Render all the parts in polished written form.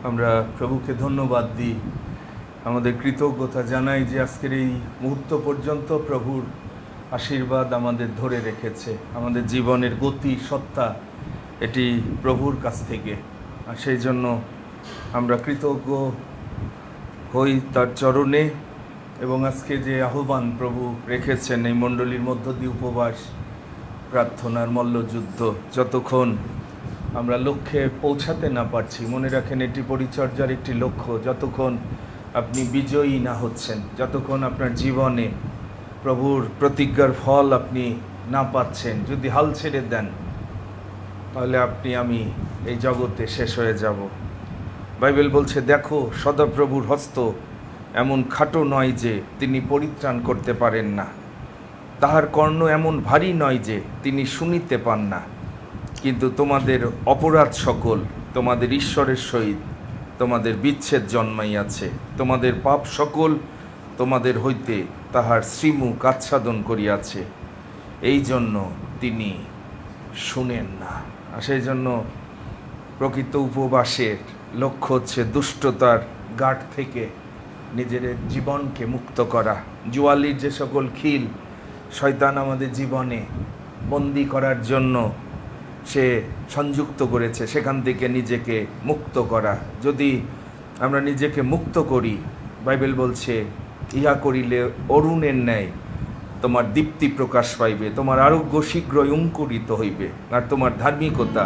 আমরা প্রভুকে ধন্যবাদ দিই, আমাদের কৃতজ্ঞতা জানাই যে আজকের এই মুহূর্ত পর্যন্ত প্রভুর আশীর্বাদ আমাদের ধরে রেখেছে। আমাদের জীবনের গতি সত্তা এটি প্রভুর কাছ থেকে, আর সেই জন্য আমরা কৃতজ্ঞ হই তার চরণে। এবং আজকে যে আহ্বান প্রভু রেখেছেন এই মণ্ডলীর মধ্য দিয়ে উপবাস, প্রার্থনার মল্লযুদ্ধ, যতক্ষণ আমরা লক্ষ্যে পৌঁছাতে না পারছি, মনে রাখেন এটি পরিচর্যার একটি লক্ষ্য, যতক্ষণ আপনি বিজয়ী না হচ্ছেন, যতক্ষণ আপনার জীবনে প্রভুর প্রতিজ্ঞার ফল আপনি না পাচ্ছেন, যদি হাল ছেড়ে দেন তাহলে আমি এই জগতে শেষ হয়ে যাব। বাইবেল বলছে, দেখো সদাপ্রভুর হস্ত এমন খাটো নয় যে তিনি পরিত্রাণ করতে পারেন না, তাহার কর্ণ এমন ভারী নয় যে তিনি শুনিতে পান না। কিন্তু তোমাদের অপরাধ সকল তোমাদের ঈশ্বরের সহিত তোমাদের বিচ্ছেদ জন্মাইয়াছে, তোমাদের পাপ সকল তোমাদের হইতে তাহার শ্রীমুখ আচ্ছাদন করিয়াছে, এই জন্য তিনি শুনেন না। আর সেই জন্য প্রকৃত উপবাসের লক্ষ্য হচ্ছে দুষ্টতার গাঁট থেকে নিজের জীবনকে মুক্ত করা। জুয়ালির যে সকল খিল শয়তান আমাদের জীবনে বন্দি করার জন্য সে সংযুক্ত করেছে, সেখান থেকে নিজেকে মুক্ত করা। যদি আমরা নিজেকে মুক্ত করি, বাইবেল বলছে, ইহা করিলে অরুণের ন্যায় তোমার দীপ্তি প্রকাশ পাইবে, তোমার আরোগ্য শীঘ্রই অঙ্কুরিত হইবে, আর তোমার ধার্মিকতা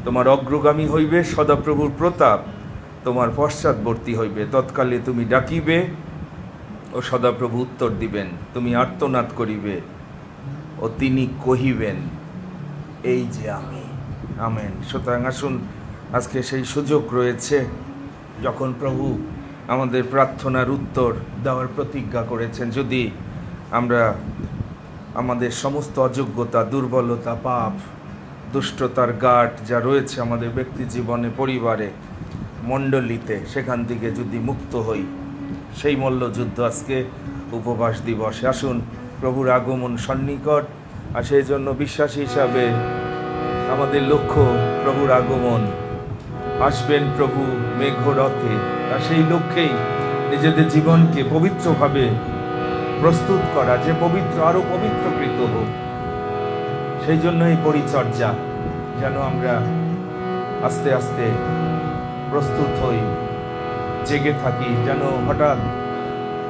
তোমার অগ্রগামী হইবে, সদাপ্রভুর প্রতাপ তোমার পশ্চাৎবর্তী হইবে। তৎকালে তুমি ডাকিবে ও সদাপ্রভু উত্তর দিবেন, তুমি আর্তনাদ করিবে ও তিনি কহিবেন, এই যে আমি। আমেন। সুতরাং আসুন, আজকে সেই সুযোগ রয়েছে যখন প্রভু আমাদের প্রার্থনার উত্তর দেওয়ার প্রতিজ্ঞা করেছেন। যদি আমরা আমাদের সমস্ত অযোগ্যতা, দুর্বলতা, পাপ, দুষ্টতার গাঁট যা রয়েছে আমাদের ব্যক্তি জীবনে, পরিবারে, মণ্ডলীতে, সেখান থেকে যদি মুক্ত হই, সেই মল্লযুদ্ধ আজকে উপবাস দিবসে। আসুন, প্রভুর আগমন সন্নিকট, আর সেই জন্য বিশ্বাসী হিসাবে আমাদের লক্ষ্য প্রভুর আগমন। আসবেন প্রভু মেঘরথে, আর সেই লক্ষ্যেই নিজেদের জীবনকে পবিত্রভাবে প্রস্তুত করা, যে পবিত্র আরও পবিত্রকৃত হোক। সেই জন্য এই পরিচর্যা, যেন আমরা আস্তে আস্তে প্রস্তুত হই, জেগে থাকি, যেন হঠাৎ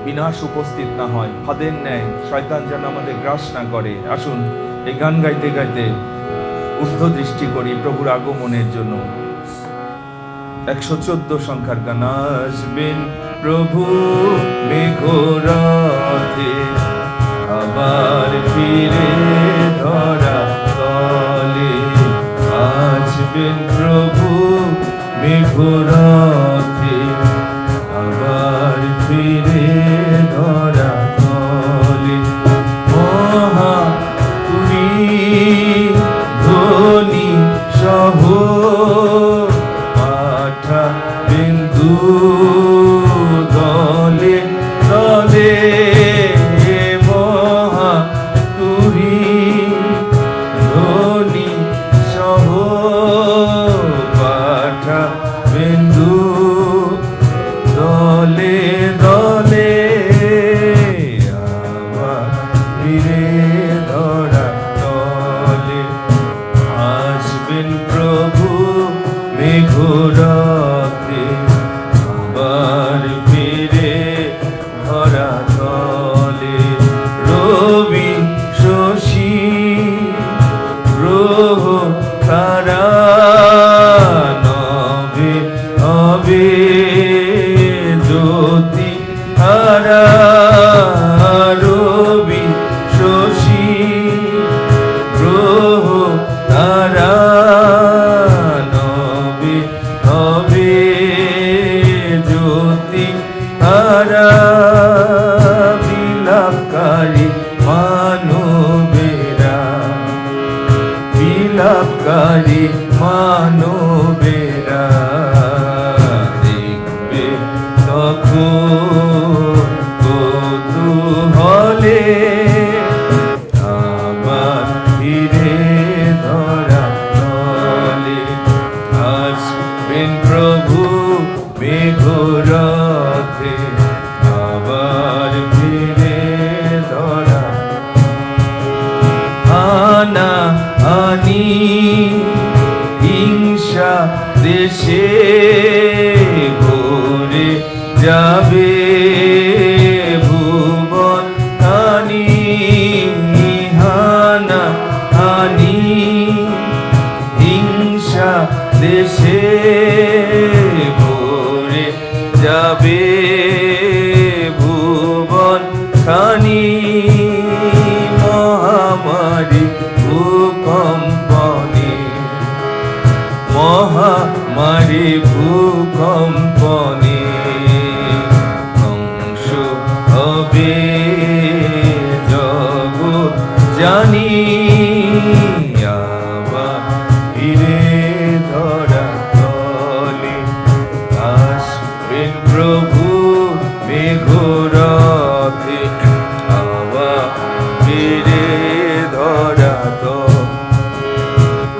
বিনাশ উপস্থিত না হয়, ফাঁদের ন্যায় শয়তান যেন আমাদের গ্রাস না করে। আসুন, এই গান গাইতে গাইতে ঊর্ধ্ব দৃষ্টি করি প্রভুর আগমনের জন্য। 114 সংখ্যার গান। আসবেন প্রভু মেঘরথে, আবার ফিরে ধরা তলে। আসবেন প্রভু মেঘরথে, আবার ফিরে ধরা তলে। মহা তুমি ধ্বনি সহ পাঠাবেন দলে দলে। মহা তুমি ধ্বনি সহ পাঠাবেন দলে দলে। আবার ফিরে ধরা তলে। আসবেন প্রভু মেঘরথে, আবার ফিরে ধরা তলে। রবি শশী গ্রহ তারা নবে নবে জ্যোতি হারা। রবি শশী গ্রহ তারা নবে নবে জ্যোতি হারা। বিলাপকারী মানবেরা, বিলাপকারী মানবেরা দেখবে তখন কৌতূহলে। আবার ফিরে ধরা তলে। আসবেন প্রভু মেঘরথে আবার ফিরে ধরা হানা হানি হিংসা দেশে ভরে যাবে ভুবন হানি হানা হানি হিংসা দেশে ভরে যাবে ভুবন খানি মহামারী ভূকম্পনে মহামারী ভূকম্পনে ধ্বংস হবে জগৎ জানি আবার ফিরে ধরা তলে আসবেন প্রভু মেঘরথে আবার ফিরে ধরা তলে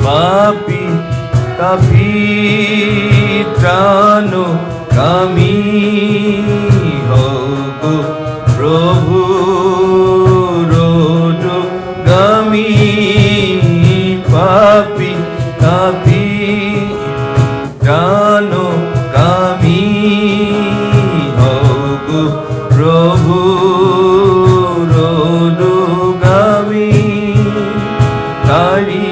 পাপী তাপি ত্রাণ কামি হোক প্রভু রোডগামী পাপী তাপি ত্রাণ কামি হোক প্রভু রোডগামী তারি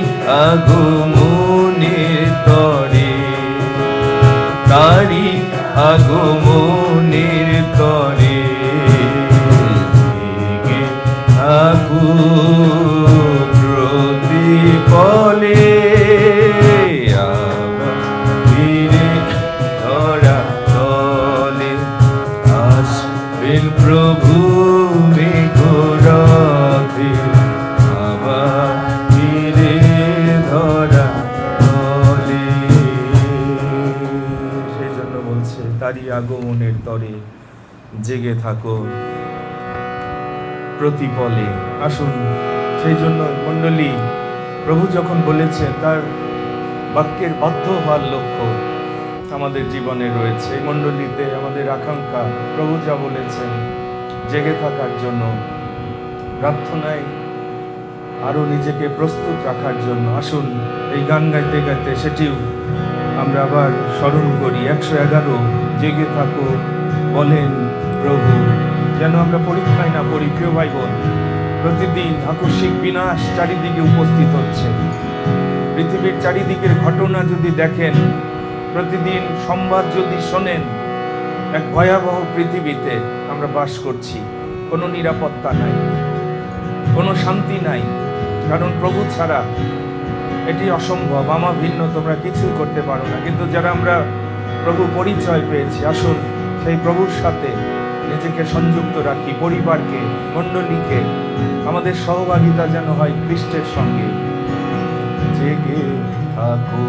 আগমনের তরে তারি আগমনের তরে জেগে থাকুক প্রতিপলে আবার ফিরে ধরা তলে আসবেন প্রভু মেঘরথে আবার ফিরে ধরা তলে। সেই জন্য বলছে তারই আগমনের তরে জেগে থাকো প্রতিপলে। আসুন, সেই জন্য মণ্ডলী প্রভু যখন বলেছেন তার বাক্যের বদ্ধ হওয়ার লক্ষ্য আমাদের জীবনে রয়েছে। এই মণ্ডলীতে আমাদের আকাঙ্ক্ষা প্রভু যা বলেছেন জেগে থাকার জন্য, প্রার্থনায় আরো নিজেকে প্রস্তুত রাখার জন্য। আসুন এই গান গাইতে গাইতে সেটিও আমরা আবার স্মরণ করি। 111 জেগে থাকো বলেন প্রভু, যেন আমরা পরীক্ষায় না পড়ি। প্রিয় ভাই বোন, প্রতিদিন আকস্মিক বিনাশ চারিদিকে উপস্থিত হচ্ছে। পৃথিবীর চারিদিকের ঘটনা যদি দেখেন, প্রতিদিন সংবাদ যদি শোনেন, এক ভয়াবহ পৃথিবীতে আমরা বাস করছি। কোনো নিরাপত্তা নাই, কোনো শান্তি নাই, কারণ প্রভু ছাড়া এটি অসম্ভব। আমার ভিন্ন তোমরা কিছু করতে পারো না। কিন্তু যারা আমরা প্রভু পরিচয় পেয়েছি, আসুন সেই প্রভুর সাথে নিজেকে সংযুক্ত রাখি, পরিবারকে, মণ্ডলীকে। আমাদের সহভাগিতা যেন হয় খ্রিস্টের সঙ্গে। জেগে থাকো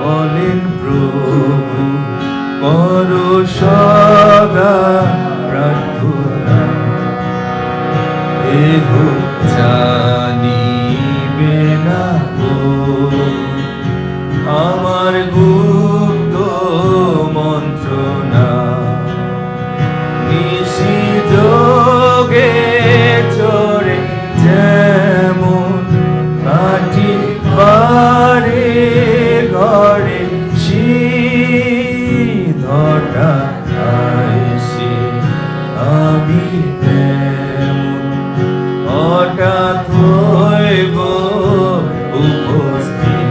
বলেন প্রভু, করো সদা প্রার্থনা, দেহ জানিবে না আমার গুপ্ত মন্ত্রণা। নিশি যোগে চরে যেমন কাটি পারে ঘরে শীতটা আইসে আমি তেমন হঠাৎ হইব উপস্থিত।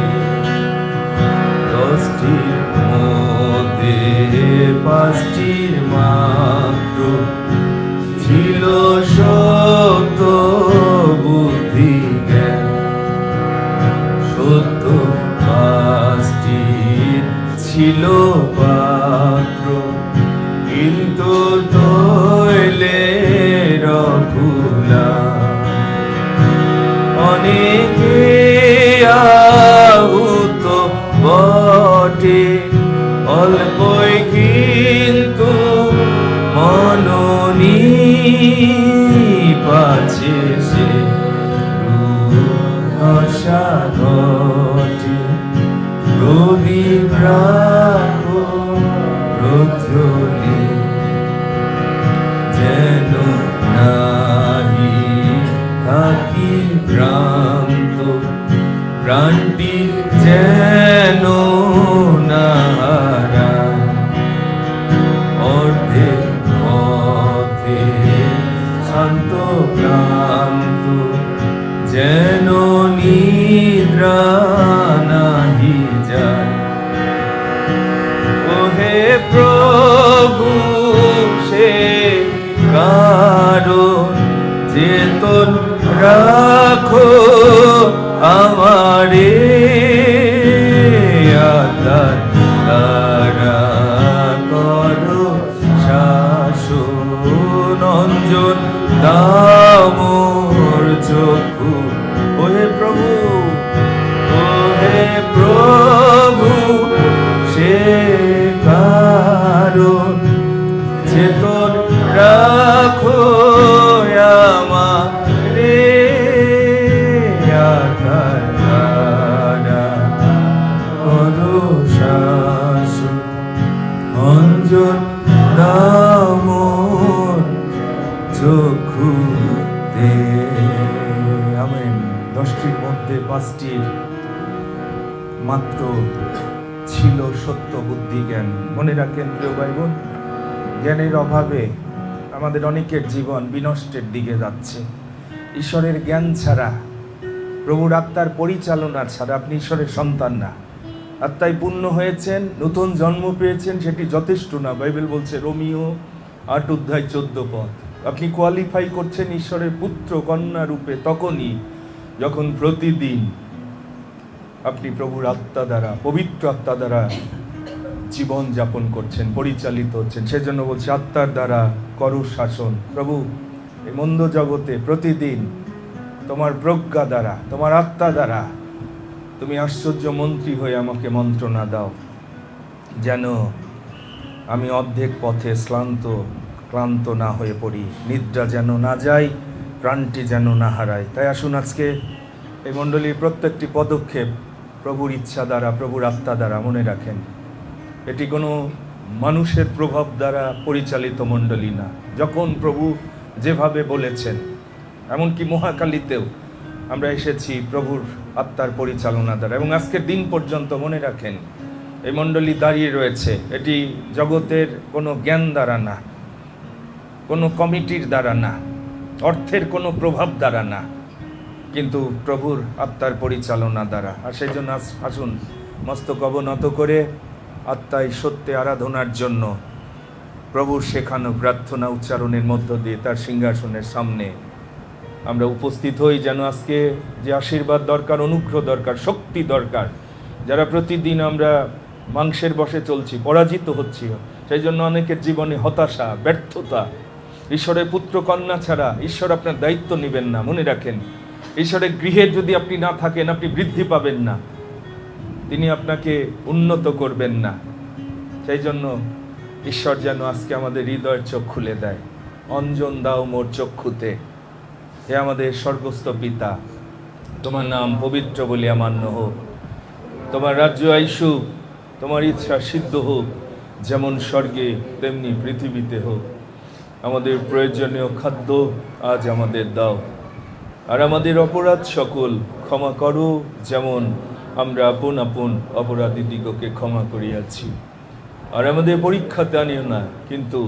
10টির মধ্যে 5টির মাত্র ছিল সত্য বুদ্ধি জ্ঞান, সত্য 5টির ছিল পাত্র, কিন্তু তৈলের ফুলা অনেকে আহুত বটে, অল্পই কিন্তু মননি পাছে সে আশা ঘটে। প্রদীপ রাখো চেতন রাখো আমারে আত্মার দ্বারা করো শাসন অঞ্জন দামোর চক্ষু ওহে প্রভু সে কারণ চেতন রাখো আমারে আত্মার দ্বারা করো শাসন অঞ্জন দামোর চক্ষুতে। আমেন। 10টির মধ্যে 5টির মাত্র ছিল সত্য বুদ্ধি জ্ঞান। মনে রাখেন প্রিয় ভাই বোন, জ্ঞানের অভাবে আমাদের অনেকের জীবন বিনষ্টের দিকে যাচ্ছে। ঈশ্বরের জ্ঞান ছাড়া, প্রভুর আত্মার পরিচালনা ছাড়া আপনি ঈশ্বরের সন্তান না। আত্মায় পূর্ণ হয়েছেন, নতুন জন্ম পেয়েছেন, সেটি যথেষ্ট না। বাইবেল বলছে রোমিও 8:14 আপনি কোয়ালিফাই করছেন ঈশ্বরের পুত্র কন্যা রূপে তখনই যখন প্রতিদিন আপনি প্রভুর আত্মা দ্বারা, পবিত্র আত্মা দ্বারা জীবন যাপন করছেন, পরিচালিত হচ্ছেন। সেজন্য বলছে আত্মার দ্বারা করো শাসন। প্রভু এই মন্দ জগতে প্রতিদিন তোমার প্রজ্ঞা দ্বারা, তোমার আত্মা দ্বারা তুমি আশ্চর্য মন্ত্রী হয়ে আমাকে মন্ত্রণা দাও, যেন আমি অর্ধেক পথে ক্লান্ত না হয়ে পড়ি, নিদ্রা যেন না যাই, প্রাণটি যেন না হারাই। তাই আসুন আজকে এই মণ্ডলীর প্রত্যেকটি পদক্ষেপ প্রভুর ইচ্ছা দ্বারা, প্রভুর আত্মা দ্বারা। মনে রাখেন এটি কোনো মানুষের প্রভাব দ্বারা পরিচালিত মণ্ডলী না। যখন প্রভু যেভাবে বলেছেন, এমনকি মহাকালীতেও আমরা এসেছি প্রভুর আত্মার পরিচালনা দ্বারা। এবং আজকের দিন পর্যন্ত মনে রাখেন এই মণ্ডলী দাঁড়িয়ে রয়েছে, এটি জগতের কোনো জ্ঞান দ্বারা না, কোনো কমিটির দ্বারা না, অর্থের কোনো প্রভাব দ্বারা না, কিন্তু প্রভুর আত্মার পরিচালনা দ্বারা। আর সেই জন্য আসুন মস্তক অবনত করে আত্মায় সত্যে আরাধনার জন্য প্রভুর শেখানো প্রার্থনা উচ্চারণের মধ্য দিয়ে তার সিংহাসনের সামনে আমরা উপস্থিত হই, যেন আজকে যে আশীর্বাদ দরকার, অনুগ্রহ দরকার, শক্তি দরকার, যারা প্রতিদিন আমরা মাংসের বশে চলছি, পরাজিত হচ্ছি, সেই জন্য অনেকের জীবনে হতাশা, ব্যর্থতা। ঈশ্বরের পুত্র কন্যা ছাড়া ঈশ্বর আপনার দায়িত্ব নেবেন না। মনে রাখেন ঈশ্বরের গৃহে যদি আপনি না থাকেন, আপনি বৃদ্ধি পাবেন না, তিনি আপনাকে উন্নত করবেন না। সেই জন্য ঈশ্বর যেন আজকে আমাদের হৃদয়ের চোখ খুলে দেয়। অঞ্জন দাও মোর চক্ষুতে, হে আমাদের স্বর্গস্থ পিতা, তোমার নাম পবিত্র বলিয়া মান্য হোক, তোমার রাজ্য আইসুক, তোমার ইচ্ছা সিদ্ধ হোক, যেমন স্বর্গে তেমনি পৃথিবীতে হোক। আমাদের প্রয়োজনীয় খাদ্য আজ আমাদের দাও, আর আমাদের অপরাধ সকল ক্ষমা করো, যেমন আমরা আপন আপন অপরাধীদিগকে ক্ষমা করিয়াছি। আর আমাদের পরীক্ষাতে আনিও না, কিন্তু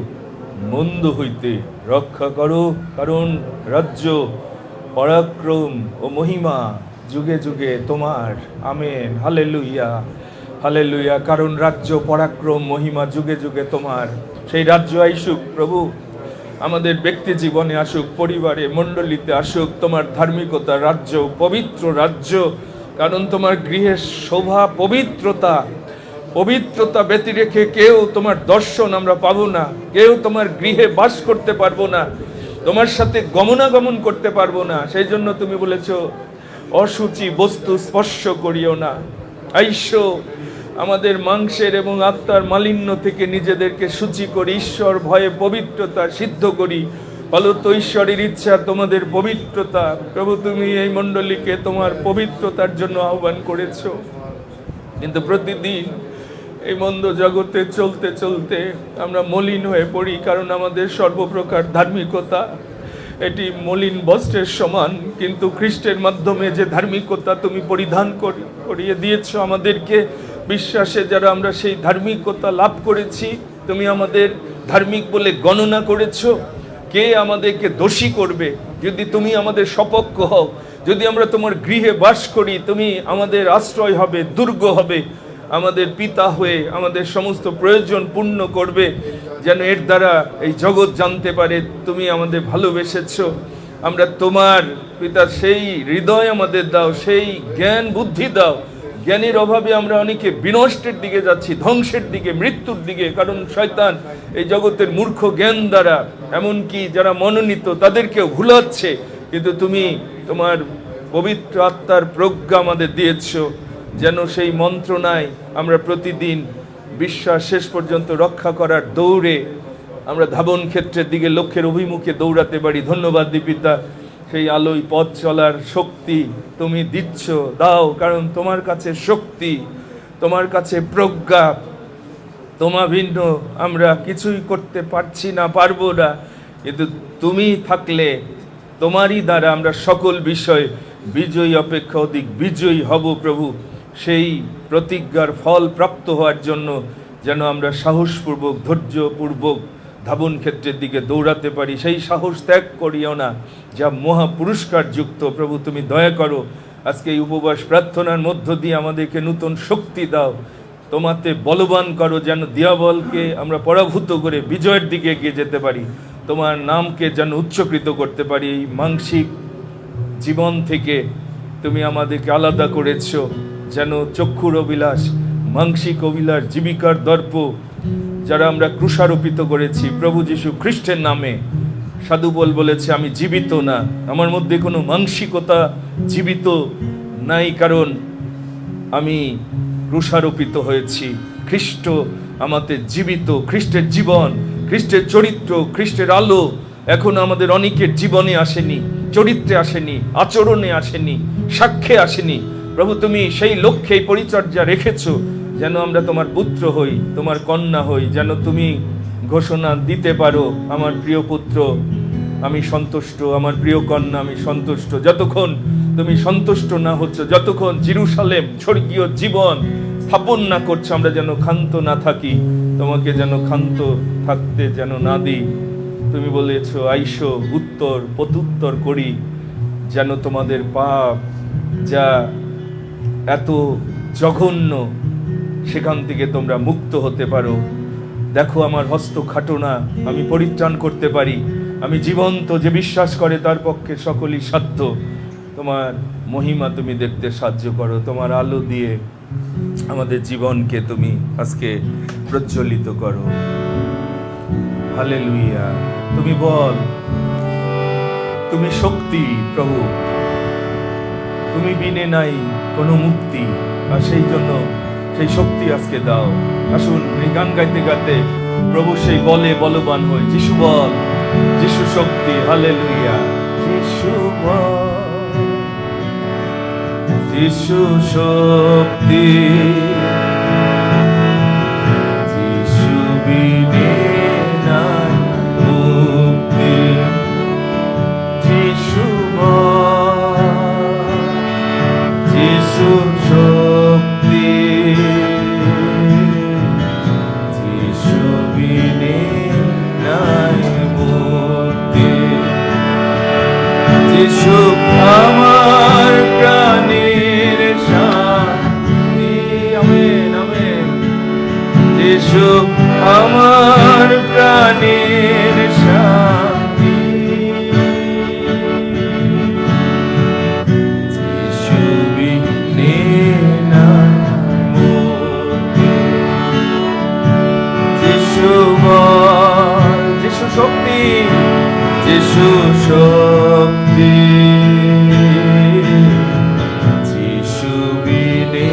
মন্দ হইতে রক্ষা করো, কারণ রাজ্য, পরাক্রম ও মহিমা যুগে যুগে তোমার। আমেন। Hallelujah, hallelujah. কারণ রাজ্য, পরাক্রম, মহিমা যুগে যুগে তোমার। সেই রাজ্য আইসুক প্রভু, আমাদের ব্যক্তি জীবনে আসুক, পরিবারে, মণ্ডলীতে আসুক। তোমার ধার্মিকতা রাজ্য, পবিত্র রাজ্য, কারণ তোমার গৃহের শোভা পবিত্রতা। পবিত্রতা ব্যতি রেখে কেউ তোমার দর্শন আমরা পাবো না, কেউ তোমার গৃহে বাস করতে পারবো না, তোমার সাথে গমনাগমন করতে পারবো না। সেই জন্য তুমি বলেছো অসুচি বস্তু স্পর্শ করিও না। আইসো আমাদের মাংসের এবং আত্মার মালিন্য থেকে নিজেদেরকে শুচি করি, ঈশ্বর ভয়ে পবিত্রতা সিদ্ধ করি। ফলত ঈশ্বরের ইচ্ছা তোমাদের পবিত্রতা। প্রভু তুমি এই মণ্ডলীকে তোমার পবিত্রতার জন্য আহ্বান করেছো, কিন্তু প্রতিদিন এই মন্দ জগতে চলতে চলতে আমরা মলিন হয়ে পড়ি, কারণ আমাদের সর্বপ্রকার ধার্মিকতা এটি মলিন বস্ত্রের সমান। কিন্তু খ্রিস্টের মাধ্যমে যে ধার্মিকতা তুমি পরিধান করিয়ে দিয়েছো আমাদেরকে, বিশ্বাসে যারা আমরা সেই ধার্মিকতা লাভ করেছি, তুমি আমাদের ধার্মিক বলে গণনা করেছো। কে আমাদেরকে দোষী করবে যদি তুমি আমাদের সপক্ষ হও? যদি আমরা তোমার গৃহে বাস করি, তুমি আমাদের আশ্রয় হবে, দুর্গ হবে, আমাদের পিতা হয়ে আমাদের সমস্ত প্রয়োজন পূর্ণ করবে, যেন এর দ্বারা এই জগৎ জানতে পারে তুমি আমাদের ভালোবেসেছো। আমরা তোমার পিতা সেই হৃদয় আমাদের দাও, সেই জ্ঞান বুদ্ধি দাও। জ্ঞানের অভাবে আমরা অনেকে বিনষ্টের দিকে যাচ্ছি, ধ্বংসের দিকে, মৃত্যুর দিকে, কারণ শয়তান এই জগতের মূর্খ জ্ঞান দ্বারা এমনকি যারা মনোনীত তাদেরকেও ভুলাচ্ছে। কিন্তু তুমি তোমার পবিত্র আত্মার প্রজ্ঞা আমাদের দিয়েছ, যেন সেই মন্ত্রণায় আমরা প্রতিদিন বিশ্বাস শেষ পর্যন্ত রক্ষা করার দৌড়ে আমরা ধাবন ক্ষেত্রের দিকে লক্ষ্যের অভিমুখে দৌড়াতে পারি। ধন্যবাদ পিতা, সেই আলোয় পথ চলার শক্তি তুমি দিচ্ছ, দাও, কারণ তোমার কাছে শক্তি, তোমার কাছে প্রজ্ঞা, তোমা ভিন্ন আমরা কিছুই করতে পারছি না, পারবো না। কিন্তু তুমি থাকলে তোমারই দ্বারা আমরা সকল বিষয় বিজয়ী অপেক্ষা অধিক বিজয়ী হব প্রভু। সেই প্রতিজ্ঞার ফল প্রাপ্ত হওয়ার জন্য যেন আমরা সাহসপূর্বক, ধৈর্যপূর্বক ধাবন ক্ষেত্রের দিকে দৌড়াতে পারি। সেই সাহস ত্যাগ করিও না যা মহা পুরস্কার যুক্ত। প্রভু তুমি দয়া করো, আজকে এই উপবাস প্রার্থনার মধ্য দিয়ে আমাদেরকে নূতন শক্তি দাও, তোমাতে বলবান করো, যেন দিয়াবলকে আমরা পরাভূত করে বিজয়ের দিকে এগিয়ে যেতে পারি, তোমার নামকে যেন উচ্চকৃত করতে পারি। এই মানসিক জীবন থেকে তুমি আমাদেরকে আলাদা করেছ, যেন চক্ষুর অভিলাষ, মানসিক অভিলাষ, জীবিকার দর্প যারা আমরা ক্রুশারোপিত করেছি প্রভু যীশু খ্রিস্টের নামে। সাধু পল বলেছে, আমি জীবিত না, আমার মধ্যে কোনো মানসিকতা জীবিত নাই, কারণ আমি ক্রুশারোপিত হয়েছি। খ্রিস্ট আমাদের জীবিত, খ্রিস্টের জীবন, খ্রিস্টের চরিত্র, খ্রিস্টের আলো এখন আমাদের অনেকের জীবনে আসেনি, চরিত্রে আসেনি, আচরণে আসেনি, সাক্ষ্যে আসেনি। প্রভু তুমি সেই লক্ষ্যে পরিচর্যা রেখেছো যেন আমরা তোমার পুত্র হই, তোমার কন্যা হই, যেন তুমি ঘোষণা দিতে পারো, আমার প্রিয় পুত্র আমি সন্তুষ্ট, আমার প্রিয় কন্যা আমি সন্তুষ্ট। যতক্ষণ তুমি সন্তুষ্ট না হচ্ছ, যতক্ষণ জেরুজালেম স্বর্গীয় জীবন স্থাপন না করছো, আমরা যেন ক্ষান্ত না থাকি, তোমাকে যেন ক্ষান্ত থাকতে যেন না দিই। তুমি বলেছো আইসো উত্তর প্রত্যুত্তর করি, যেন তোমাদের পাপ যা এত জঘন্য সেখান থেকে তোমরা মুক্ত হতে পারো। দেখো আমার হস্ত খাটো না, আমি পরিত্রাণ করতে পারি, আমি জীবন্ত, যে বিশ্বাস করে তার পক্ষে সকলই সাধ্য। তোমার মহিমা তুমি দেখতে সাহায্য করো, তোমার আলো দিয়ে আমাদের জীবনকে তুমি আজকে প্রজ্বলিত করো। হালেলুয়া। তুমি বল, তুমি শক্তি প্রভু, তুমি বিনে নাই কোনো মুক্তি, আর সেই জন্য সেই শক্তি আজকে দাও। আসুন এই গান গাইতে গাইতে প্রভু সেই বলে বলবান হই। যিশু বল, যিশু শক্তি, হালেলুয়া। যিশু বল, যিশু শক্তি, যিশু বিনে নাই মুক্তি। যিশু বল, যিশু শক্তি, যিশু বিনে নাই মুক্তি। যিশু আমার প্রাণের শান্তি, আমেন আমেন। যিশু আমার প্রাণের শান্তি, যিশু বিনে নাই মুক্তি। যিশু বল, যিশু শক্তি, যিশু শক্তি, যিশু বিনে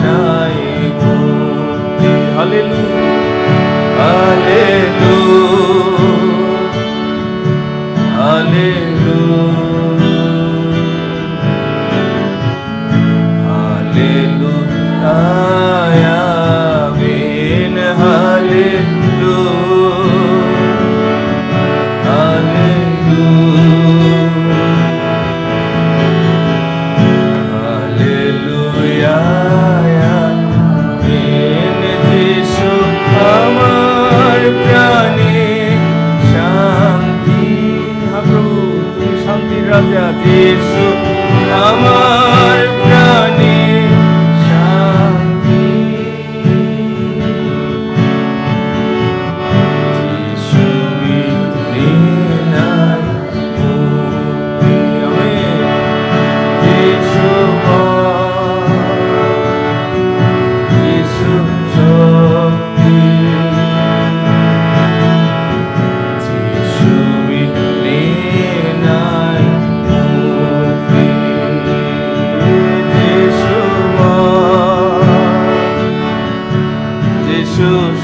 নাই মুক্তি। Hallelujah, hallelujah, hallelujah, hallelujah, amen, hallelujah, hallelujah, amen. যিশু আমার প্রাণে শান্তি, হ্যাঁ প্রভু তুমি শান্তির রাজা। যিশু আমার প্রাণে শান্তি, যিশু বিনে নাই মুক্তি।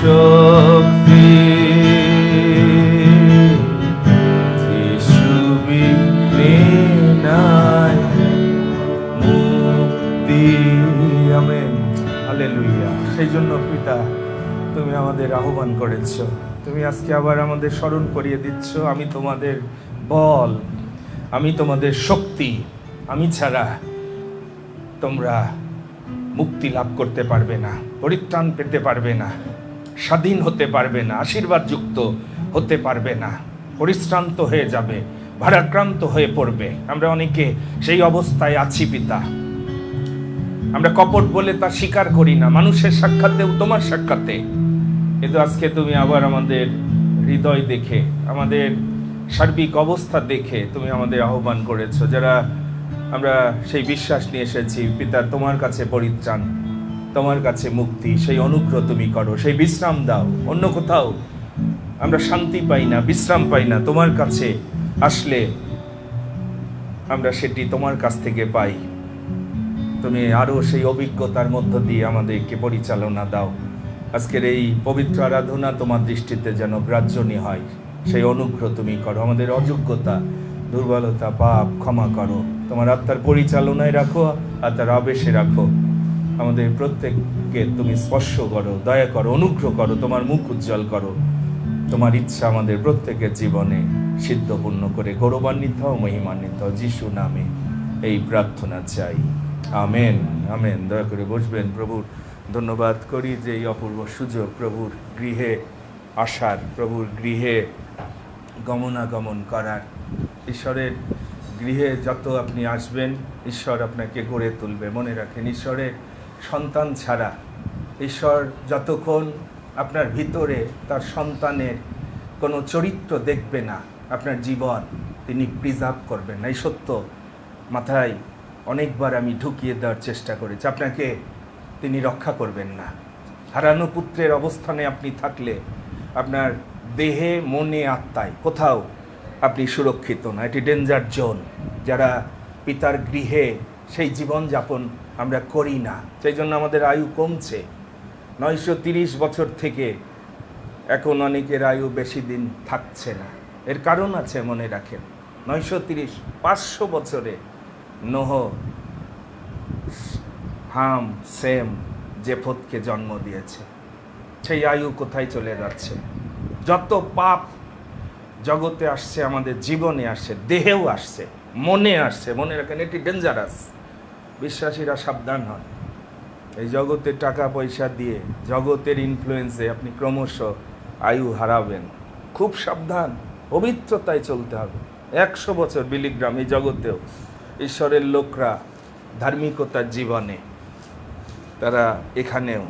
শক্তি, যিশু বিনে নাই মুক্তি। Amen, hallelujah. সেই জন্য পিতা, তুমি আমাদের আহ্বান করেছ, তুমি আজকে আবার আমাদের স্মরণ করিয়ে দিচ্ছ, আমি তোমাদের বল, আমি তোমাদের শক্তি, আমি ছাড়া তোমরা মুক্তি লাভ করতে পারবে না, পরিত্রাণ পেতে পারবে না, স্বাধীন হতে পারবে না, আশীর্বাদযুক্ত হতে পারবে না, পরিশ্রান্ত হয়ে যাবে, ভারাক্রান্ত হয়ে পড়বে। আমরা অনেকে সেই অবস্থায় আছি পিতা। আমরা কপট বলে তা স্বীকার করি না, মানুষের সাক্ষাতেও, তোমার সাক্ষাতে। কিন্তু আজকে তুমি আবার আমাদের হৃদয় দেখে, আমাদের সার্বিক অবস্থা দেখে তুমি আমাদের আহ্বান করেছো, যারা আমরা সেই বিশ্বাস নিয়ে এসেছি পিতা, তোমার কাছে পরিত্রাণ, তোমার কাছে মুক্তি, সেই অনুগ্রহ তুমি করো, সেই বিশ্রাম দাও। অন্য কোথাও আমরা শান্তি পাই না, বিশ্রাম পাই না, তোমার কাছে আসলে আমরা সেটি তোমার কাছ থেকে পাই। তুমি আরও সেই অভিজ্ঞতার মধ্য দিয়ে আমাদেরকে পরিচালনা দাও। আজকের এই পবিত্র আরাধনা তোমার দৃষ্টিতে যেন গ্রাহ্যনী হয়, সেই অনুগ্রহ তুমি করো। আমাদের অযোগ্যতা, দুর্বলতা, পাপ ক্ষমা করো, তোমার আত্মার পরিচালনায় রাখো, আত্মার আবেশে রাখো। আমাদের প্রত্যেককে তুমি স্পর্শ করো, দয়া করো, অনুগ্রহ করো, তোমার মুখ উজ্জ্বল করো। তোমার ইচ্ছা আমাদের প্রত্যেকের জীবনে সিদ্ধপূর্ণ করে গৌরবান্বিত ও মহিমান্বিত যিশু নামে এই প্রার্থনা চাই, আমেন, আমেন। দয়া করে বসবেন। প্রভুর ধন্যবাদ করি যে এই অপূর্ব সুযোগ প্রভুর গৃহে আসার, প্রভুর গৃহে গমনাগমন করার। ঈশ্বরের গৃহে যত আপনি আসবেন, ঈশ্বর আপনাকে গড়ে তুলবে। মনে রাখেন, ঈশ্বরের সন্তান ছাড়া, ঈশ্বর যতক্ষণ আপনার ভিতরে তার সন্তানের কোনো চরিত্র দেখবে না, আপনার জীবন তিনি প্রিজার্ভ করবেন না। এই সত্য মাথায় অনেকবার আমি ঢুকিয়ে দেওয়ার চেষ্টা করেছি। আপনাকে তিনি রক্ষা করবেন না। হারানো পুত্রের অবস্থানে আপনি থাকলে আপনার দেহে, মনে, আত্মায় কোথাও আপনি সুরক্ষিত না। এটি ডেঞ্জার জোন। যারা পিতার গৃহে সেই জীবনযাপন আমরা করি না, সেই জন্য আমাদের আয়ু কমছে। 930 বছর থেকে এখন অনেকের আয়ু বেশি দিন থাকছে না। এর কারণ আছে, মনে রাখেন। 930, 500 বছরে নোহ, হাম, সেম, জেফতকে জন্ম দিয়েছে। সেই আয়ু কোথায় চলে যাচ্ছে? যত পাপ জগতে আসছে, আমাদের জীবনে আসছে, দেহেও আসছে, মনে আসছে। মনে রাখেন, এটি ডেঞ্জারাস। বিশ্বাসীরা সাবধান হন। এই জগতে টাকা পয়সা দিয়ে, জগতের ইনফ্লুয়েন্সে আপনি ক্রমশ আয়ু হারাবেন। খুব সাবধান, পবিত্রতায় চলতে হবে। 100 বছর বিলিগ্রাম এই জগতেও ঈশ্বরের লোকরা ধার্মিকতার জীবনে তারা এখানেও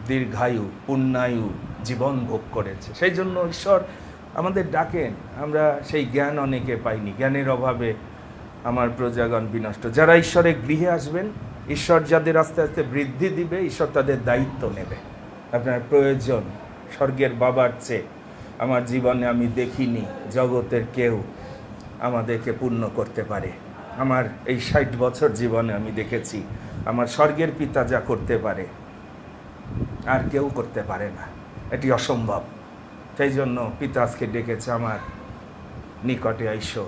দীর্ঘায়ু, পূর্ণায়ু জীবন ভোগ করেছে। সেই জন্য ঈশ্বর আমাদের ডাকেন। আমরা সেই জ্ঞান অনেকে পাইনি, জ্ঞানের অভাবে আমার প্রজাগণ বিনষ্ট। যারা ঈশ্বরের গৃহে আসবেন, ঈশ্বর যাদের আস্তে আস্তে বৃদ্ধি দিবে, ঈশ্বর তাদের দায়িত্ব নেবে। আপনার প্রয়োজন স্বর্গের বাবার চেয়ে আমার জীবনে আমি দেখিনি জগতের কেউ আমাদেরকে পূর্ণ করতে পারে। আমার এই 60 বছর জীবনে আমি দেখেছি আমার স্বর্গের পিতা যা করতে পারে আর কেউ করতে পারে না। এটি অসম্ভব। সেই জন্য পিতা আজকে ডেকেছে, আমার নিকটে আইসো,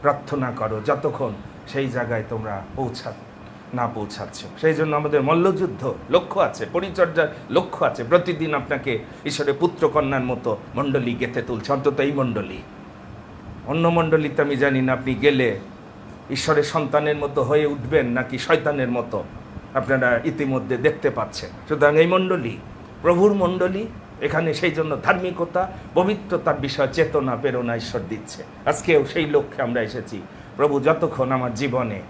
প্রার্থনা করো, যতক্ষণ সেই জায়গায় তোমরা না পৌঁছাচ্ছ। সেই জন্য আমাদের মল্লযুদ্ধ লক্ষ্য আছে, পরিচর্যার লক্ষ্য আছে। প্রতিদিন আপনাকে ঈশ্বরের পুত্র কন্যার মতো মণ্ডলী গেঁথে তুলছে, অন্তত এই মণ্ডলী। অন্য মণ্ডলীতে আমি জানি না আপনি গেলে ঈশ্বরের সন্তানের মতো হয়ে উঠবেন নাকি শয়তানের মতো, আপনারা ইতিমধ্যে দেখতে পাচ্ছেন। সুতরাং এই মণ্ডলী প্রভুর মণ্ডলী, এখানে সেই জন্য ধার্মিকতা, পবিত্রতার বিষয় চেতনা, প্রেরণা ঈশ্বর দিচ্ছে। আজকেও সেই লক্ষ্যে আমরা এসেছি। প্রভু, যতক্ষণ আমার জীবনে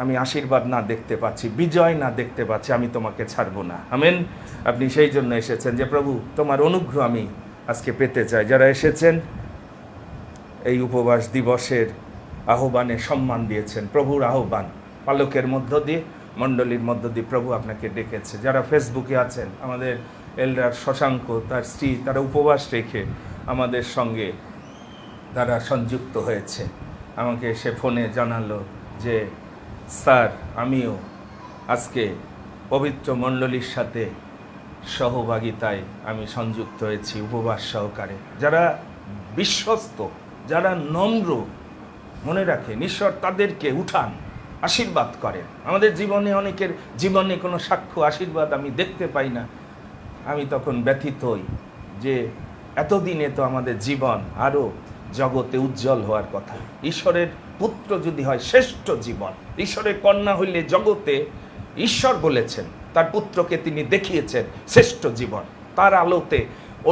আমি আশীর্বাদ না দেখতে পাচ্ছি, বিজয় না দেখতে পাচ্ছি, আমি তোমাকে ছাড়বো না। আমেন। আপনি সেই জন্য এসেছেন যে প্রভু, তোমার অনুগ্রহ আমি আজকে পেতে চাই। যারা এসেছেন এই উপবাস দিবসের আহ্বানে সম্মান দিয়েছেন, প্রভুর আহ্বান পালকের মধ্য দিয়ে, মণ্ডলীর মধ্য দিয়ে প্রভু আপনাকে ডেকেছে। যারা ফেসবুকে আছেন, আমাদের এলডার শশাঙ্ক, তার স্ত্রী, তারা উপবাস রেখে আমাদের সঙ্গে তারা সংযুক্ত হয়েছে। আমাকে সে ফোনে জানালো যে স্যার, আমিও আজকে পবিত্র মণ্ডলীর সাথে সহভাগিতায় আমি সংযুক্ত হয়েছি উপবাস সহকারে। যারা বিশ্বস্ত, যারা নম্র, মনে রাখেন ঈশ্বর তাদেরকে উঠান, আশীর্বাদ করেন। আমাদের জীবনে অনেকের জীবনে কোনো সাক্ষ্য আশীর্বাদ আমি দেখতে পাই না, আমি তখন ব্যথিত হই যে এতদিনে তো আমাদের জীবন আরও জগতে উজ্জ্বল হওয়ার কথা। ঈশ্বরের পুত্র যদি হয় শ্রেষ্ঠ জীবন, ঈশ্বরের কন্যা হইলে জগতে ঈশ্বর বলেছেন তার পুত্রকে তিনি দেখিয়েছেন শ্রেষ্ঠ জীবন। তার আলোতে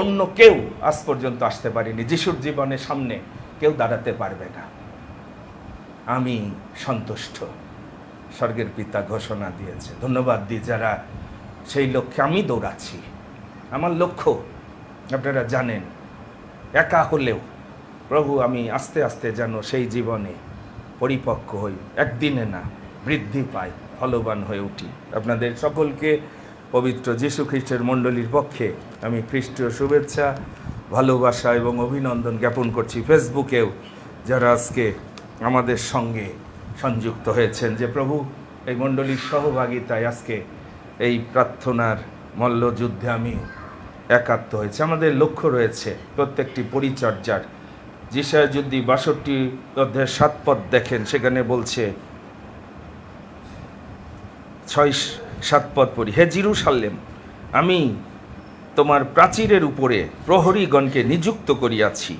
অন্য কেউ আজ পর্যন্ত আসতে পারেনি, যিশুর জীবনের সামনে কেউ দাঁড়াতে পারবে না। আমি সন্তুষ্ট, স্বর্গের পিতা ঘোষণা দিয়েছে। ধন্যবাদ দিই যারা সেই লক্ষ্যে আমি দৌড়াচ্ছি। আমার লক্ষ্য আপনারা জানেন, একা হলেও প্রভু আমি আস্তে আস্তে যেন সেই জীবনে পরিপক্ক হই, একদিনে না বৃদ্ধি পাই, ফলবান হয়ে উঠি। আপনাদের সকলকে পবিত্র যীশু খ্রিস্টের মণ্ডলীর পক্ষে আমি খ্রিস্টীয় শুভেচ্ছা, ভালোবাসা এবং অভিনন্দন জ্ঞাপন করছি। ফেসবুকেও যারা আজকে আমাদের সঙ্গে সংযুক্ত হয়েছেন, যে প্রভু এই মণ্ডলীর সহভাগিতায় আজকে এই প্রার্থনার মল্লযুদ্ধে আমি একাত্ম হয়েছে। আমাদের লক্ষ্য রয়েছে প্রত্যেকটি পরিচর্যার। যিশায়া যদি ৬২ অধ্যায়ের ৭ পদ দেখেন, সেখানে বলছে ৬-৭ পদ পড়ি। হে জেরুজালেম, আমি তোমার প্রাচীরের উপরে প্রহরীগণকে নিযুক্ত করিয়াছি,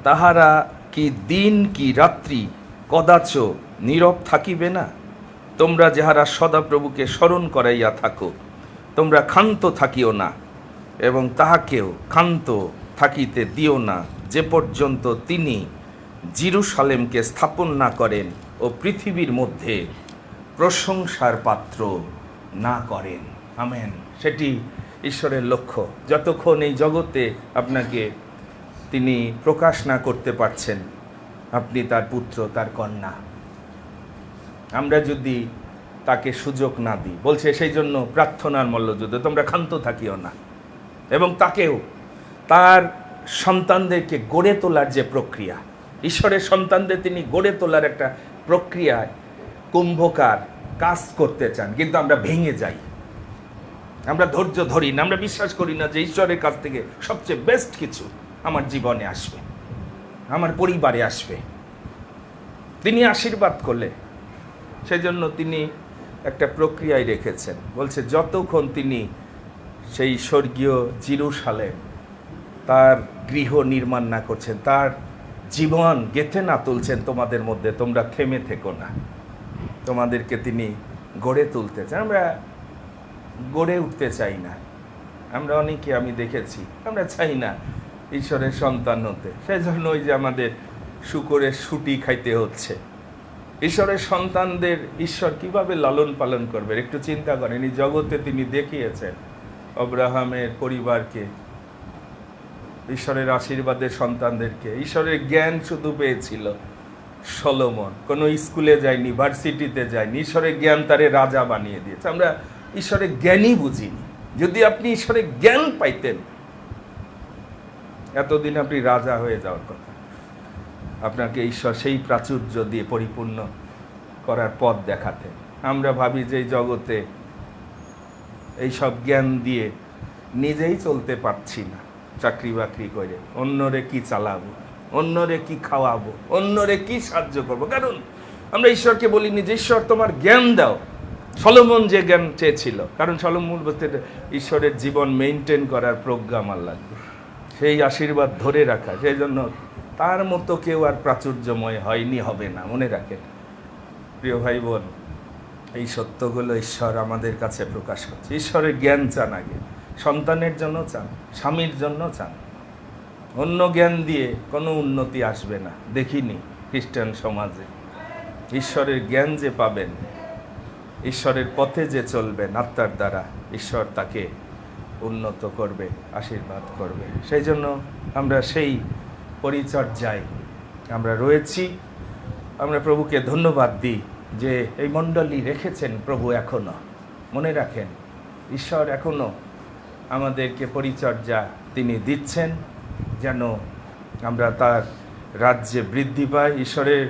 তাহারা কি দিন কি রাত্রি কদাচ নীরব থাকিবে না? তোমরা যাহারা সদাপ্রভুকে স্মরণ করাইয়া থাকো, তোমরা ক্ষান্ত থাকিও না এবং তাহাকেও ক্ষান্ত থাকিতে দিও না, যে পর্যন্ত তিনি জেরুজালেমকে স্থাপন না করেন ও পৃথিবীর মধ্যে প্রশংসার পাত্র না করেন। আমেন। সেটি ঈশ্বরের লক্ষ্য। যতক্ষণ এই জগতে আপনাকে তিনি প্রকাশ না করতে পারছেন, আপনি তার পুত্র, তার কন্যা, আমরা যদি তাকে সুযোগ না দিই, বলছে সেই জন্য প্রার্থনার মল্লযুদ্ধ, তোমরা ক্ষান্ত থাকিও না। এবং তাকেও তার সন্তানদেরকে গড়ে তোলার যে প্রক্রিয়া, ঈশ্বরের সন্তানদের তিনি গড়ে তোলার একটা প্রক্রিয়ায় কুম্ভকার কাজ করতে চান, কিন্তু আমরা ভেঙে যাই, আমরা ধৈর্য ধরি না, আমরা বিশ্বাস করি না যে ঈশ্বরের কাছ থেকে সবচেয়ে বেস্ট কিছু আমার জীবনে আসবে, আমার পরিবারে আসবে। তিনি আশীর্বাদ করলে সেই জন্য তিনি একটা প্রক্রিয়ায় রেখেছেন। বলছে যতক্ষণ তিনি সেই স্বর্গীয় জেরুজালেম তার গৃহ নির্মাণ না করছেন, তার জীবন গেঁথে না তুলছেন তোমাদের মধ্যে, তোমরা থেমে থেকো না। তোমাদেরকে তিনি গড়ে তুলতে চান। আমরা গড়ে উঠতে চাই না। আমরা অনেকে আমি দেখেছি, আমরা চাই না ঈশ্বরের সন্তান হতে। সেই জন্য ওই যে আমাদের শুকরের শুটি খাইতে হচ্ছে। ঈশ্বরের সন্তানদের ঈশ্বর কিভাবে লালন পালন করবে একটু চিন্তা করেন। এই জগতে তিনি দেখিয়েছেন আব্রাহামের পরিবারকে, ঈশ্বরের আশীর্বাদের সন্তানদেরকে। ঈশ্বরের জ্ঞান শুধু পেয়েছিল সলোমন, কোনো স্কুলে যায়নি, ভার্সিটিতে যায়নি, ঈশ্বরের জ্ঞান তারে রাজা বানিয়ে দিয়েছে। আমরা ঈশ্বরের জ্ঞানই বুঝিনি। যদি আপনি ঈশ্বরের জ্ঞান পাইতেন, এতদিন আপনি রাজা হয়ে যাওয়ার কথা। আপনাকে ঈশ্বর সেই প্রাচুর্য দিয়ে পরিপূর্ণ করার পথ দেখাতেন। আমরা ভাবি যে এই জগতে এইসব জ্ঞান দিয়ে নিজেই চলতে পারছি না, চাকরি বাকরি করে অন্যরে কি চালাবো, অন্যরে কি খাওয়াবো, অন্যরে কি সাহায্য করবো। কারণ আমরা ঈশ্বরকে বলিনি যে ঈশ্বর তোমার জ্ঞান দাও। সলোমন যে জ্ঞান চেয়েছিল, কারণ সলোমন বলতে ঈশ্বরের জীবন মেনটেন করার প্রজ্ঞা আমার লাগবে, সেই আশীর্বাদ ধরে রাখা। সেই জন্য তার মতো কেউ আর প্রাচুর্যময় হয়নি, হবে না। মনে রাখেন প্রিয় ভাই বোন, এই সত্যগুলো ঈশ্বর আমাদের কাছে প্রকাশ করছে। ঈশ্বরের জ্ঞান চান আগে, সন্তানের জন্য চান, স্বামীর জন্য চান। অন্য জ্ঞান দিয়ে কোনো উন্নতি আসবে না, দেখিনি খ্রিস্টান সমাজে। ঈশ্বরের জ্ঞান যে পাবেন, ঈশ্বরের পথে যে চলবেন আত্মার দ্বারা, ঈশ্বর তাকে উন্নত করবে, আশীর্বাদ করবে। সেই জন্য আমরা সেই পরিচর্যায় আমরা রয়েছি। আমরা প্রভুকে ধন্যবাদ দিই যে এই মণ্ডলী রেখেছেন প্রভু। এখনও মনে রাখেন, ঈশ্বর এখনও আমাদেরকে পরিচর্যা তিনি দিচ্ছেন, যেন আমরা তার রাজ্যে বৃদ্ধি পাই। ঈশ্বরের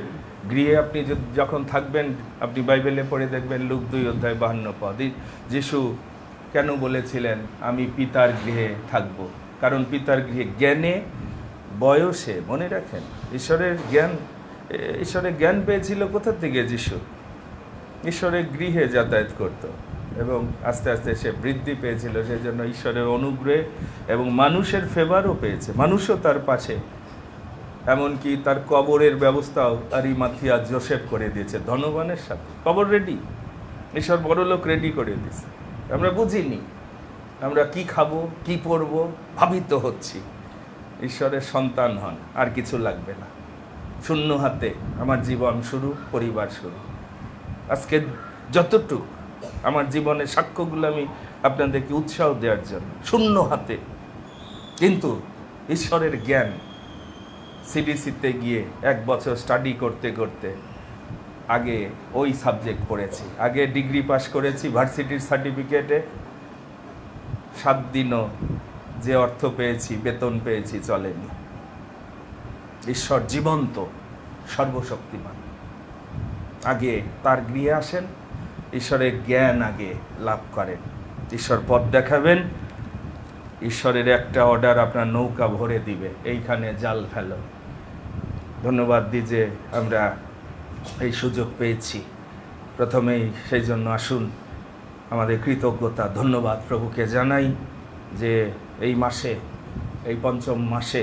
গৃহে আপনি যখন থাকবেন, আপনি বাইবেলে পড়ে দেখবেন লুক 2 অধ্যায় 52 পদ, যিশু কেন বলেছিলেন আমি পিতার গৃহে থাকব? কারণ পিতার গৃহে জ্ঞানে বয়সে, মনে রাখেন ঈশ্বরের জ্ঞান পেয়েছিল কোথা থেকে? যিশু ঈশ্বরের গৃহে যাতায়াত করত এবং আস্তে আস্তে সে বৃদ্ধি পেয়েছিল, সেই জন্য ঈশ্বরের অনুগ্রহে এবং মানুষের ফেভারও পেয়েছে, মানুষও তার পাশে। এমনকি তার কবরের ব্যবস্থাও আরিমাথিয়া জোসেফ করে দিয়েছে, ধনবানের সাথে কবর রেডি, ঈশ্বর বড়লোক রেডি করে দিয়েছে। আমরা বুঝিনি, আমরা কি খাবো কি পরবো ভাবিত হচ্ছি। ঈশ্বরের সন্তান হন, আর কিছু লাগবে না। শূন্য হাতে আমার জীবন শুরু, পরিবার শুরু। আজকে যতটুকু আমার জীবনের সাক্ষ্যগুলো আমি আপনাদেরকে উৎসাহ দেওয়ার জন্য, শূন্য হাতে, কিন্তু ঈশ্বরের জ্ঞান। সিডিসিতে গিয়ে 1 বছর স্টাডি করতে করতে আগে ওই সাবজেক্ট পড়েছি, আগে ডিগ্রি পাস করেছি, ভার্সিটির সার্টিফিকেটে 7 দিনও যে অর্থ পেয়েছি, বেতন পেয়েছি, চলেনি। ঈশ্বর জীবন্ত, সর্বশক্তিমান। আগে তার গৃহে আসেন, ঈশ্বরের জ্ঞান আগে লাভ করেন, ঈশ্বর পথ দেখাবেন, ঈশ্বরের একটা অর্ডার আপনার নৌকা ভরে দিবে, এইখানে জাল ফেলো। ধন্যবাদ দিই যে আমরা এই সুযোগ পেয়েছি। প্রথমেই সেই জন্য আসুন আমাদের কৃতজ্ঞতা, ধন্যবাদ প্রভুকে জানাই যে এই মাসে, এই 5ম মাসে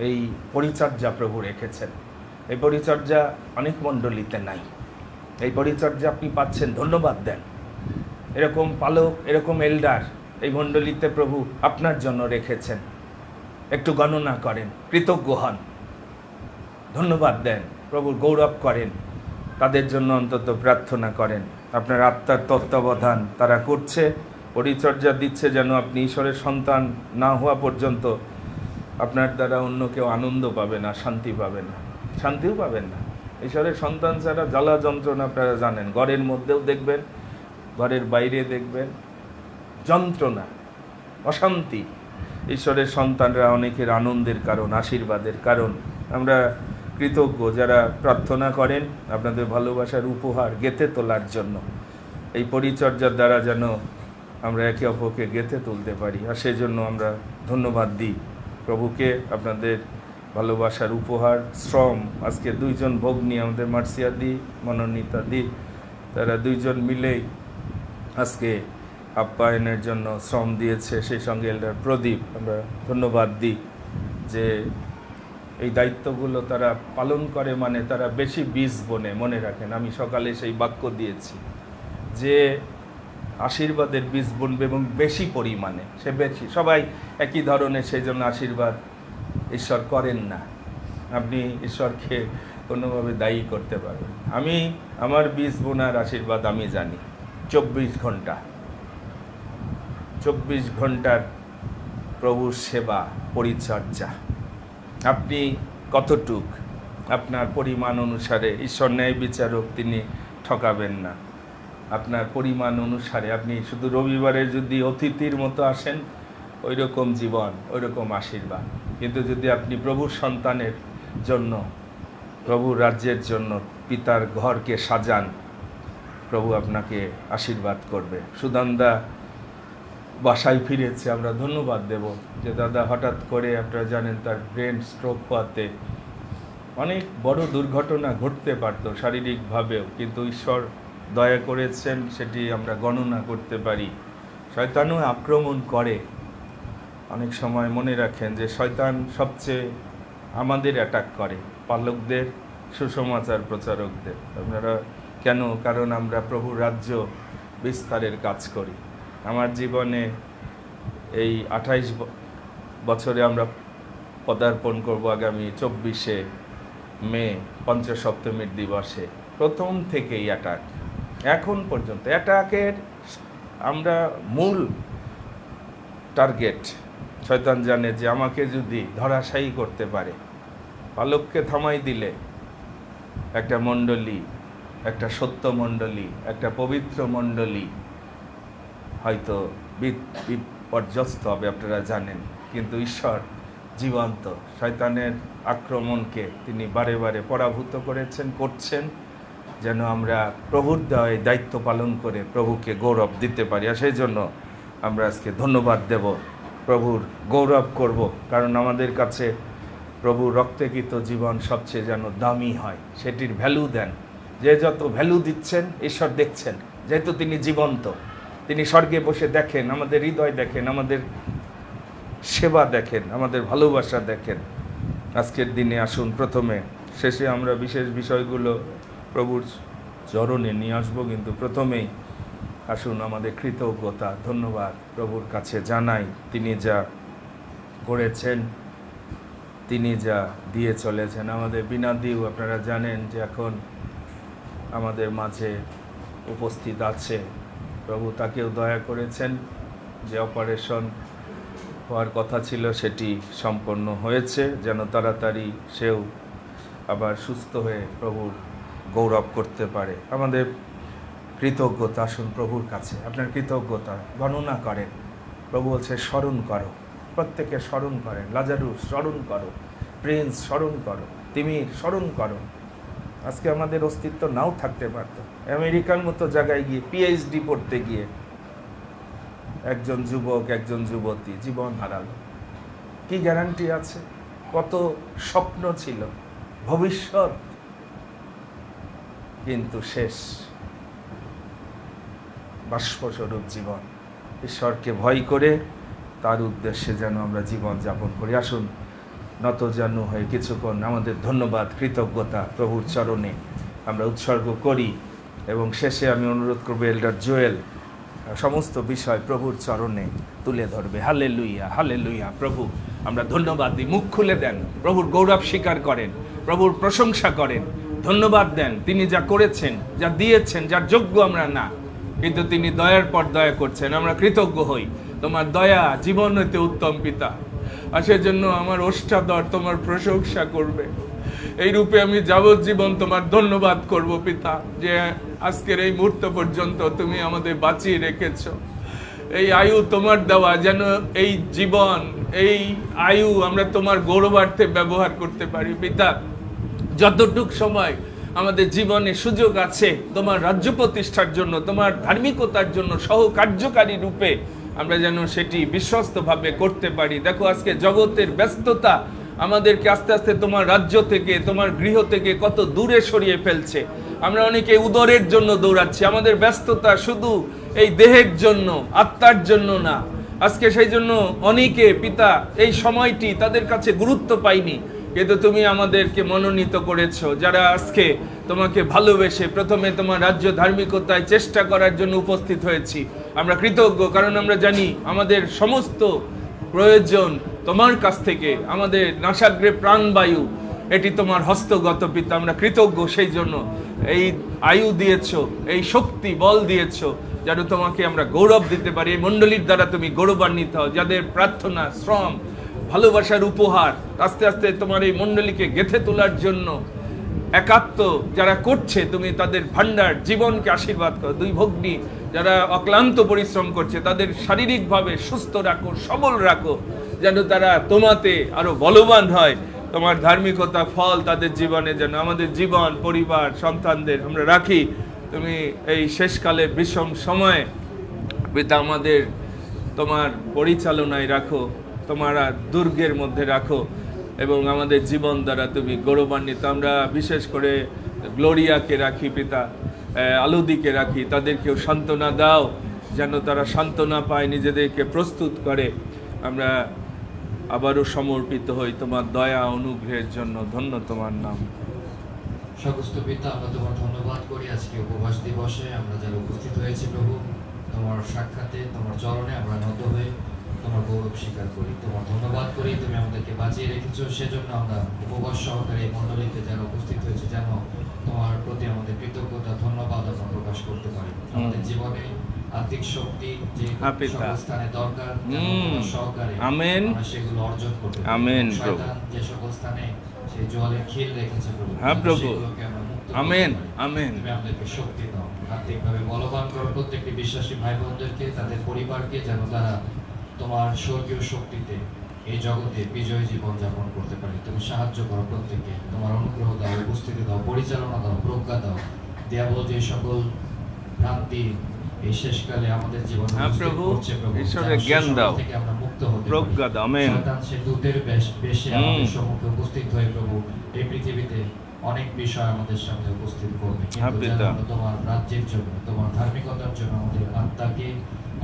এই পরিচর্যা প্রভু রেখেছেন। এই পরিচর্যা অনেক মণ্ডলীতে নাই, এই পরিচর্যা আপনি পাচ্ছেন, ধন্যবাদ দেন। এরকম পালক, এরকম এল্ডার এই মণ্ডলীতে প্রভু আপনার জন্য রেখেছেন। একটু গণনা করেন, কৃতজ্ঞ হন, ধন্যবাদ দেন, প্রভুর গৌরব করেন, তাদের জন্য অন্তত প্রার্থনা করেন। আপনার আত্মার তত্ত্বাবধান তারা করছে, পরিচর্যা দিচ্ছে, যেন আপনি ঈশ্বরের সন্তান না হওয়া পর্যন্ত আপনার দ্বারা অন্য কেউ আনন্দ পাবে না, শান্তি পাবে না, শান্তিও পাবেন না। ঈশ্বরের সন্তান ছাড়া জ্বালা যন্ত্রণা আপনারা জানেন, ঘরের মধ্যেও দেখবেন, ঘরের বাইরে দেখবেন, যন্ত্রণা, অশান্তি। ঈশ্বরের সন্তানরা অনেকের আনন্দের কারণ, আশীর্বাদের কারণ। আমরা কৃতজ্ঞ যারা প্রার্থনা করেন আপনাদের ভালোবাসার উপহার গেঁথে তোলার জন্য। এই পরিচর্যার দ্বারা যেন আমরা একে অপরকে গেঁথে তুলতে পারি, আর সেই জন্য আমরা ধন্যবাদ দিই প্রভুকে। আপনাদের ভালোবাসার উপহার, শ্রম, আজকে 2 জন ভগ্নী, আমাদের মার্সিয়া দি, মনোনীতা দি, তারা 2 জন মিলেই আজকে আপ্যায়নের জন্য শ্রম দিয়েছে, সেই সঙ্গে এল্ডার প্রদীপ। আমরা ধন্যবাদ দিই যে এই দায়িত্বগুলো তারা পালন করে, মানে তারা বেশি বীজ বোনে। মনে রাখেন, আমি সকালে সেই বাক্য দিয়েছি যে আশীর্বাদের বীজ বুনবে এবং বেশি পরিমাণে, সে বেশি, সবাই একই ধরনের, সেই জন্য আশীর্বাদ ঈশ্বর করেন না। আপনি ঈশ্বরকে কোনোভাবে দায়ী করতে পারবেন। আমি আমার বীজ বোনার আশীর্বাদ আমি জানি, 24 ঘন্টা, 24 ঘন্টার প্রভুর সেবা, পরিচর্যা। আপনি কতটুক, আপনার পরিমাণ অনুসারে, ঈশ্বর ন্যায় বিচারক, তিনি ঠকাবেন না। আপনার পরিমাণ অনুসারে আপনি শুধু রবিবারে যদি অতিথির মতো আসেন, ওই রকম জীবন, ওই রকম আশীর্বাদ। কিন্তু যদি আপনি প্রভুর সন্তানের জন্য, প্রভুর রাজ্যের জন্য পিতার ঘরকে সাজান, প্রভু আপনাকে আশীর্বাদ করবে। সুদানদা বাসায় ফিরেছে, আমরা ধন্যবাদ দেব যে দাদা হঠাৎ করে, আপনারা জানেন, তার ব্রেন স্ট্রোক হওয়াতে অনেক বড় দুর্ঘটনা ঘটতে পারত শারীরিকভাবেও, কিন্তু ঈশ্বর দয়া করেছেন, সেটি আমরা গণনা করতে পারি। শয়তানও আক্রমণ করে অনেক সময়, মনে রাখেন যে শয়তান সবচেয়ে আমাদের অ্যাটাক করে, পালকদের, সুসমাচার প্রচারকদের। আপনারা কেন? কারণ আমরা প্রভুর রাজ্য বিস্তারের কাজ করি। আমার জীবনে এই 28 বছরে আমরা পদার্পণ করব আগামী 24শে মে, পঞ্চসপ্তমীর দিবসে। প্রথম থেকেই অ্যাটাক, এখন পর্যন্ত অ্যাটাকের আমরা মূল টার্গেট। শয়তান জানে যে আমাকে যদি ধরাশায়ী করতে পারে, পালককে থামাই দিলে একটা মণ্ডলী, একটা সত্য মণ্ডলী, একটা পবিত্র মণ্ডলী হয়তো বিপর্যস্ত হবে, আপনারা জানেন। কিন্তু ঈশ্বর জীবন্ত, শয়তানের আক্রমণকে তিনি বারে বারে পরাভূত করেছেন, করছেন, যেন আমরা প্রভুর দেওয়া দায়িত্ব পালন করে প্রভুকে গৌরব দিতে পারি। আর সেই জন্য আমরা আজকে ধন্যবাদ দেব, প্রভুর গৌরব করব, কারণ আমাদের কাছে প্রভুর রক্তকৃত জীবন সবচেয়ে যেন দামি হয়, সেটির ভ্যালু দেন। যে যত ভ্যালু দিচ্ছেন ঈশ্বর দেখছেন, যেহেতু তিনি জীবন্ত, তিনি স্বর্গে বসে দেখেন, আমাদের হৃদয় দেখেন, আমাদের সেবা দেখেন, আমাদের ভালোবাসা দেখেন। আজকের দিনে আসুন প্রথমে, শেষে আমরা বিশেষ বিষয়গুলো প্রভুর চরণে নিয়ে আসবো, কিন্তু প্রথমেই আসুন আমাদের কৃতজ্ঞতা ধন্যবাদ প্রভুর কাছে জানাই। তিনি যা করেছেন, তিনি যা দিয়ে চলেছেন। আমাদের বিনাদিও আপনারা জানেন যে এখন আমাদের মাঝে উপস্থিত আছে। প্রভু তাকেও দয়া করেছেন, যে অপারেশন হওয়ার কথা ছিল সেটি সম্পন্ন হয়েছে, যেন তাড়াতাড়ি সেও আবার সুস্থ হয়ে প্রভুর গৌরব করতে পারে। আমাদের কৃতজ্ঞতা আসুন প্রভুর কাছে, আপনার কৃতজ্ঞতা গণনা করেন। প্রভু বলছে স্মরণ করো, প্রত্যেকে স্মরণ করেন। লাজারুস স্মরণ করো, প্রিন্স স্মরণ করো, তিমির স্মরণ করো। আজকে আমাদের অস্তিত্ব নাও থাকতে পারত। আমেরিকার মতো জায়গায় গিয়ে পিএইচডি পড়তে গিয়ে একজন যুবক, একজন যুবতী জীবন হারালো। কি গ্যারান্টি আছে? কত স্বপ্ন ছিল, ভবিষ্যৎ, কিন্তু শেষ বাষ্পস্বরূপ জীবন। ঈশ্বরকে ভয় করে তার উদ্দেশ্যে যেন আমরা জীবন যাপন করি। আসুন নতজানু হয়ে কিছুক্ষণ আমাদের ধন্যবাদ, কৃতজ্ঞতা প্রভুর চরণে আমরা উৎসর্গ করি, এবং শেষে আমি অনুরোধ করব এল্ডার জোয়েল সমস্ত বিষয় প্রভুর চরণে তুলে ধরবে। Hallelujah, hallelujah. প্রভু আমরা ধন্যবাদ দিই। মুখ খুলে দেন, প্রভুর গৌরব স্বীকার করেন, প্রভুর প্রশংসা করেন, ধন্যবাদ দেন। তিনি যা করেছেন, যা দিয়েছেন, যার যোগ্য আমরা না, কিন্তু তিনি দয়ার পর দয়া করছেন। আমরা কৃতজ্ঞ হই। তোমার দয়া জীবন হইতে উত্তম পিতা, আর সেজন্য আমার ওষ্ঠাধর তোমার প্রশংসা করবে। এই রূপে আমি যাবজ্জীবন তোমার ধন্যবাদ করব পিতা, যে আজকের এই মুহূর্ত পর্যন্ত তুমি আমাদের বাঁচিয়ে রেখেছ। এই আয়ু তোমার দেওয়া, যেন এই জীবন, এই আয়ু আমরা তোমার গৌরবার্থে ব্যবহার করতে পারি পিতা। যতটুক সময় আমাদের জীবনে সুযোগ আছে তোমার রাজ্য প্রতিষ্ঠার জন্য, তোমার ধার্মিকতার জন্য সহকার্যকারী রূপে আমরা যেন সেটি বিশ্বস্তভাবে করতে পারি। দেখো আজকে জগতের ব্যস্ততা আমাদেরকে আস্তে আস্তে তোমার রাজ্য থেকে, তোমার গৃহ থেকে কত দূরে সরিয়ে ফেলছে। আমরা অনেকে উদরের জন্য দৌড়াচ্ছি। আমাদের ব্যস্ততা শুধু এই দেহের জন্য, আত্মার জন্য না। আজকে সেই জন্য অনেকে পিতা এই সময়টি তাদের কাছে গুরুত্ব পায়নি, কিন্তু তুমি আমাদেরকে মনোনীত করেছো, যারা আজকে তোমাকে ভালোবেসে প্রথমে তোমার রাজ্য ধার্মিকতায় চেষ্টা করার জন্য উপস্থিত হয়েছি। আমরা কৃতজ্ঞ, কারণ আমরা জানি আমাদের সমস্ত প্রয়োজন তোমার কাছ থেকে। আমাদের নাসাগ্রে প্রাণবায়ু এটি তোমার হস্তগত পিতা। আমরা কৃতজ্ঞ সেই জন্য। এই আয়ু দিয়েছ, এই শক্তি বল দিয়েছ, যেন তোমাকে আমরা গৌরব দিতে পারি। এই মণ্ডলীর দ্বারা তুমি গৌরবান্বিত হও, যাদের প্রার্থনা, শ্রম, ভালোবাসার উপহার আস্তে আস্তে তোমার এই মণ্ডলীকে গেঁথে তোলার জন্য একাত্ম যারা করছে, তুমি তাদের ভান্ডার জীবনকে আশীর্বাদ করো। দুই ভগ্নী যারা অক্লান্ত পরিশ্রম করছে, তাদের শারীরিকভাবে সুস্থ রাখো, সবল রাখো, যেন তারা তোমাতে আরো বলবান হয়। তোমার ধার্মিকতা ফল তাদের জীবনে যেন আমাদের জীবন, পরিবার, সন্তানদের আমরা রাখি। তুমি এই শেষকালে বিষম সময়ে পিতা আমাদের তোমার পরিচালনায় রাখো, তোমার দুর্গের মধ্যে রাখো, এবং আমাদের জীবন দ্বারা তুমি গৌরবান্বিত। আমরা বিশেষ করে গ্লোরিয়াকে রাখি পিতা, আলুদিকে রাখি, তাদেরকেও সান্ত্বনা দাও, যেন তারা সান্ত্বনা পায়, নিজেদেরকে প্রস্তুত করে। আমরা আবারও সমর্পিত হই তোমার দয়া অনুগ্রহের জন্য। ধন্য তোমার নাম। সমস্ত পিতা, আমরা তোমার ধন্যবাদ করি আজকে উপবাস দিবসে আমরা যারা উপস্থিত হয়েছি প্রভু, তোমার সাক্ষাতে, তোমার চরণে আমরা নত হয়ে তোমার গৌরব স্বীকার করি, তোমার ধন্যবাদ করি। তুমি আমাদেরকে বাঁচিয়ে রেখেছো, সেজন্য আমরা উপবাস সহকারে এই মণ্ডলীতে যারা উপস্থিত হয়েছে যেন তোমার প্রতি আমাদের কৃতজ্ঞতা, ধন্যবাদ আমরা প্রকাশ করতে পারি। আমাদের জীবনে আত্মিক শক্তি যে স্থানে দরকার সহকারে আমরা সেগুলো অর্জন করতে পারি। আমেন। শয়তান যে সকল স্থানে সেই জলের খিল রেখেছে প্রভু, হ্যাঁ প্রভু, সেগুলোকে আমরা মুক্ত আমেন, আমেন। তুমি আমাদেরকে শক্তি দাও, আত্মিকভাবে বলবান করো প্রত্যেকটি বিশ্বাসী ভাই বোনদেরকে, তাদের পরিবারকে, যেন তারা তোমার স্বর্গীয় শক্তিতে এই জগতে বিজয় জীবন যাপন করতে পারি। তুমি সাহায্য করো প্রত্যেককে, তোমার অনুগ্রহ দাও, উপস্থিতি দাও, পরিচালনা দাও, প্রজ্ঞা দাও। দেয়াবল যে সকল ভ্রান্তি এই শেষকালে আমাদের জীবনে হ্যাঁ উপস্থিত প্রভু, করছে প্রভু, ঈশ্বরের যেন সে জ্ঞান সকল দাও, থেকে আমরা মুক্ত হতে পারি। প্রজ্ঞা দাও। আমেন। শয়তান সে দূতের বেশে আমাদের সম্মুখে উপস্থিত হয়ে প্রভু এই পৃথিবীতে অনেক বিষয় আমাদের সামনে উপস্থিত করবে, হ্যাঁ, কিন্তু যেন পিতা। আমরা তোমার রাজ্যের জন্য, তোমার ধার্মিকতার জন্য আমাদের আত্মাকে,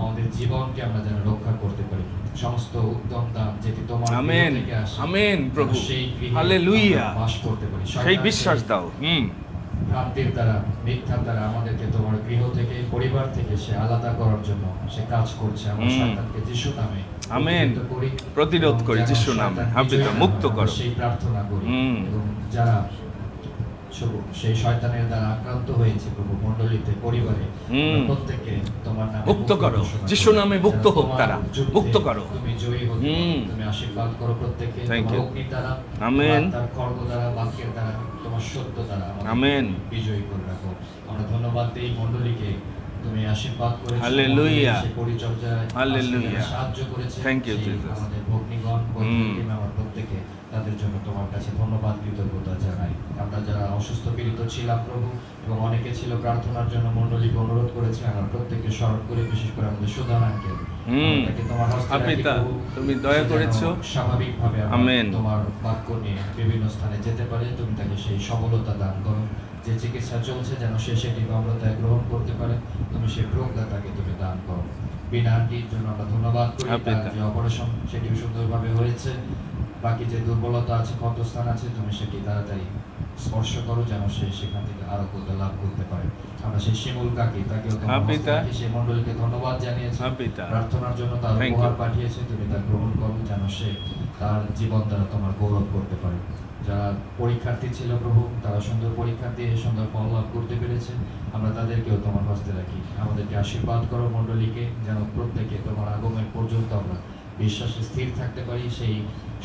আমাদের জীবনকে আমরা যেন রক্ষা করতে পারি। সমস্ত উদ্যম দান যেটি তোমার গৃহ আমেন, থেকে আসে, আমেন যেন প্রভু। সেই গৃহে হালেলুয়া। আমরা বাস করতে পারি। সেই শয়তান বিশ্বাস দাও। ভ্রান্তির দ্বারা, মিথ্যার দ্বারা আমাদেরকে তোমার গৃহ থেকে, পরিবার থেকে সে আলাদা করার জন্য সে কাজ করছে। আমরা শয়তানকে যিশু নামে আমেন। প্রতিহত করি, প্রতিরোধ এবং করি যেন যিশু নামে। শয়তান হ্যাঁ পিতা, বিজয়ী মুক্ত হয়, করো। আমরা সেই প্রার্থনা করি। হুম। এবং যারা সেই শয়তানের দ্বারা আক্রান্ত হয়েছে প্রভু মণ্ডলীতে, পরিবারে, আমরা প্রত্যেককে তোমার নামে মুক্ত করো। ঘোষণা করি। যিশু নামে মুক্ত যেন হোক তোমার তারা। যুদ্ধে মুক্ত করো। তুমি জয়ী হতে পারো। তুমি আশীর্বাদ করো প্রত্যেককে Thank তোমার you. অগ্নি দ্বারা, আমেন। তোমার তার খড়গ দ্বারা, বাক্যের দ্বারা, তোমার সত্য দ্বারা আমাদেরকে আমেন। বিজয়ী করে রাখো। আমরা ধন্যবাদ দেই মণ্ডলীকে, তুমি আশীর্বাদ করেছো, হালেলুয়া। আমাদের সেই পরিচর্যায় হালেলুয়া। আজকে যারা সাহায্য করেছে, Thank you, সেই Jesus. আমাদের ভগ্নীগণ, টিম আমার প্রত্যেকে, তাদের জন্য তোমার কাছে ধন্যবাদ, কৃতজ্ঞতা জানাই। আমরা যারা অসুস্থ পীড়িত ছিলাম প্রভু, এবং অনেকে ছিল প্রার্থনার জন্য মণ্ডলীকে অনুরোধ করেছে, আমরা প্রত্যেককে স্মরণ করে, বিশেষ করে আমাদের সুধানাকে তোমার হস্তে রাখি পিতা, প্রভু। তুমি দয়া সে যেন করেছো। স্বাভাবিকভাবে আমরা আমেন। তোমার বাক্য নিয়ে বিভিন্ন স্থানে যেতে পারে, তুমি তাকে সেই সবলতা দান করো। যে চিকিৎসা চলছে যেন সে সেটি নম্রতায় গ্রহণ করতে পারে, তুমি সেই প্রজ্ঞা তাকে তুমি দান করো। বিনা আন্টির জন্য আমরা ধন্যবাদ করি, হ্যাঁ, তার পিতা। যে অপারেশন সেটি সুন্দরভাবে হয়েছে। বাকি যে দুর্বলতা আছে, ক্ষতস্থান আছে, তুমি সেটি তাড়াতাড়ি স্পর্শ করো, যেন সে সেখান থেকে আরোগ্যতা লাভ করতে পারে। আমরা সেই শিমুল কাকি, তাকেও তোমার হ্যাঁ, হস্তে পিতা। রাখি, সেই মণ্ডলীকে ধন্যবাদ জানিয়েছি। হ্যাঁ, পিতা। প্রার্থনার জন্য তার Thank উপহার you. পাঠিয়েছে, তুমি তা গ্রহণ করো, যেন সে তার জীবন দ্বারা তোমার গৌরব করতে পারে। যারা পরীক্ষার্থী ছিল প্রভু, তারা সুন্দর পরীক্ষা দিয়ে সুন্দর ফল লাভ করতে পেরেছে, আমরা তাদেরকেও তোমার হস্তে রাখি। আমাদেরকে আশীর্বাদ করো মণ্ডলীকে, যেন প্রত্যেকে তোমার আগমন পর্যন্ত আমরা বিশ্বাসে স্থির থাকতে পারি। সেই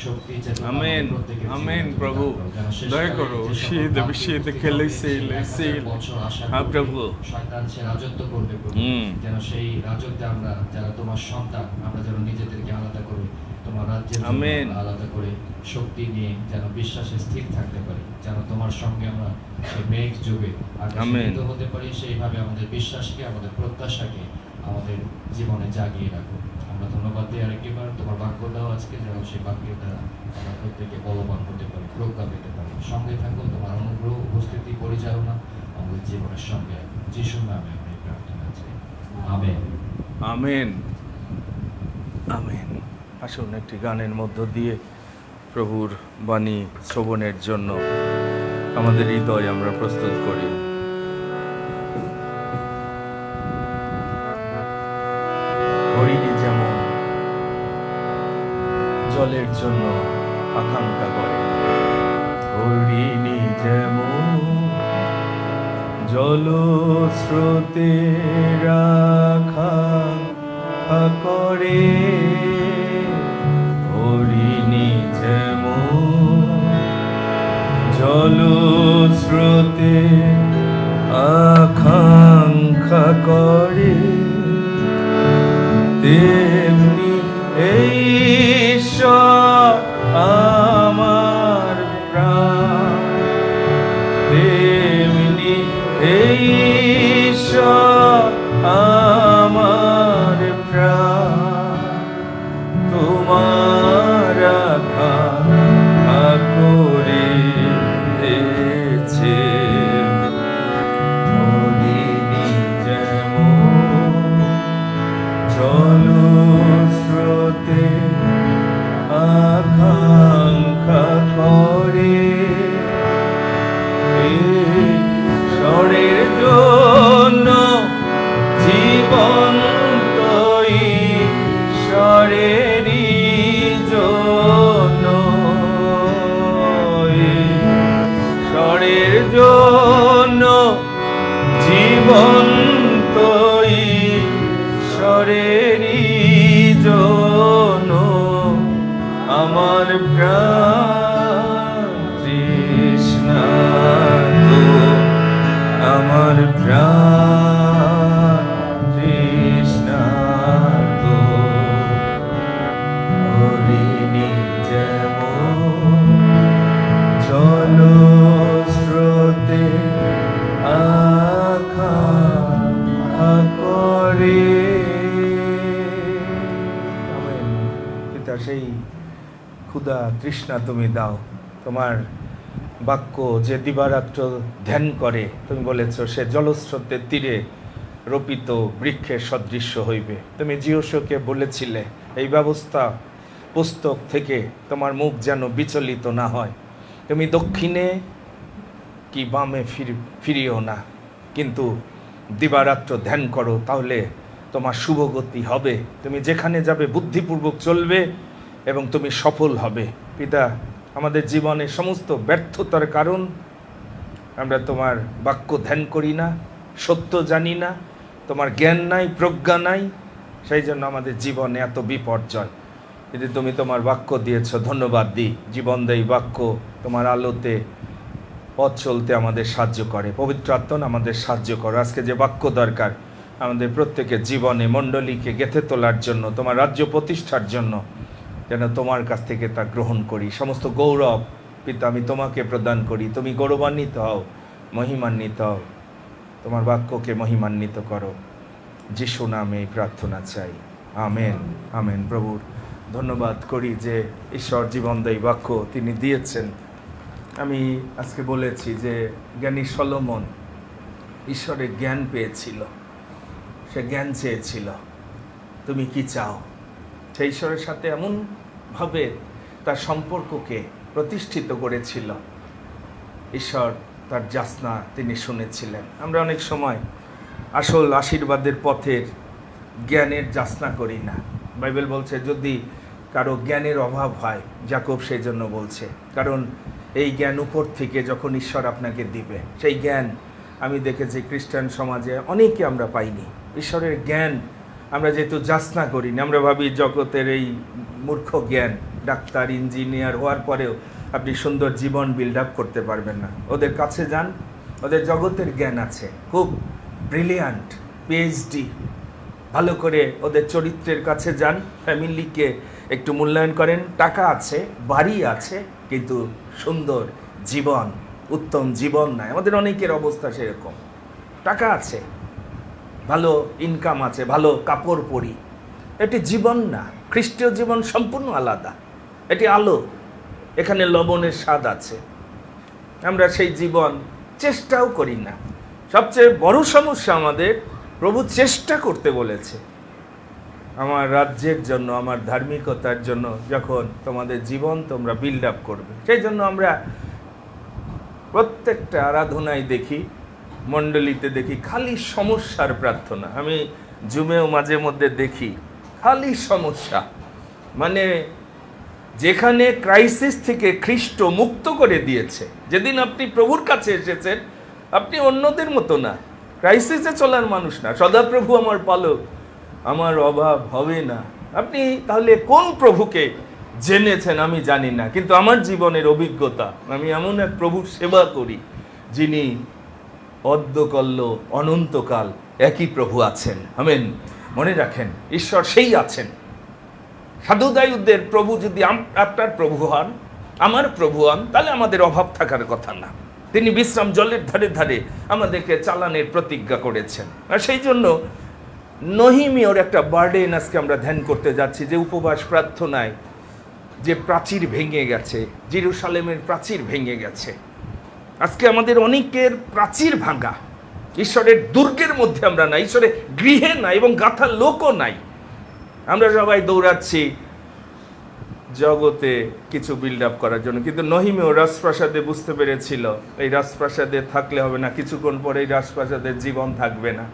শক্তি চেতনা আমেন, আমাদের প্রত্যেকের আমেন জীবনে তুমি প্রভু। দান করো। যেন শেষকালে দয়া করো, যে সকল শীত প্রান্তিক বিশীত উপস্থিত খেলে হবে, সেই সেই 1000 বছর আশা হ্যাঁ করবে, প্রভু। শয়তান সে রাজত্ব করবে প্রভু। যেন সেই রাজত্বে আমরা যারা তোমার সন্তান, আমরা যেন নিজেদেরকে আলাদা করে তোমার রাজ্যের জন্য আমেন। আমরা আলাদা করে শক্তি নিয়ে যেন বিশ্বাসে স্থির থাকতে পারি, যেন তোমার সঙ্গে আমরা সেই মেঘ যুগে আকাশে আমেন। মিলিত হতে পারি। সেইভাবে আমাদের বিশ্বাসকে, আমাদের প্রত্যাশাকে আমাদের জীবনে জাগিয়ে রাখো। আমরা ধন্যবাদ দিই আরেকটিবার, তোমার বাক্য দাও আজকে, যেন সেই বাক্যের দ্বারা আমরা প্রত্যেকে বলবান হতে পারি, প্রজ্ঞা পেতে পারি। সঙ্গে থাকো, তোমার অনুগ্রহ, উপস্থিতি, পরিচালনা আমাদের জীবনের সঙ্গে। যিশুর নামে আমরা এই প্রার্থনা চাই, আমেন। Amen, amen. আসুন একটি গানের মধ্য দিয়ে প্রভুর বাণী শ্রবণের জন্য আমাদের হৃদয় আমরা প্রস্তুত করি। হরিণী যেমন জলের জন্য আকাঙ্ক্ষা করে, হরিণী যেমন জলস্রোতে রাখা করে, হরিণী যেমন জলস্রোতে আকাঙ্ক্ষা করে, তেমনি এই ঈশ্বর আমার প্রাণ, তেমনি এই ঈশ্বর আমার প্রাণ, তোমার আকাঙ্ক্ষা করেছে। হরিণী যেমন জলস্রোতে আকাঙ্ক্ষা করে, ঈশ্বরের জন্য জীবন তৈ, ঈশ্বরেরই জন্য, ঈশ্বরের জন্য জীবন তৈ, ঈশ্বরেরই জন্য আমার প্রাণ তৃষ্ণার্ত, আমার প্রাণ তৃষ্ণার্ত। হরিণী যেমন জলস্রোতে আকাঙ্ক্ষা করে, ক্ষুধা তৃষ্ণা তুমি দাও। তোমার বাক্য যে দিবারাত্র ধ্যান করে, তুমি বলেছ সে জলস্রোতের তীরে রোপিত বৃক্ষের সদৃশ্য হইবে। তুমি জিওসকে বলেছিলে এই ব্যবস্থা পুস্তক থেকে তোমার মুখ যেন বিচলিত না হয়। তুমি দক্ষিণে কি বামে ফিরিও না, কিন্তু দিবারাত্র ধ্যান করো, তাহলে তোমার শুভগতি হবে। তুমি যেখানে যাবে বুদ্ধিপূর্বক চলবে এবং তুমি সফল হবে। পিতা, আমাদের জীবনে সমস্ত ব্যর্থতার কারণ আমরা তোমার বাক্য ধ্যান করি না, সত্য জানি না, তোমার জ্ঞান নাই, প্রজ্ঞা নাই, সেই জন্য আমাদের জীবনে এত বিপর্যয়। যদি তুমি তোমার বাক্য দিয়েছ, ধন্যবাদ দিই। জীবনদায়ী বাক্য তোমার আলোতে পথ চলতে আমাদের সাহায্য করে। পবিত্র আত্মা আমাদের সাহায্য করো। আজকে যে বাক্য দরকার আমাদের প্রত্যেকের জীবনে, মণ্ডলীকে গেঁথে তোলার জন্য, তোমার রাজ্য প্রতিষ্ঠার জন্য, যেন তোমার কাছ থেকে তা গ্রহণ করি। সমস্ত গৌরব পিতা আমি তোমাকে প্রদান করি। তুমি গৌরবান্বিত হও, মহিমান্বিত হও, তোমার বাক্যকে মহিমান্বিত করো। যিশু নামে এই প্রার্থনা চাই, আমেন, আমেন। প্রভুর ধন্যবাদ করি যে ঈশ্বর জীবনদায়ী বাক্য তিনি দিয়েছেন। আমি আজকে বলেছি যে জ্ঞানী সলোমন ঈশ্বরের জ্ঞান পেয়েছিল, সে জ্ঞান চেয়েছিল। তুমি কি চাও? সে ঈশ্বরের সাথে এমনভাবে তার সম্পর্ককে প্রতিষ্ঠিত করেছিল, ঈশ্বর তার যাচনা তিনি শুনেছিলেন। আমরা অনেক সময় আসল আশীর্বাদের পথের জ্ঞানের যাচনা করি না। বাইবেল বলছে যদি কারো জ্ঞানের অভাব হয়, যাকব সেই জন্য বলছে, কারণ এই জ্ঞান উপর থেকে যখন ঈশ্বর আপনাকে দিবে, সেই জ্ঞান আমি দেখেছি খ্রিস্টান সমাজে অনেকে আমরা পাইনি। ঈশ্বরের জ্ঞান আমরা যেহেতু যাচনা করি না, আমরা ভাবি জগতের এই মূর্খ জ্ঞান, ডাক্তার ইঞ্জিনিয়ার হওয়ার পরেও আপনি সুন্দর জীবন বিল্ড আপ করতে পারবেন না। ওদের কাছে যান, ওদের জগতের জ্ঞান আছে, খুব ব্রিলিয়ান্ট, পিএইচডি, ভালো করে ওদের চরিত্রের কাছে যান, ফ্যামিলিকে একটু মূল্যায়ন করেন, টাকা আছে, বাড়ি আছে, কিন্তু সুন্দর জীবন, উত্তম জীবন নাই। আমাদের অনেকের অবস্থা সেরকম, টাকা আছে, ভালো ইনকাম আছে, ভালো কাপড় পরি, এটি জীবন না। খ্রিস্টীয় জীবন সম্পূর্ণ আলাদা, এটি আলো, এখানে লবণের স্বাদ আছে। আমরা সেই জীবন চেষ্টাও করি না। সবচেয়ে বড় সমস্যা আমাদের, প্রভু চেষ্টা করতে বলেছে আমার রাজ্যের জন্য, আমার ধার্মিকতার জন্য, যখন তোমাদের জীবন তোমরা বিল্ড আপ করবে। সেই জন্য আমরা প্রত্যেকটা আরাধনায় দেখি, মণ্ডলীতে দেখি, খালি সমস্যার প্রার্থনা। আমি জুমেও মাঝে মধ্যে দেখি খালি সমস্যা। মানে যেখানে ক্রাইসিস থেকে খ্রিস্ট মুক্ত করে দিয়েছে। যেদিন আপনি প্রভুর কাছে এসেছেন, আপনি অন্যদের মতো না, ক্রাইসিসে চলার মানুষ না। সদাপ্রভু আমার পালক, আমার অভাব হবে না। আপনি তাহলে কোন প্রভুকে জেনেছেন আমি জানি না, কিন্তু আমার জীবনের অভিজ্ঞতা, আমি এমন এক প্রভুর সেবা করি যিনি অদ্যকল্য অনন্তকাল একই প্রভু আছেন। আমেন। মনে রাখেন, ঈশ্বর সেই আছেন। সাধুদায়ুদের প্রভু যদি আপনার প্রভু হন, আমার প্রভু হন, তাহলে আমাদের অভাব থাকার কথা না। তিনি বিশ্রাম জলের ধারে ধারে আমাদেরকে চালানের প্রতিজ্ঞা করেছেন। আর সেই জন্য নহিমিয়র একটা বার্ডেন আজকে আমরা ধ্যান করতে যাচ্ছি, যে উপবাস প্রার্থনায় যে প্রাচীর ভেঙে গেছে, জেরুসালেমের প্রাচীর ভেঙে গেছে। আজকে আমাদের অনেকের প্রাচীর ভাঙা, ঈশ্বরের দুর্গের মধ্যে আমরা নাই, ঈশ্বরের গৃহে নাই, এবং গাথার লোকও নাই। আমরা সবাই দৌড়াচ্ছি জগতে কিছু বিল্ড আপ করার জন্য, কিন্তু নহিমেও রাজপ্রাসাদে বুঝতে পেরেছিল এই রাজপ্রাসাদে থাকলে হবে না, কিছুক্ষণ পরে এই রাজপ্রাসাদের জীবন থাকবে না,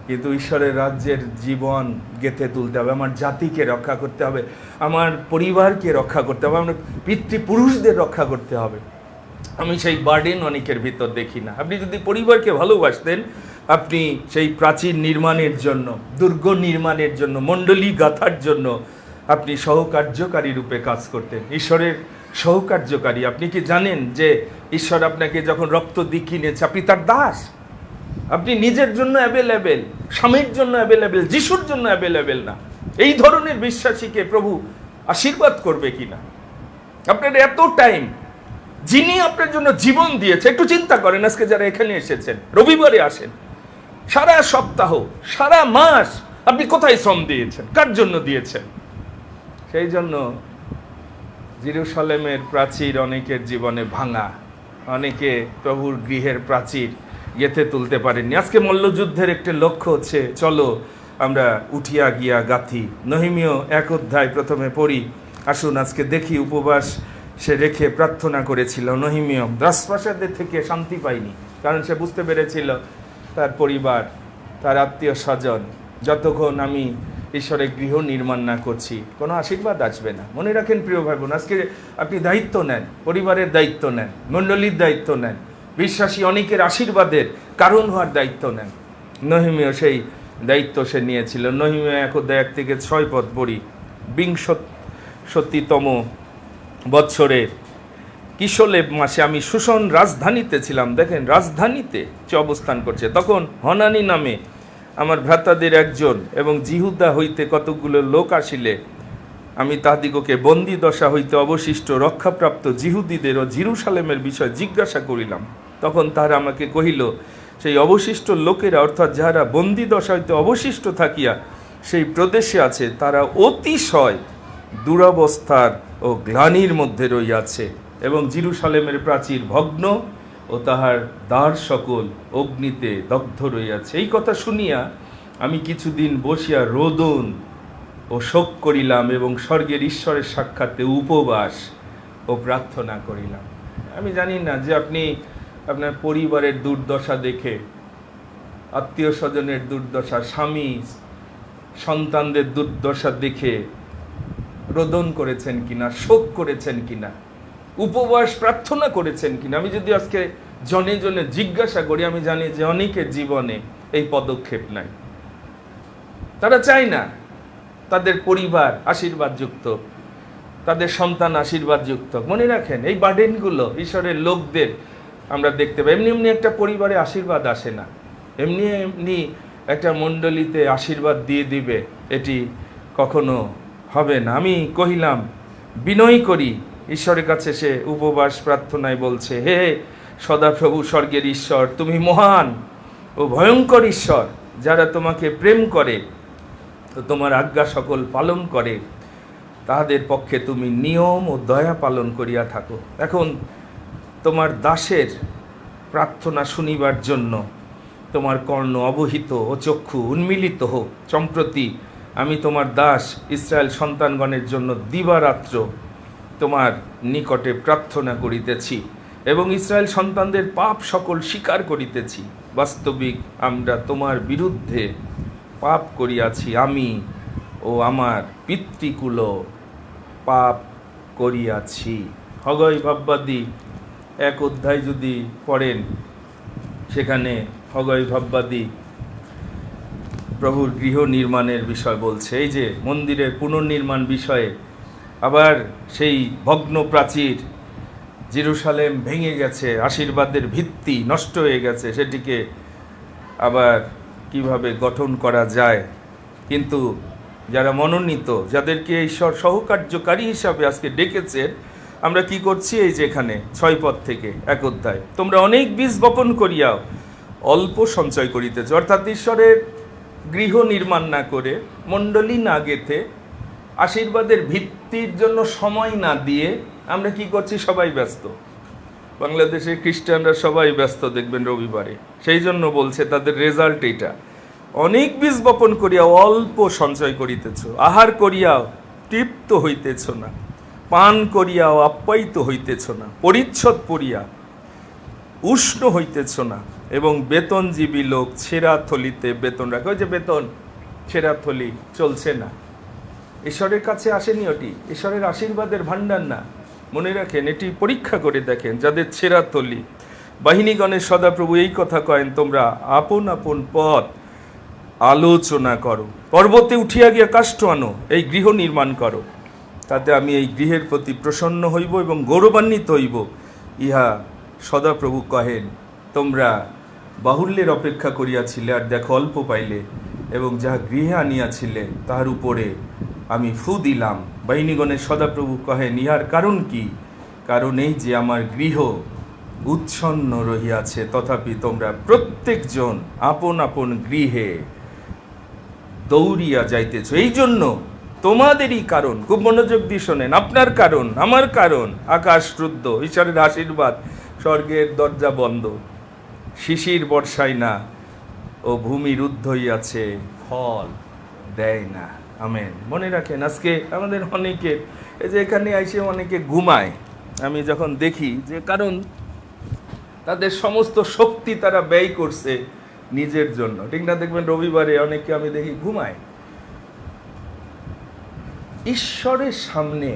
কিন্তু ঈশ্বরের রাজ্যের জীবন গেঁথে তুলতে হবে। আমার জাতিকে রক্ষা করতে হবে, আমার পরিবারকে রক্ষা করতে হবে, আমার পিতৃপুরুষদের রক্ষা করতে হবে। আমি সেই বার্ডেন অনেকের ভিতর দেখি না। আপনি যদি পরিবারকে ভালোবাসতেন, আপনি সেই প্রাচীর নির্মাণের জন্য, দুর্গ নির্মাণের জন্য, মণ্ডলী গাথার জন্য আপনি সহকার্যকারী রূপে কাজ করতেন, ঈশ্বরের সহকার্যকারী। আপনি কি জানেন যে ঈশ্বর আপনাকে যখন রক্ত দিয়ে কিনেছে, আপনি তার দাস। আপনি নিজের জন্য অ্যাভেলেবেল, স্বামীর জন্য অ্যাভেলেবেল, যিশুর জন্য অ্যাভেলেবেল না। এই ধরনের বিশ্বাসীকে প্রভু আশীর্বাদ করবে কিনা? আপনার এত টাইম, যিনি আপনার জন্য জীবন দিয়েছে, একটু চিন্তা করেন। আজকে যারা এখানে এসেছেন, রবিবারে আসেন, সারা সপ্তাহ, সারা মাস আপনি কোথায় শ্রম দিয়েছেন, কার জন্য দিয়েছেন? সেই জন্য জেরুসালেমের প্রাচীর অনেকের জীবনে ভাঙা, অনেকে প্রভুর গৃহের প্রাচীর গেঁথে তুলতে পারেননি। আজকে মল্লযুদ্ধের একটি লক্ষ্য হচ্ছে, চলো আমরা উঠিয়া গিয়া গাথি। নহিমীয় 1 অধ্যায় প্রথমে পড়ি, আসুন আজকে দেখি উপবাস সে রেখে প্রার্থনা করেছিল নহিমীয়। রাজপ্রাসাদের থেকে শান্তি পায়নি, কারণ সে বুঝতে পেরেছিল তার পরিবার, তার আত্মীয় স্বজন, যতক্ষণ আমি ঈশ্বরের গৃহ নির্মাণ না করছি কোনো আশীর্বাদ আসবে না। মনে রাখেন প্রিয় ভাই বোন, আজকে আপনি দায়িত্ব নেন, পরিবারের দায়িত্ব নেন, মণ্ডলীর দায়িত্ব নেন, বিশ্বাসী অনেকের আশীর্বাদের কারণ হওয়ার দায়িত্ব নেন। নহিমীয় সেই দায়িত্ব সে নিয়েছিল। নহিমীয় 1 অধ্যায় 1 থেকে 6 পদ পড়ি। 62তম বৎসরের কিশলেব মাসে আমি সুশন রাজধানীতে ছিলাম। দেখেন, রাজধানীতে সে অবস্থান করছে। তখন হনানি নামে আমার ভ্রাতাদের একজন এবং জিহুদা হইতে কতকগুলো লোক আসিলে আমি তাহাদিগকে বন্দী দশা হইতে অবশিষ্ট রক্ষাপ্রাপ্ত জিহুদীদের ও জেরুসালেমের বিষয় জিজ্ঞাসা করিলাম। তখন তাহারা আমাকে কহিল, সেই অবশিষ্ট লোকেরা, অর্থাৎ যাহারা বন্দী দশা হইতে অবশিষ্ট থাকিয়া সেই প্রদেশে আছে, তারা অতিশয় দুরবস্থার ও গ্লানির মধ্যে রইয়াছে এবং জেরুসালেমের প্রাচীর ভগ্ন ও তাহার দ্বার সকল অগ্নিতে দগ্ধ রইয়াছে। এই কথা শুনিয়া আমি কিছুদিন বসিয়া রোদন ও শোক করিলাম এবং স্বর্গের ঈশ্বরের সাক্ষাতে উপবাস ও প্রার্থনা করিলাম। আমি জানি না যে আপনি আপনার পরিবারের দুর্দশা দেখে, আত্মীয় স্বজনের দুর্দশা, স্বামী সন্তানদের দুর্দশা দেখে রোদন করেছেন কিনা, শোক করেছেন কিনা, উপবাস প্রার্থনা করেছেন কিনা। আমি যদি আজকে জনে জনে জিজ্ঞাসা করি, আমি জানি যে অনেকের জীবনে এই পদক্ষেপ নাই। তারা চায় না তাদের পরিবার আশীর্বাদযুক্ত, তাদের সন্তান আশীর্বাদযুক্ত। মনে রাখেন, এই বার্ডেনগুলো ঈশ্বরের লোকদের আমরা দেখতে পাই। এমনি এমনি একটা পরিবারে আশীর্বাদ আসে না, এমনি এমনি একটা মণ্ডলীতে আশীর্বাদ দিয়ে দিবে এটি কখনো হবে না। আমি কহিলাম, বিনয় করি ঈশ্বরের কাছে। সে উপবাস প্রার্থনায় বলছে, হে সদাপ্রভু স্বর্গের ঈশ্বর, তুমি মহান ও ভয়ঙ্কর ঈশ্বর। যারা তোমাকে প্রেম করে তো তোমার আজ্ঞা সকল পালন করে, তাহাদের পক্ষে তুমি নিয়ম ও দয়া পালন করিয়া থাকো। এখন তোমার দাসের প্রার্থনা শুনিবার জন্য তোমার কর্ণ অবহিত ও চক্ষু উন্মিলিত হোক। সম্প্রতি আমি তোমার দাস ইসরায়েল সন্তানগণের জন্য দিবারাত্র তোমার নিকটে প্রার্থনা করিতেছি এবং ইসরায়েল সন্তানদের পাপ সকল স্বীকার করিতেছি। বাস্তবিক আমরা তোমার বিরুদ্ধে পাপ করিয়াছি, আমি ও আমার পিতৃকুল পাপ করিয়াছি। হগয় ভাববাদী 1 অধ্যায় যদি পড়েন, সেখানে হগয় ভাববাদী প্রভুর গৃহ নির্মাণের বিষয় বলছে। এই যে মন্দিরের পুনর্নির্মাণ বিষয়ে, আবার সেই ভগ্ন প্রাচীর, জেরুসালেম ভেঙে গেছে, আশীর্বাদের ভিত্তি নষ্ট হয়ে গেছে, সেটিকে আবার কিভাবে গঠন করা যায়। কিন্তু যারা মনোনীত, যাদেরকে ঈশ্বর সহকার্যকারী হিসাবে আজকে ডেকেছেন, আমরা কি করছি? এই যে এখানে 6 পদ থেকে 1 অধ্যায়, তোমরা অনেক বীজ বপন করিয়াও অল্প সঞ্চয় করিতেছ। অর্থাৎ ঈশ্বরের গৃহ নির্মাণ না করে, মণ্ডলী না গেঁথে, আশীর্বাদের ভিত্তির জন্য সময় না দিয়ে আমরা কি করছি? সবাই ব্যস্ত। বাংলাদেশের খ্রিস্টানরা সবাই ব্যস্ত দেখবেন রবিবারে। সেই জন্য বলছে তাদের রেজাল্ট এটা, অনেক বীজ বপন করিয়া অল্প সঞ্চয় করিতেছ, আহার করিয়াও তৃপ্ত হইতেছ না, পান করিয়াও আপ্যায়িত হইতেছ না, পরিচ্ছদ পরিয়া উষ্ণ হইতেছ না, এবং বেতনজীবী লোক ছেঁড়া থলিতে বেতন রাখে। ওই যে বেতন, ছেঁড়া থলি চলছে না, ঈশ্বরের কাছে আসেনি, ওটি ঈশ্বরের আশীর্বাদের ভাণ্ডার না। মনে রাখেন, এটি পরীক্ষা করে দেখেন যাদের ছেঁড়া থলি। বাহিনীগণের সদাপ্রভু এই কথা কয়েন, তোমরা আপন আপন পথ আলোচনা করো, পর্বতে উঠিয়া গিয়া কাষ্ঠ আনো, এই গৃহ নির্মাণ করো, তাতে আমি এই গৃহের প্রতি প্রসন্ন হইব এবং গৌরবান্বিত হইব। ইহা সদাপ্রভু কহেন, তোমরা বাহুল্যের অপেক্ষা করিয়াছিলে, আর দেখো অল্প পাইলে, এবং যাহা গৃহে আনিয়াছিলে তাহার উপরে আমি ফু দিলাম। বাহিনীগণের সদাপ্রভু কহেন, ইহার কারণ কি? কারণ এই যে আমার গৃহ উচ্ছন্ন রহিয়াছে, তথাপি তোমরা প্রত্যেকজন আপন আপন গৃহে দৌড়িয়া যাইতেছ। এই জন্য তোমাদেরই কারণ, খুব মনোযোগ দিয়ে শোনেন, আপনার কারণ, আমার কারণ, আকাশ রুদ্ধ, ঈশ্বরের আশীর্বাদ, স্বর্গের দরজা বন্ধ, শিশির বর্ষায় না ও ভূমি রুদ্ধ হইয়াছে, ফল দেয় না। আমেন। মনে রাখেন, আজকে আমাদের অনেকের এই যে এখানে এসে অনেকে ঘুমায়, আমি যখন দেখি যে কারণ তাদের সমস্ত শক্তি তারা ব্যয় করছে নিজের জন্য, ঠিক না? দেখবেন রবিবারে অনেকে আমি দেখি ঘুমায়। ঈশ্বরের সামনে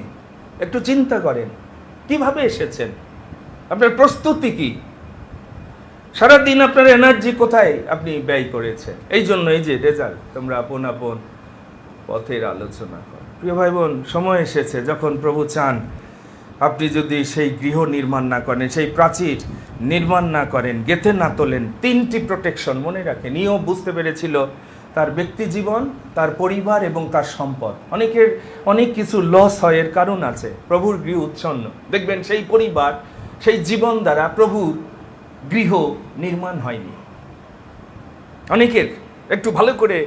একটু চিন্তা করেন, কিভাবে এসেছেন, আপনার প্রস্তুতি কি, সারাদিন আপনার এনার্জি কোথায় আপনি ব্যয় করেছেন। এই জন্য এই যে রেজাল্ট, তোমরা আপন আপন পথের আলোচনা করো। প্রিয় ভাই বোন, সময় এসেছে যখন প্রভু চান আপনি যদি সেই গৃহ নির্মাণ না করেন, সেই প্রাচীর নির্মাণ না করেন, গেঁথে না তোলেন, 3টি প্রোটেকশন মনে রাখেন। নিয়েও বুঝতে পেরেছিল তার ব্যক্তি জীবন, তার পরিবার এবং তার সম্পদ। অনেকের অনেক কিছু লস হয়, এর কারণ আছে। প্রভুর গৃহ উচ্ছন্ন, দেখবেন সেই পরিবার, সেই জীবন দ্বারা প্রভুর গৃহ নির্মাণ হয়নি। অনেকের একটু ভালো করে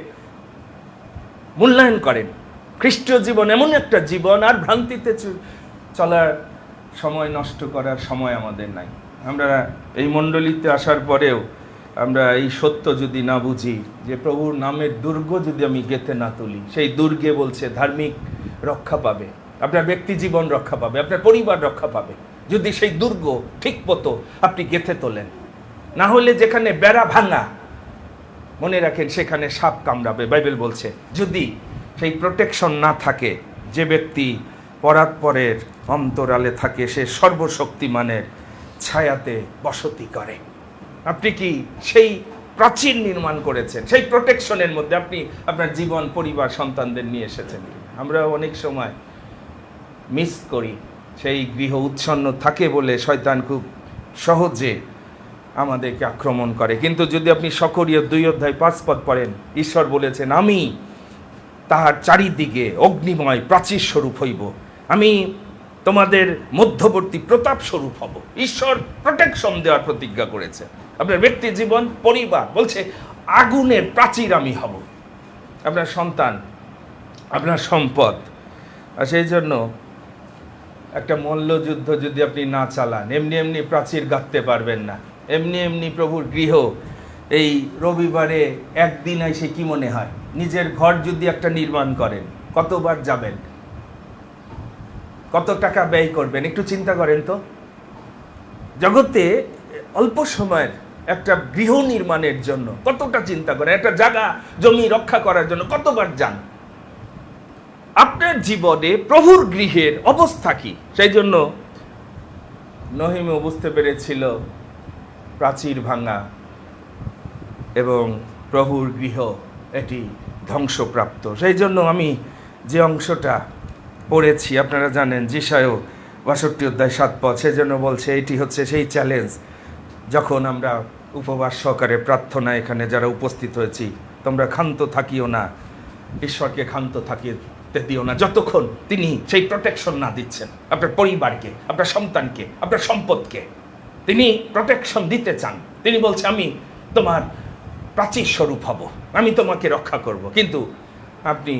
মূল্যায়ন করেন। খ্রিস্টীয় জীবন এমন একটা জীবন, আর ভ্রান্তিতে চলার সময়, নষ্ট করার সময় আমাদের নাই। আমরা এই মণ্ডলীতে আসার পরেও আমরা এই সত্য যদি না বুঝি যে প্রভুর নামের দুর্গ যদি আমি গেঁথে না তুলি, সেই দুর্গে বলছে ধার্মিক রক্ষা পাবে, আপনার ব্যক্তি জীবন রক্ষা পাবে, আপনার পরিবার রক্ষা পাবে, যদি সেই দুর্গ ঠিক মতো আপনি গেঁথে তোলেন। না হলে যেখানে বেড়া ভাঙা, মনে রাখেন সেখানে সাপ কামড়াবে, বাইবেল বলছে। যদি সেই প্রোটেকশন না থাকে, যে ব্যক্তি পরাৎপরের অন্তরালে থাকে সে সর্বশক্তিমানের ছায়াতে বসতি করে। আপনি কি সেই প্রাচীর নির্মাণ করেছেন? সেই প্রোটেকশনের মধ্যে আপনি আপনার জীবন, পরিবার, সন্তানদের নিয়ে এসেছেন? আমরা অনেক সময় মিস করি। সেই গৃহ উচ্ছন্ন থাকে বলে শয়তান খুব সহজে আমাদেরকে আক্রমণ করে। কিন্তু যদি আপনি সকরীয় 2:5 পড়েন, ঈশ্বর বলেছেন আমি তাহার চারিদিকে অগ্নিময় প্রাচীর স্বরূপ হইব, আমি তোমাদের মধ্যবর্তী প্রতাপ স্বরূপ হব। ঈশ্বর প্রোটেকশন দেওয়ার প্রতিজ্ঞা করেছে। আপনার ব্যক্তি জীবন, পরিবার, বলছে আগুনের প্রাচীর আমি হব, আপনার সন্তান, আপনার সম্পদ। আর সেই জন্য একটা মল্লযুদ্ধ যদি আপনি না চালান, এমনি এমনি প্রাচীর গাঁথতে পারবেন না। এমনি এমনি প্রভুর গৃহ এই রবিবারে একদিন এসে কি মনে হয়, নিজের ঘর যদি একটা নির্মাণ করেন, কতবার যাবেন, কত টাকা ব্যয় করবেন, একটু চিন্তা করেন তো। জগতে অল্প সময়ের একটা গৃহ নির্মাণের জন্য কতটা চিন্তা করেন, একটা জায়গা জমি রক্ষা করার জন্য কতবার যান। আপনার জীবনে প্রভুর গৃহের অবস্থা কি? সেই জন্য নহিমও বুঝতে পেরেছিল প্রাচীর ভাঙা এবং প্রভুর গৃহ এটি ধ্বংসপ্রাপ্ত। সেই জন্য আমি যে অংশটা পড়েছি আপনারা জানেন, যিশায় 62:7, সেজন্য বলছে এটি হচ্ছে সেই চ্যালেঞ্জ। যখন আমরা উপবাস সহকারে প্রার্থনা এখানে যারা উপস্থিত হয়েছি, তোমরা ক্ষান্ত থাকিও না, ঈশ্বরকে ক্ষান্ত থাকিতে দিও না যতক্ষণ তিনি সেই প্রোটেকশন না দিচ্ছেন আপনার পরিবারকে, আপনার সন্তানকে, আপনার সম্পদকে। তিনি প্রোটেকশন দিতে চান। তিনি বলছে আমি তোমার প্রাচীর স্বরূপ হব, আমি তোমাকে রক্ষা করব। কিন্তু আপনি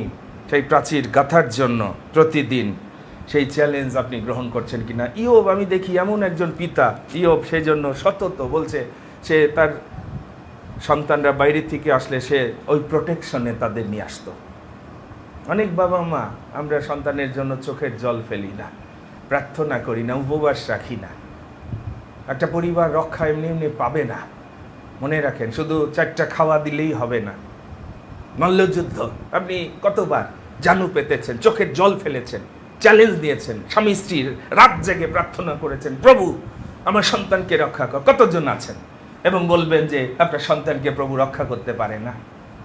সেই প্রাচীর গাঁথার জন্য প্রতিদিন সেই চ্যালেঞ্জ আপনি গ্রহণ করছেন কিনা। ইয়োব, আমি দেখি এমন একজন পিতা, ইয়োব সেই জন্য সতত বলছে, সে তার সন্তানরা বাইরে থেকে আসলে সে ওই প্রোটেকশনে তাদের নিয়ে আসতো। অনেক বাবা মা আমরা সন্তানের জন্য চোখের জল ফেলি না, প্রার্থনা করি না, উপবাস রাখি না। একটা পরিবার রক্ষা এমনি এমনি পাবে না। মনে রাখেন, শুধু 4টা খাওয়া দিলেই হবে না। মল্লযুদ্ধ, আপনি কতবার জানু পেতেছেন, চোখের জল ফেলেছেন, চ্যালেঞ্জ দিয়েছেন, স্বামী স্ত্রীর রাত জেগে প্রার্থনা করেছেন, প্রভু আমার সন্তানকে রক্ষা কর। কতজন আছেন এবং বলবেন যে আপনার সন্তানকে প্রভু রক্ষা করতে পারে না,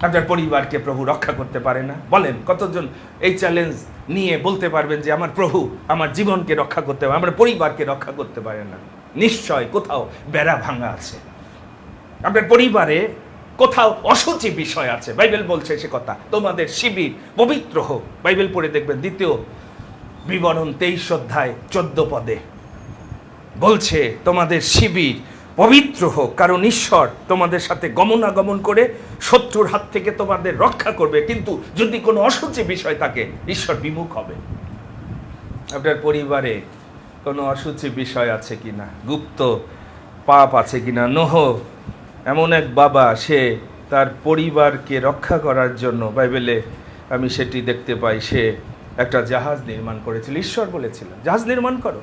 আপনার পরিবারকে প্রভু রক্ষা করতে পারে না? বলেন কতজন এই চ্যালেঞ্জ নিয়ে বলতে পারবেন যে আমার প্রভু আমার জীবনকে রক্ষা করতে পারে, আমার পরিবারকে রক্ষা করতে পারে না? নিশ্চয় কোথাও বেড়া ভাঙা আছে, আপনার পরিবারে কোথাও অসুচি বিষয় আছে। বাইবেল বলছে সে কথা, তোমাদের শিবির পবিত্র হোক। বাইবেল পড়ে দেখবেন 2 বিবরণ 23 অধ্যায় 14 পদে বলছে তোমাদের শিবির পবিত্র হোক, কারণ ঈশ্বর তোমাদের সাথে গমনাগমন করে শত্রুর হাত থেকে তোমাদের রক্ষা করবে। কিন্তু যদি কোনো অসুচি বিষয় থাকে, ঈশ্বর বিমুখ হবে। আপনার পরিবারে কোনো অসুচি বিষয় আছে কিনা, গুপ্ত পাপ আছে কিনা? নোহ এমন এক বাবা, সে তার পরিবারকে রক্ষা করার জন্য বাইবেলে আমি সেটি দেখতে পাই, সে একটা জাহাজ নির্মাণ করেছিল। ঈশ্বর বলেছিল জাহাজ নির্মাণ করো,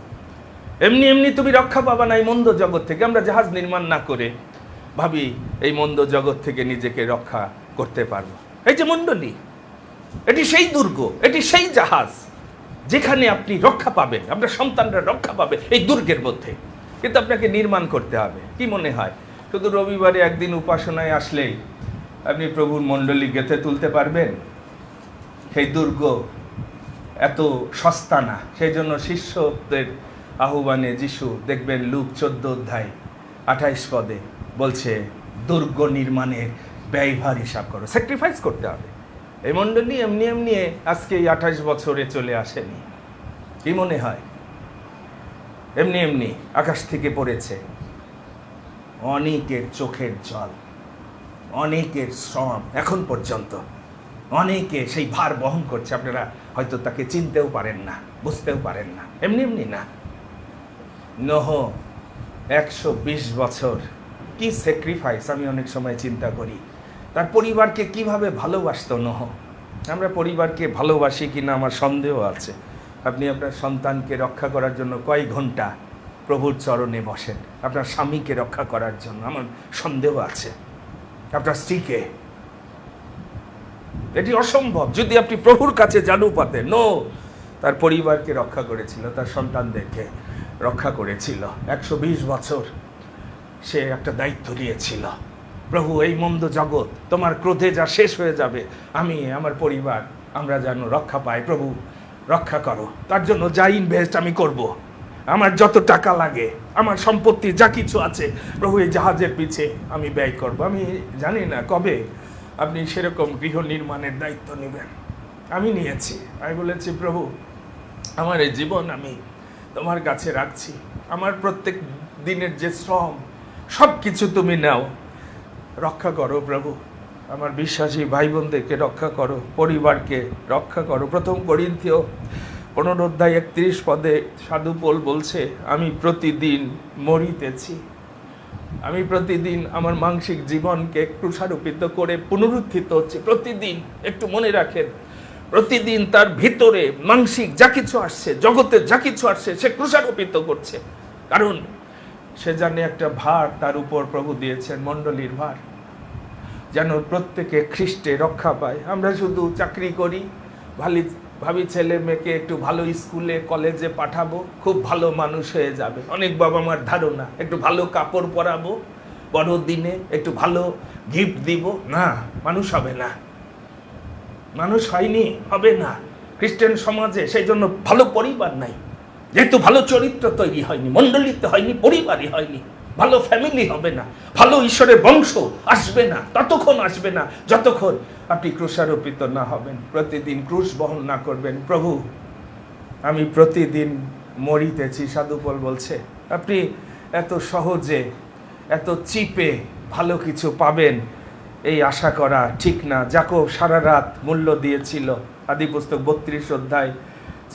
এমনি এমনি তুমি রক্ষা পাবা না এই মন্দ জগৎ থেকে। আমরা জাহাজ নির্মাণ না করে ভাবি এই মন্দ জগৎ থেকে নিজেকে রক্ষা করতে পারবো। এই যে মণ্ডলী, এটি সেই দুর্গ, এটি সেই জাহাজ যেখানে আপনি রক্ষা পাবেন, আপনার সন্তানরা রক্ষা পাবে এই দুর্গের মধ্যে। কিন্তু আপনাকে নির্মাণ করতে হবে। কি মনে হয় শুধু রবিবারে একদিন উপাসনায় আসলেই আপনি প্রভুর মণ্ডলী গেঁথে তুলতে পারবেন? সেই দুর্গ এত সস্তা না। সেই জন্য শিষ্যদের আহ্বানে যিশু দেখবেন লুক 14 অধ্যায় 28 বলছে, দুর্গ নির্মাণের ব্যয়ভার হিসাব করো, স্যাক্রিফাইস করতে হবে। এই মণ্ডলী এমনি এমনি আজকে 28 বছরে চলে আসেনি। কি মনে হয় এমনি এমনি আকাশ থেকে পড়েছে? অনেকের চোখের জল, অনেকের শ্রম, এখন পর্যন্ত অনেকে সেই ভার বহন করছে। আপনারা হয়তো তাকে চিনতেও পারেন না, বুঝতেও পারেন না। এমনি এমনি না। নোহ 120 বছর, কি স্যাক্রিফাইস! আমি অনেক সময় চিন্তা করি তার পরিবারকে কিভাবে ভালোবাসতো নোহ। আমরা পরিবারকে ভালোবাসি কিনা আমার সন্দেহ আছে। আপনি আপনার সন্তানকে রক্ষা করার জন্য কয় ঘন্টা প্রভুর চরণে বসেন? আপনার স্বামীকে রক্ষা করার জন্য আমার সন্দেহ আছে। আপনার স্ত্রীকে, এটি অসম্ভব। যদি আপনি প্রভুর কাছে জানু পাতেন। নো, তার পরিবারকে রক্ষা করেছিল, তার সন্তানদেরকে রক্ষা করেছিল। 120 বছর সে একটা দায়িত্ব নিয়েছিল। প্রভু, এই মন্দ জগৎ তোমার ক্রোধে যা শেষ হয়ে যাবে, আমি আমার পরিবার আমরা যেন রক্ষা পাই। প্রভু রক্ষা করো, তার জন্য যা ইনভেস্ট আমি করব, আমার যত টাকা লাগে, আমার সম্পত্তি যা কিছু আছে, প্রভু এই জাহাজের পিছে আমি ব্যয় করব। আমি জানি না কবে আপনি সেরকম গৃহ নির্মাণের দায়িত্ব নেবেন। আমি নিয়েছি। আমি বলেছি, প্রভু আমার এই জীবন আমি তোমার কাছে রাখছি। আমার প্রত্যেক দিনের যে শ্রম, সব কিছু তুমি নাও, রক্ষা করো প্রভু। আমার বিশ্বাসী ভাই বোনদেরকে রক্ষা করো, পরিবারকে রক্ষা করো। 1 করিন্থীয় 15 অধ্যায় 31 সাধু পৌল বলছে, আমি প্রতিদিন মরিতেছি। আমি প্রতিদিন আমার মানসিক জীবনকে ক্রুশারোপিত করে পুনরুত্থিত হচ্ছে। প্রতিদিন, একটু মনে রাখেন, প্রতিদিন তার ভিতরে মানসিক যা কিছু আসছে, জগতে যা কিছু আসছে, সে ক্রুশারোপিত করছে। কারণ সে জানে একটা ভার তার উপর প্রভু দিয়েছেন, মণ্ডলীর ভার, যেন প্রত্যেকে খ্রিস্টে রক্ষা পায়। আমরা শুধু চাকরি করি, ভাবি ছেলে মেয়েকে একটু ভালো স্কুলে কলেজে পাঠাবো, খুব ভালো মানুষ হয়ে যাবে। অনেক বাবা মার ধারণা একটু ভালো কাপড় পরাবো, বড়দিনে একটু ভালো গিফট দিব, না, মানুষ হবে না, মানুষ হয়নি, হবে না খ্রিস্টান সমাজে। সেই জন্য ভালো পরিবার নাই, যেহেতু ভালো চরিত্র তৈরি হয়নি, মণ্ডলীতে হয়নি, পরিবারই হয়নি, ভালো ফ্যামিলি হবে না, ভালো ঈশ্বরের বংশ আসবে না, ততক্ষণ আসবে না যতক্ষণ আপনি ক্রুশারোপিত না হবেন, প্রতিদিন ক্রুশ বহন না করবেন। প্রভু, আমি প্রতিদিন মরিতেছি। সাধু পৌল বলছে, আপনি এত সহজে, এত চিপে ভালো কিছু পাবেন এই আশা করা ঠিক না। যাকব সারা রাত মূল্য দিয়েছিল। আদিপুস্তক 32 অধ্যায়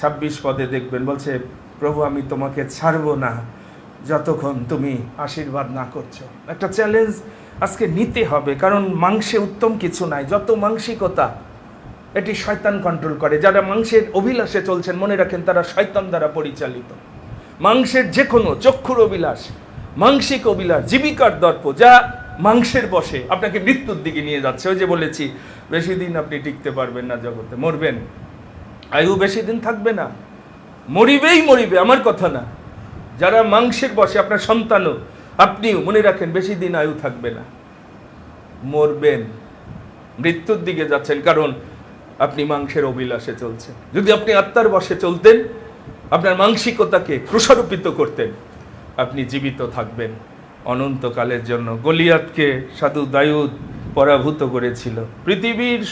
26 দেখবেন, বলছে, প্রভু আমি তোমাকে ছাড়বো না যতক্ষণ তুমি আশীর্বাদ না করছো। একটা চ্যালেঞ্জ আজকে নিতে হবে, কারণ মাংসে উত্তম কিছু নাই। যত মাংসিকতা, এটি শয়তান কন্ট্রোল করে। যারা মাংসের অভিলাষে চলছেন, মনে রাখেন তারা শয়তান দ্বারা পরিচালিত। মাংসের যে কোনো চক্ষুর অভিলাষ, মাংসিক অভিলাষ, জীবিকার দর্প, যা মাংসের বসে আপনাকে মৃত্যুর দিকে নিয়ে যাচ্ছে। ওই যে বলেছি, বেশি দিন আপনি টিকতে পারবেন না জগতে, মরবেন, আয়ু বেশি দিন থাকবে না, মরিবেই মরিবে, আমার কথা না। যারা মাংসের বসে, আপনার সন্তানও, আপনিও মনে রাখেন বেশি দিন আয়ু থাকবে না, মরবেন, মৃত্যুর দিকে যাচ্ছেন, কারণ আপনি মাংসের অভিলাষে চলছেন। যদি আপনি আত্মার বসে চলতেন, আপনার মানসিকতাকে ক্রুশারোপিত করতেন, আপনি জীবিত থাকবেন অনন্তকালের জন্য। গলিয়াতকে সাধু দাউদ পরাভূত করেছিল। পৃথিবীর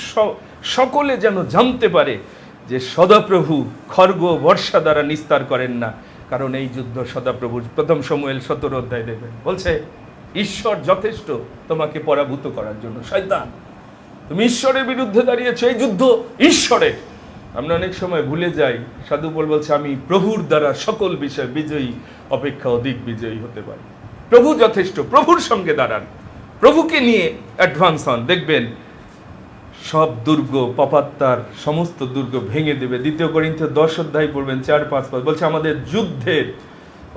সকলে যেন জানতে পারে যে সদাপ্রভু খড়গ বর্ষা দ্বারা নিস্তার করেন না, কারণ এই যুদ্ধ সদাপ্রভু 1 শমূয়েল 17 অধ্যায় দেখবেন বলছে ঈশ্বর যথেষ্ট তোমাকে পরাভূত করার জন্য। শয়তান, তুমি ঈশ্বরের বিরুদ্ধে দাঁড়িয়েছো, এই যুদ্ধ ঈশ্বরের। আমরা অনেক সময় ভুলে যাই, সাধু পৌল বলছে আমি প্রভুর দ্বারা সকল বিষয় বিজয়ী অপেক্ষা অধিক বিজয়ী হতে পারি। প্রভু যথেষ্ট, প্রভুর সঙ্গে দাঁড়ান, প্রভুকে নিয়ে অ্যাডভান্স হন, দেখবেন সব দুর্গ, পাপাত্মার সমস্ত দুর্গ ভেঙে দেবে। 2 করিন্থীয় 10 অধ্যায় পড়বেন 4-5 পদ বলছে আমাদের যুদ্ধের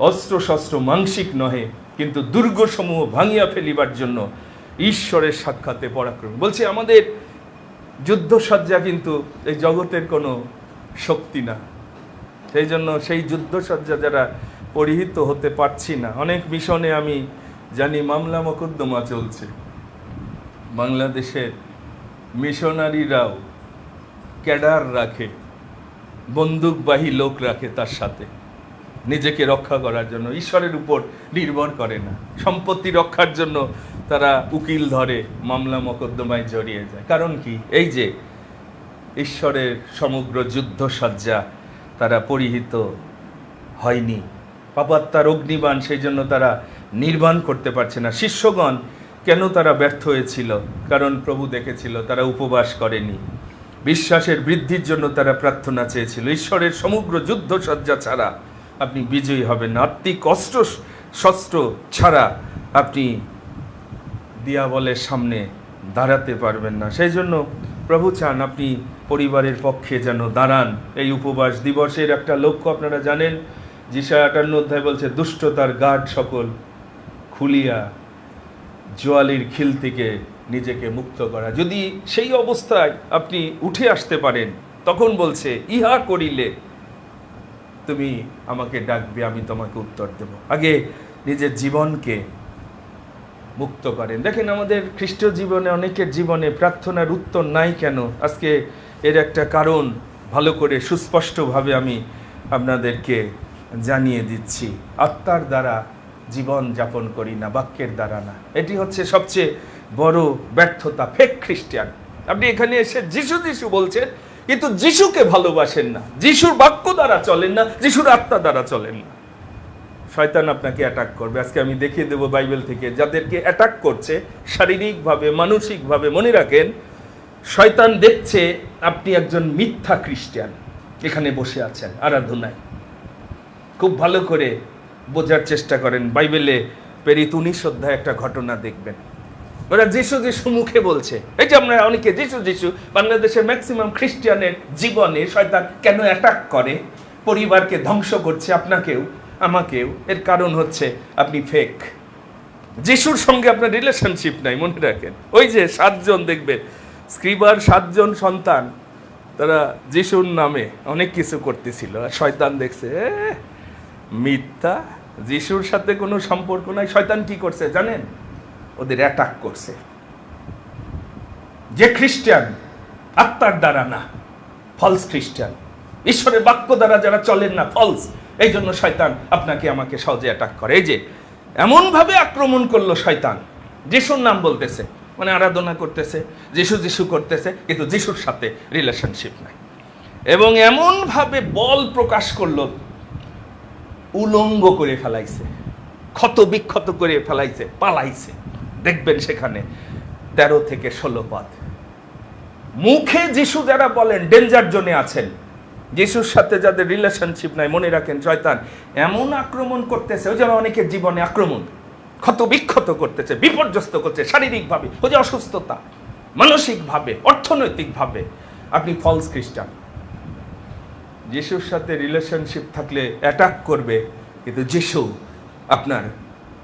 অস্ত্র শস্ত্র মাংসিক নহে, কিন্তু দুর্গসমূহ ভাঙিয়া ফেলিবার জন্য ঈশ্বরের সাক্ষাতে পরাক্রম। বলছে আমাদের যুদ্ধসজ্জা কিন্তু এই জগতের কোনো শক্তি না। সেই জন্য সেই যুদ্ধসজ্জা যারা পরিহিত হতে পারছি না, অনেক মিশনে আমি জানি মামলা মোকদ্দমা চলছে। বাংলাদেশের মিশনারিরাও ক্যাডার রাখে, বন্দুকবাহী লোক রাখে তার সাথে নিজেকে রক্ষা করার জন্য, ঈশ্বরের উপর নির্ভর করে না। সম্পত্তি রক্ষার জন্য তারা উকিল ধরে, মামলা মোকদ্দমায় জড়িয়ে যায়। কারণ কি? এই যে ঈশ্বরের সমগ্র যুদ্ধসজ্জা তারা পরিহিত হয়নি, পাপাত্মার অগ্নিবাণ সেই জন্য তারা নির্বাণ করতে পারছে না। শিষ্যগণ কেন তারা ব্যর্থ হয়েছিল? কারণ প্রভু দেখেছিল তারা উপবাস করেনি, বিশ্বাসের বৃদ্ধির জন্য তারা প্রার্থনা চেয়েছিল। ঈশ্বরের সমগ্র যুদ্ধসজ্জা ছাড়া আপনি বিজয়ী হবেন না, আত্মিক অস্ত্র শস্ত্র ছাড়া আপনি দিয়াবলের সামনে দাঁড়াতে পারবেন না। সেই জন্য প্রভু চান আপনি পরিবারের পক্ষে যেন দাঁড়ান। এই উপবাস দিবসের একটা লক্ষ্য আপনারা জানেন, যিশায়া 58 অধ্যায় বলছে দুষ্টতার গাঢ় সকল খুলিয়া জোয়ালির খিল থেকে নিজেকে মুক্ত করা। যদি সেই অবস্থায় আপনি উঠে আসতে পারেন, তখন বলছে ইহা করিলে তুমি আমাকে ডাকবে, আমি তোমাকে উত্তর দেব। আগে নিজের জীবনকে মুক্ত করেন। দেখেন আমাদের খ্রিস্টীয় জীবনে, অনেকের জীবনে প্রার্থনার উত্তর নাই কেন? আজকে এর একটা কারণ ভালো করে সুস্পষ্টভাবে আমি আপনাদেরকে জানিয়ে দিচ্ছি। আত্মার দ্বারা জীবন যাপন করি না, বাক্যের দ্বারা না। এটি হচ্ছে সবচেয়ে বড় ব্যর্থতা। ফেক খ্রিস্টান। আপনি এখানে এসে যিশু যিশু বলছেন, কিন্তু যিশুকে ভালোবাসেন না, যিশুর বাক্য দ্বারা চলেন না, যিশুর আত্মা দ্বারা চলেন না। শয়তান আপনাকে অ্যাটাক করবে। আজকে আমি দেখিয়ে দেবো বাইবেল থেকে যাদেরকে অ্যাটাক করছে শারীরিকভাবে, মানসিকভাবে। মনে রাখেন, শয়তান দেখছে আপনি একজন মিথ্যা খ্রিস্টান এখানে বসে আছেন আরাধনায়। খুব ভালো করে বোঝার চেষ্টা করেন। বাইবেলে প্রেরিত 19 অধ্যায় একটা ঘটনা দেখবেন। ওরা যিশু যিশু মুখে বলছে। এই যে আমরা অনেকে যিশু যিশু, বাংলাদেশের ম্যাক্সিমাম খ্রিস্টানের জীবনে শয়তান কেন অ্যাটাক করে? পরিবারকে ধ্বংস করছে, আপনাকেও আমাকেও। এর কারণ হচ্ছে আপনি ফেক। যিশুর সঙ্গে আপনার রিলেশনশিপ নাই। মনে রাখেন, ওই যে 7 জন দেখবেন স্ক্রিবার, 7 জন সন্তান, তারা যিশুর নামে অনেক কিছু করতেছিল, আর শয়তান দেখছে মিথ্যা, যিশুর সাথে কোনো সম্পর্ক নাই। শয়তান কি করছে জানেন? ওদের অ্যাটাক করছে। যে খ্রিস্টান আত্মার দ্বারা না, ফলস খ্রিস্টান, ঈশ্বরের বাক্য দ্বারা যারা চলেন না, ফলস। এই জন্য শয়তান আপনাকে আমাকে সহজে অ্যাটাক করে। এই যে এমনভাবে আক্রমণ করলো শয়তান, যিশুর নাম বলতেছে, মানে আরাধনা করতেছে, যিশু যিশু করতেছে, কিন্তু যিশুর সাথে রিলেশনশিপ নাই। এবং এমনভাবে বল প্রকাশ করলো, উলঙ্গ করে ফেলাইছে, ক্ষত বিক্ষত করে ফেলাইছে, পালাইছে। দেখবেন সেখানে 13 থেকে 16 পদ। মুখে যিশু যারা বলেন ডেঞ্জার জোনে আছেন, যিশুর সাথে যাদের রিলেশনশিপ নাই, মনে রাখেন শয়তান এমন আক্রমণ করতেছে। ওই যে অনেকের জীবনে আক্রমণ, ক্ষত বিক্ষত করতেছে, বিপর্যস্ত করছে শারীরিকভাবে, ওই যে অসুস্থতা, মানসিকভাবে, অর্থনৈতিকভাবে। আপনি ফলস খ্রিস্টান। যিশুর সাথে রিলেশনশিপ থাকলে অ্যাটাক করবে, কিন্তু যিশু আপনার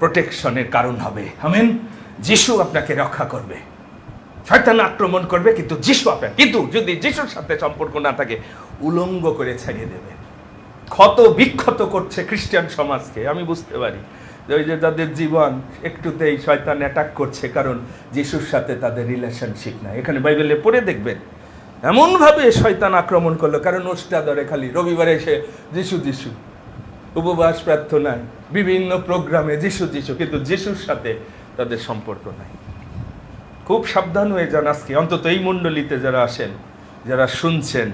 প্রোটেকশনের কারণ হবে। আমেন। যিশু আপনাকে রক্ষা করবে। শয়তান আক্রমণ করবে, কিন্তু যিশু আপনার, কিন্তু যদি যিশুর সাথে সম্পর্ক না থাকে, উলঙ্গ করে ছাড়িয়ে দেবে। ক্ষত বিক্ষত করছে খ্রিস্টান সমাজকে। আমি বুঝতে পারি যে ওই যে যাদের জীবন একটুতেই শয়তান অ্যাটাক করছে, কারণ যিশুর সাথে তাদের রিলেশনশিপ নাই। এখানে বাইবেলে পড়ে দেখবেন এমনভাবে শয়তান আক্রমণ করলো, কারণ ওষ্টা ধরে খালি রবিবারে এসে যিশু যিশু, উপবাস প্রার্থনায়, বিভিন্ন প্রোগ্রামে যিশু যিশু, কিন্তু যিশুর সাথে তাদের সম্পর্ক নাই। খুব সাবধান হয়ে যান আজকে, অন্তত এই মণ্ডলীতে যারা আসেন, যারা শুনছেন।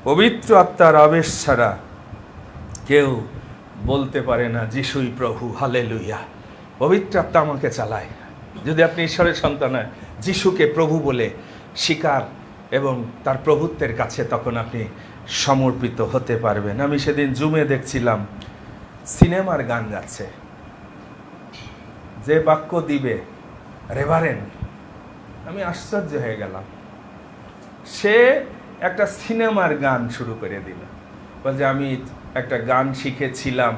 পবিত্র আত্মার আবেশ ছাড়া কেউ বলতে পারে না যিশুই প্রভু, হালেলুয়া। পবিত্র আত্মা আমাকে চালায়। যদি আপনি ঈশ্বরের সন্তান হয়, যিশুকে প্রভু বলে স্বীকার এবং তার প্রভুত্বের কাছে তখন আপনি সমর্পিত হতে পারবেন। আমি সেদিন জুমে দেখছিলাম সিনেমার গান গাচ্ছে, যে বাক্য দিবে রেভারেন্ড, আমি আশ্চর্য হয়ে গেলাম। সে একটা সিনেমার গান শুরু করে দিল, বলছে আমি একটা গান শিখেছিলাম।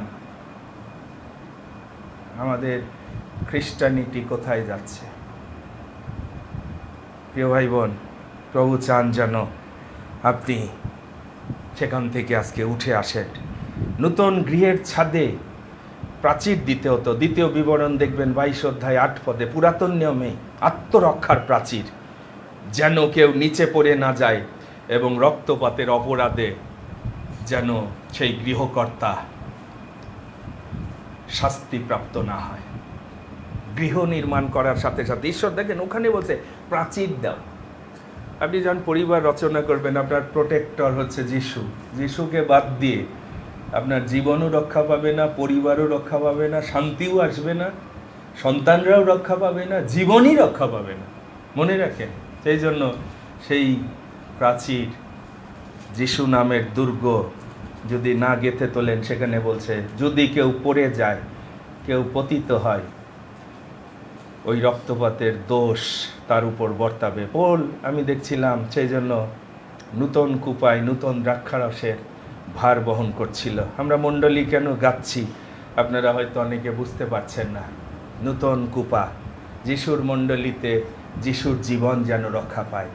আমাদের খ্রিস্টানিটি কোথায় যাচ্ছে? প্রিয় ভাই বোন, প্রভু চান যেন আপনি সেখান থেকে আজকে উঠে আসেন। নূতন গৃহের ছাদে প্রাচীর দিতে হতো। দ্বিতীয় বিবরণ দেখবেন 22 অধ্যায় 8 পদে, পুরাতন নিয়মে আত্মরক্ষার প্রাচীর, যেন কেউ নিচে পড়ে না যায় এবং রক্তপাতের অপরাধে যেন সেই গৃহকর্তা শাস্তিপ্রাপ্ত না হয়। গৃহ নির্মাণ করার সাথে সাথে ঈশ্বর দেখেন ওখানে বলছে প্রাচীর দাও। আপনি যখন পরিবার রচনা করবেন, আপনার প্রোটেক্টর হচ্ছে যিশু। যিশুকে বাদ দিয়ে আপনার জীবনও রক্ষা পাবে না, পরিবারও রক্ষা পাবে না, শান্তিও আসবে না, সন্তানরাও রক্ষা পাবে না, জীবনই রক্ষা পাবে না। মনে রাখেন, সেই জন্য সেই প্রাচীর, যিশু নামের দুর্গ যদি না গেঁথে তোলেন, সেখানে বলছে যদি কেউ পড়ে যায়, কেউ পতিত হয়, ওই রক্তপাতের দোষ তার উপর বর্তাবে। আমি দেখছিলাম সেই জন্য নূতন কুপায় নূতন দ্রাক্ষারসের ভার বহন করছিল। আমরা মণ্ডলী কেন গাচ্ছি আপনারা হয়তো অনেকে বুঝতে পারছেন না। নূতন কুপা, যিশুর মণ্ডলীতে যিশুর জীবন যেন রক্ষা পায়।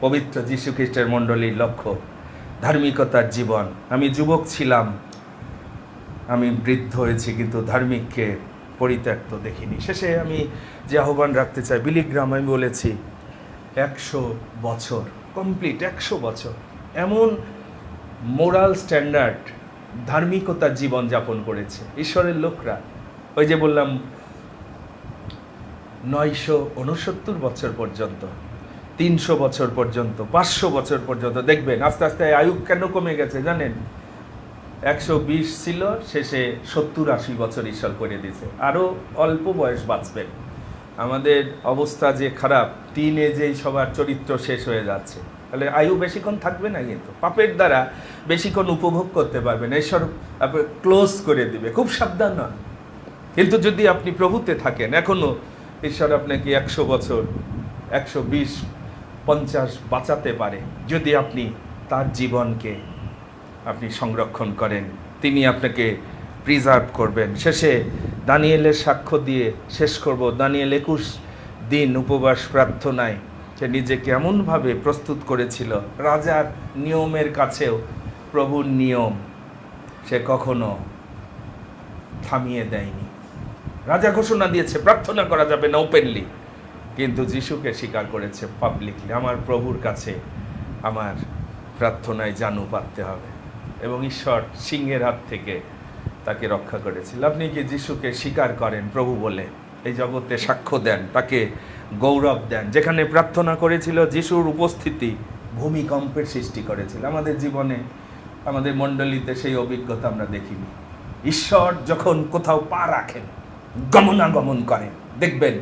পবিত্র যিশু খ্রিস্টের মণ্ডলীর লক্ষ্য ধার্মিকতার জীবন। আমি যুবক ছিলাম, আমি বৃদ্ধ হয়েছি, কিন্তু ধার্মিককে পরিত্যক্ত দেখিনি। শেষে আমি যে আহ্বান রাখতে চাই, বিলিগ্রাম আমি বলেছি 100 বছর কমপ্লিট, 100 বছর এমন মোরাল স্ট্যান্ডার্ড ধার্মিকতার জীবন যাপন করেছে ঈশ্বরের লোকরা। ওই যে বললাম 969 বছর পর্যন্ত, 300 বছর পর্যন্ত, 500 বছর পর্যন্ত। দেখবেন আস্তে আস্তে আয়ু কেন কমে গেছে জানেন? 120 ছিল, শেষে 70-80 বছর ঈশ্বর করে দিয়েছে। আরও অল্প বয়স বাঁচবেন। আমাদের অবস্থা যে খারাপ, টিনেজেই সবার চরিত্র শেষ হয়ে যাচ্ছে। তাহলে আয়ু বেশিক্ষণ থাকবে না, কিন্তু পাপের দ্বারা বেশিক্ষণ উপভোগ করতে পারবে না। ঈশ্বর আপনার ক্লোজ করে দিবে, খুব সাবধান নন। কিন্তু যদি আপনি প্রভুতে থাকেন, এখনও ঈশ্বর আপনাকে 100 বছর, 120, 50 বাঁচাতে পারে, যদি আপনি তার জীবনকে আপনি সংরক্ষণ করেন। তিনি আপনাকে প্রিজার্ভ করবেন। শেষে দানিয়েলের সাক্ষ্য দিয়ে শেষ করব। দানিয়েল 21 দিন উপবাস প্রার্থনায় সে নিজেকে এমনভাবে প্রস্তুত করেছিল, রাজার নিয়মের কাছেও প্রভুর নিয়ম সে কখনো থামিয়ে দেয়নি। রাজা ঘোষণা দিয়েছে প্রার্থনা করা যাবে না ওপেনলি, কিন্তু যিশুকে স্বীকার করেছে পাবলিকলি। আমার প্রভুর কাছে আমার প্রার্থনায় জানু পাততে হবে, এবং ঈশ্বর সিংহের হাত থেকে তাকে রক্ষা করেছিল। আপনি কি যিশুকে স্বীকার করেন প্রভু বলে? এই জগতে সাক্ষ্য দেন, তাকে গৌরব দেন। যেখানে প্রার্থনা করেছিল, যিশুর উপস্থিতি ভূমিকম্পের সৃষ্টি করেছিল। আমাদের জীবনে, আমাদের মণ্ডলীতে সেই অভিজ্ঞতা আমরা দেখিনি। ঈশ্বর যখন কোথাও পা রাখেন, গমনাগমন করেন, দেখবেন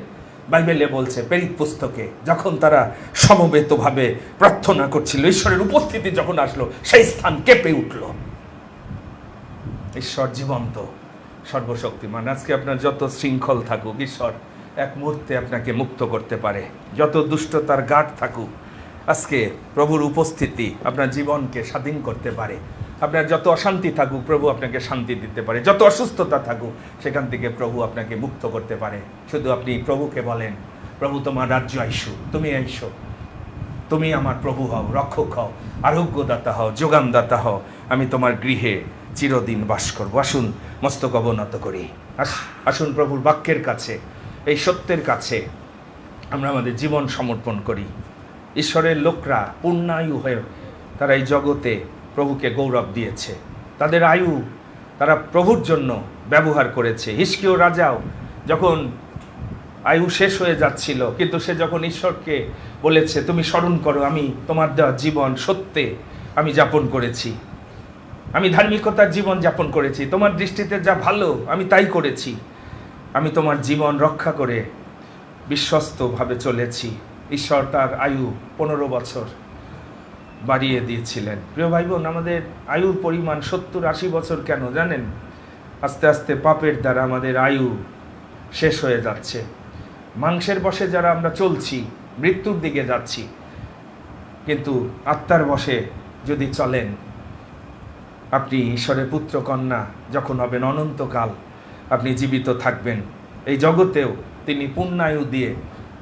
বাইবেলে বলছে, প্রেরিত পুস্তকে, যখন তারা সমবেতভাবে প্রার্থনা করছিল, ঈশ্বরের উপস্থিতি যখন আসলো, সেই স্থান কেঁপে উঠল। ঈশ্বর জীবন্ত, সর্বশক্তিমান। আজকে আপনার যত শৃঙ্খল থাকুক, ঈশ্বর এক মুহূর্তে আপনাকে মুক্ত করতে পারে। যত দুষ্টতার গাঢ় থাকুক, আজকে প্রভুর উপস্থিতি আপনার জীবনকে স্বাধীন করতে পারে। আপনার যত অশান্তি থাকুক, প্রভু আপনাকে শান্তি দিতে পারে। যত অসুস্থতা থাকুক, সেখান থেকে প্রভু আপনাকে মুক্ত করতে পারে। শুধু আপনি প্রভুকে বলেন, প্রভু তোমার রাজ্য আইসো, তুমি আইসো, তুমি আমার প্রভু হও, রক্ষক হও, আরোগ্যদাতা হও, যোগানদাতা হও। আমি তোমার গৃহে চিরদিন বাস করব। আসুন মস্তক অবনত করি, আসুন প্রভুর বাক্যের কাছে, এই সত্যের কাছে আমরা আমাদের জীবন সমর্পণ করি। ঈশ্বরের লোকরা পূর্ণায়ু হয়ে তারা এই জগতে প্রভুকে গৌরব দিয়েছে। তাদের আয়ু তারা প্রভুর জন্য ব্যবহার করেছে। হিজকিয়া রাজাও যখন আয়ু শেষ হয়ে যাচ্ছিল, কিন্তু সে যখন ঈশ্বরকে বলেছে, তুমি স্মরণ করো, আমি তোমার দেওয়া জীবন সত্যে আমি যাপন করেছি, আমি ধার্মিকতার জীবন যাপন করেছি, তোমার দৃষ্টিতে যা ভালো আমি তাই করেছি। আমি তোমার জীবন রক্ষা করে বিশ্বস্তভাবে চলেছি। ঈশ্বর তার আয়ু 15 বছর বাড়িয়ে দিয়েছিলেন। প্রিয় ভাই বোন, আমাদের আয়ুর পরিমাণ 70-80 বছর কেন জানেন? আস্তে আস্তে পাপের দ্বারা আমাদের আয়ু শেষ হয়ে যাচ্ছে। মাংসের বশে যারা আমরা চলছি, মৃত্যুর দিকে যাচ্ছি, কিন্তু আত্মার বশে যদি চলেন, আপনি ঈশ্বরের পুত্র কন্যা যখন হবেন, অনন্তকাল আপনি জীবিত থাকবেন। এই জগতেও তিনি পূর্ণায়ু দিয়ে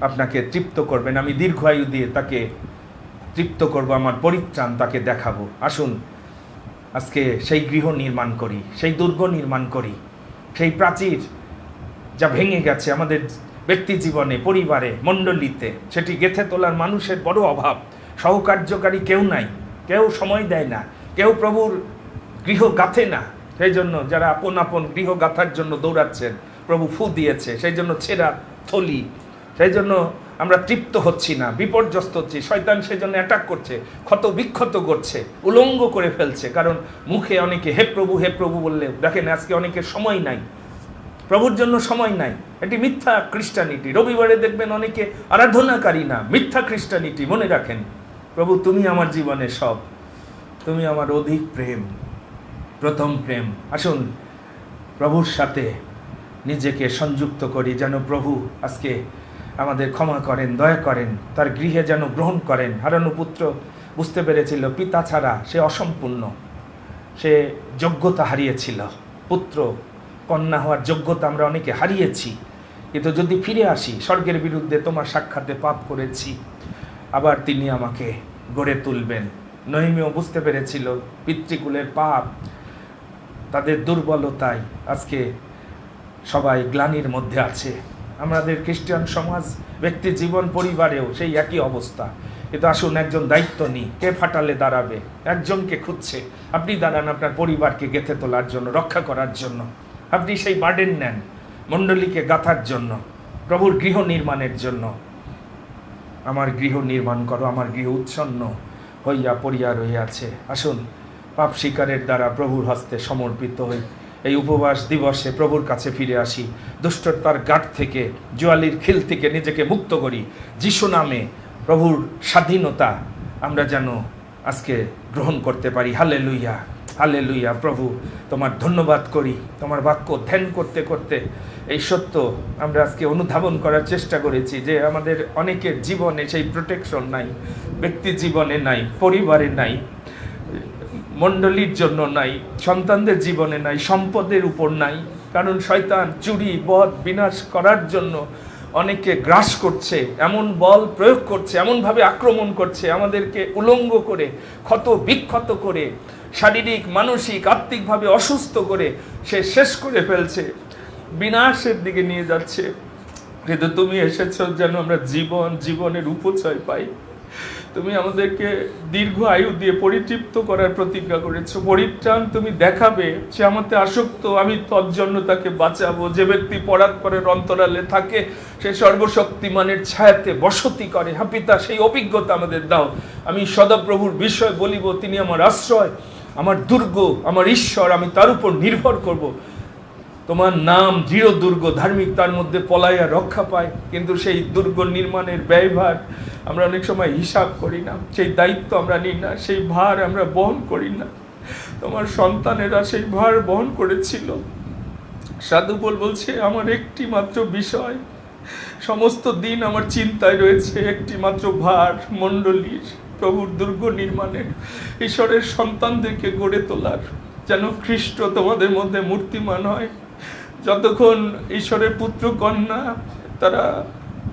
আপনাকে তৃপ্ত করবেন। আমি দীর্ঘায়ু দিয়ে তাকে তৃপ্ত করব, আমার পরিত্রাণ তাকে দেখাবো। আসুন আজকে সেই গৃহ নির্মাণ করি, সেই দুর্গ নির্মাণ করি, সেই প্রাচীর যা ভেঙে গেছে আমাদের ব্যক্তি জীবনে, পরিবারে, মণ্ডলীতে, সেটি গেঁথে তোলার মানুষের বড় অভাব। সহকার্যকারী কেউ নাই, কেউ সময় দেয় না, কেউ প্রভুর গৃহ গাঁথে না। সেই জন্য যারা আপন আপন গৃহ গাঁথার জন্য দৌড়াচ্ছেন, প্রভু ফু দিয়েছে, সেই জন্য ছেঁড়া থলি, সেই জন্য আমরা তৃপ্ত হচ্ছি না, বিপর্যস্ত হচ্ছি। শয়তান সেই জন্য অ্যাটাক করছে, ক্ষত বিক্ষত করছে, উলঙ্গ করে ফেলছে। কারণ মুখে অনেকে হে প্রভু বললে, দেখেন আজকে অনেকের সময় নাই, প্রভুর জন্য সময় নাই। এটি মিথ্যা খ্রিস্টানিটি। রবিবারে দেখবেন অনেকে আরাধনাকারী না, মিথ্যা খ্রিস্টানিটি। মনে রাখেন, প্রভু তুমি আমার জীবনে সব, তুমি আমার অধিক প্রেম, প্রথম প্রেম। আসুন প্রভুর সাথে নিজেকে সংযুক্ত করি, যেন প্রভু আজকে আমাদের ক্ষমা করেন, দয়া করেন, তার গৃহে যেন গ্রহণ করেন। হারানো পুত্র বুঝতে পেরেছিল পিতা ছাড়া সে অসম্পূর্ণ, সে যোগ্যতা হারিয়েছিল। পুত্র কন্যা হওয়ার যোগ্যতা আমরা অনেকে হারিয়েছি। কিন্তু যদি ফিরে আসি, স্বর্গের বিরুদ্ধে তোমার সাক্ষাতে পাপ করেছি, আবার তিনি আমাকে গড়ে তুলবেন। নহিমেও বুঝতে পেরেছিল পিতৃকুলের পাপ, তাদের দুর্বলতায় আজকে সবাই গ্লানির মধ্যে আছে। আমাদের খ্রিস্টান সমাজ, ব্যক্তি জীবন, পরিবারেও সেই একই অবস্থা। কিন্তু আসুন একজন দায়িত্ব নিই, কে ফাটালে দাঁড়াবে? একজনকে খুঁজছে। আপনি দাঁড়ান আপনার পরিবারকে গেঁথে তোলার জন্য, রক্ষা করার জন্য। আপনি সেই বার্ডেন নেন মণ্ডলীকে গাঁথার জন্য, প্রভুর গৃহ নির্মাণের জন্য। আমার গৃহ নির্মাণ করো, আমার গৃহ উচ্ছন্ন হইয়া পড়িয়া রহিয়াছে। আসুন পাপ স্বীকারের দ্বারা প্রভুর হস্তে সমর্পিত হই। এই উপবাস দিবসে প্রভুর কাছে ফিরে আসি, দুষ্টতার গাঁট থেকে, জুয়ালির খিল থেকে নিজেকে মুক্ত করি। যিশু নামে প্রভুর স্বাধীনতা আমরা যেন আজকে গ্রহণ করতে পারি। Hallelujah, hallelujah. প্রভু তোমার ধন্যবাদ করি। তোমার বাক্য ধ্যান করতে করতে এই সত্য আমরা আজকে অনুধাবন করার চেষ্টা করেছি যে আমাদের অনেকের জীবনে সেই প্রোটেকশন নাই, ব্যক্তি জীবনে নাই, পরিবারে নাই, মণ্ডলীর জন্য নাই, সন্তানদের জীবনে নাই, সম্পদের উপর নাই। কারণ শয়তান চুরি, বধ, বিনাশ করার জন্য অনেকে গ্রাস করছে, এমন বল প্রয়োগ করছে, এমনভাবে আক্রমণ করছে, আমাদেরকে উলঙ্গ করে, ক্ষত বিক্ষত করে, শারীরিক, মানসিক, আত্মিকভাবে অসুস্থ করে সে শেষ করে ফেলছে, বিনাশের দিকে নিয়ে যাচ্ছে। কিন্তু তুমি এসেছ যেন আমরা জীবনের উপচয় পাই। তুমি আমাদেরকে দীর্ঘ আয়ু দিয়ে পরিতৃপ্ত করার প্রতিজ্ঞা করেছো। পরিত্রাণ তুমি দেখাবে, সে আমাতে আসক্ত, আমি তোর জন্য তাকে বাঁচাবো। যে ব্যক্তি পরাৎপরের অন্তরালে থাকে, সে সর্বশক্তিমানের ছায়াতে বসতি করে। হ্যাঁ পিতা, সেই অভিজ্ঞতা আমাদের দাও। আমি সদাপ্রভুর বিষয় বলিব, তিনি আমার আশ্রয়, আমার দুর্গ, আমার ঈশ্বর, আমি তার উপর নির্ভর করব। তোমার নাম দৃঢ় দুর্গ, ধার্মিক তার মধ্যে পলাইয়া রক্ষা পায়। কিন্তু সেই দুর্গ নির্মাণের ব্যয়ভার আমরা অনেক সময় হিসাব করি না, সেই দায়িত্ব আমরা নিই না, সেই ভার আমরা বহন করি না। তোমার সন্তানেরা সেই ভার বহন করেছিল। সাধুপোল বলছে, আমার একটি মাত্র বিষয়, সমস্ত দিন আমার চিন্তায় রয়েছে একটি মাত্র ভার, মণ্ডলীর, প্রভুর দুর্গ নির্মাণের, ঈশ্বরের সন্তানদেরকে গড়ে তোলার, যেন খ্রিস্ট তোমাদের মধ্যে মূর্তিমান হয়। যতক্ষণ ঈশ্বরের পুত্র কন্যা তারা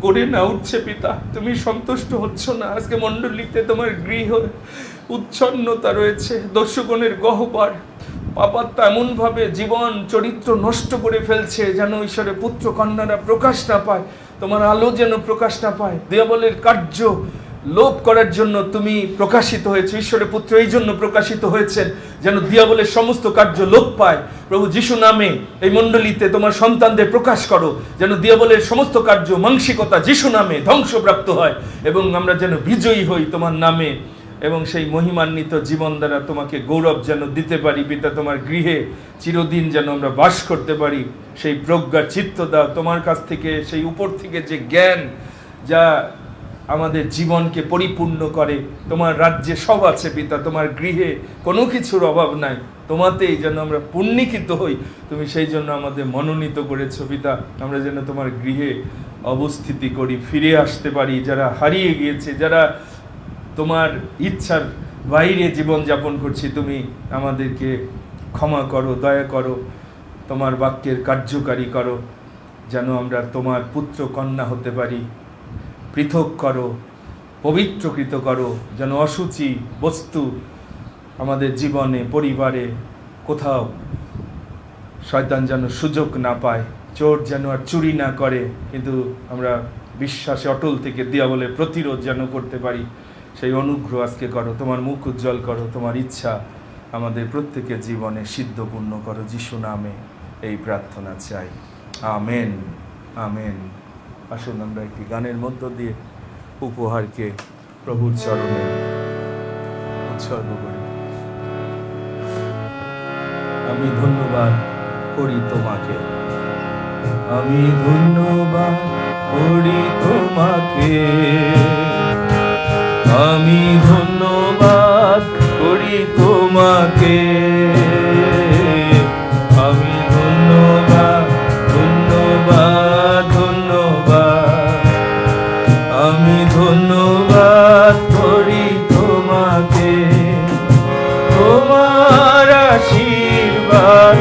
গড়ে না উঠছে, পিতা তুমি সন্তুষ্ট হচ্ছ না। আজকে মণ্ডলীতে তোমার গৃহ উচ্ছন্নতা রয়েছে, দর্শকগণের গহ্বর, পাপাত্মা এমনভাবে জীবন চরিত্র নষ্ট করে ফেলছে যেন ঈশ্বরের পুত্র কন্যারা প্রকাশ না পায়, তোমার আলো যেন প্রকাশ না পায়। দিয়াবলের কার্য লোপ করার জন্য তুমি প্রকাশিত হয়েছে, ঈশ্বরের পুত্র এই জন্য প্রকাশিত হয়েছেন যেন দিয়াবলের সমস্ত কার্য লোপ পায়। প্রভু যিশু নামে এই মণ্ডলীতে তোমার সন্তানদের প্রকাশ করো, যেন দিয়াবলের সমস্ত কার্য, মানসিকতা যিশু নামে ধ্বংসপ্রাপ্ত হয় এবং আমরা যেন বিজয়ী হই তোমার নামে। এবং সেই মহিমান্বিত জীবন দ্বারা তোমাকে গৌরব যেন দিতে পারি পিতা। তোমার গৃহে চিরদিন যেন আমরা বাস করতে পারি, সেই প্রজ্ঞা চিত্ত দাও তোমার কাছ থেকে, সেই উপর থেকে যে জ্ঞান যা আমাদের জীবনকে পরিপূর্ণ করে। তোমার রাজ্যে সব আছে পিতা, তোমার গৃহে কোনো কিছুর অভাব নাই, তোমাতেই যেন আমরা পুণ্যিকিত হই। তুমি সেই জন্য আমাদের মনোনীত করেছো পিতা, আমরা যেন তোমার গৃহে অবস্থিতি করি, ফিরে আসতে পারি। যারা হারিয়ে গিয়েছে, যারা তোমার ইচ্ছার বাইরে জীবনযাপন করছি, তুমি আমাদেরকে ক্ষমা করো, দয়া করো, তোমার বাক্যের কার্যকারী করো, যেন আমরা তোমার পুত্র কন্যা হতে পারি। পৃথক করো, পবিত্রকৃত করো, যেন অসুচি বস্তু আমাদের জীবনে, পরিবারে কোথাও শয়তান যেন সুযোগ না পায়, চোর যেন আর চুরি না করে, কিন্তু আমরা বিশ্বাসে অটল থেকে দিয়াবলের প্রতিরোধ যেন করতে পারি। সেই অনুগ্রহ আজকে করো, তোমার মুখ উজ্জ্বল করো, তোমার ইচ্ছা আমাদের প্রত্যেকের জীবনে সিদ্ধপূর্ণ করো। যিশু নামে এই প্রার্থনা চাই, আমেন, আমেন। আসুন আমরা একটি গানের মধ্য দিয়ে উপহারকে প্রভুর চরণে উৎসর্গ করি। আমি ধন্যবাদ করি তোমাকে, আমি ধন্যবাদ করি তোমাকে, আমি ধন্যবাদ করি তোমাকে, আমি ধন্যবাদ, ধন্যবাদ, ধন্যবাদ, আমি ধন্যবাদ করি তোমাকে। তোমার আশীর্বাদ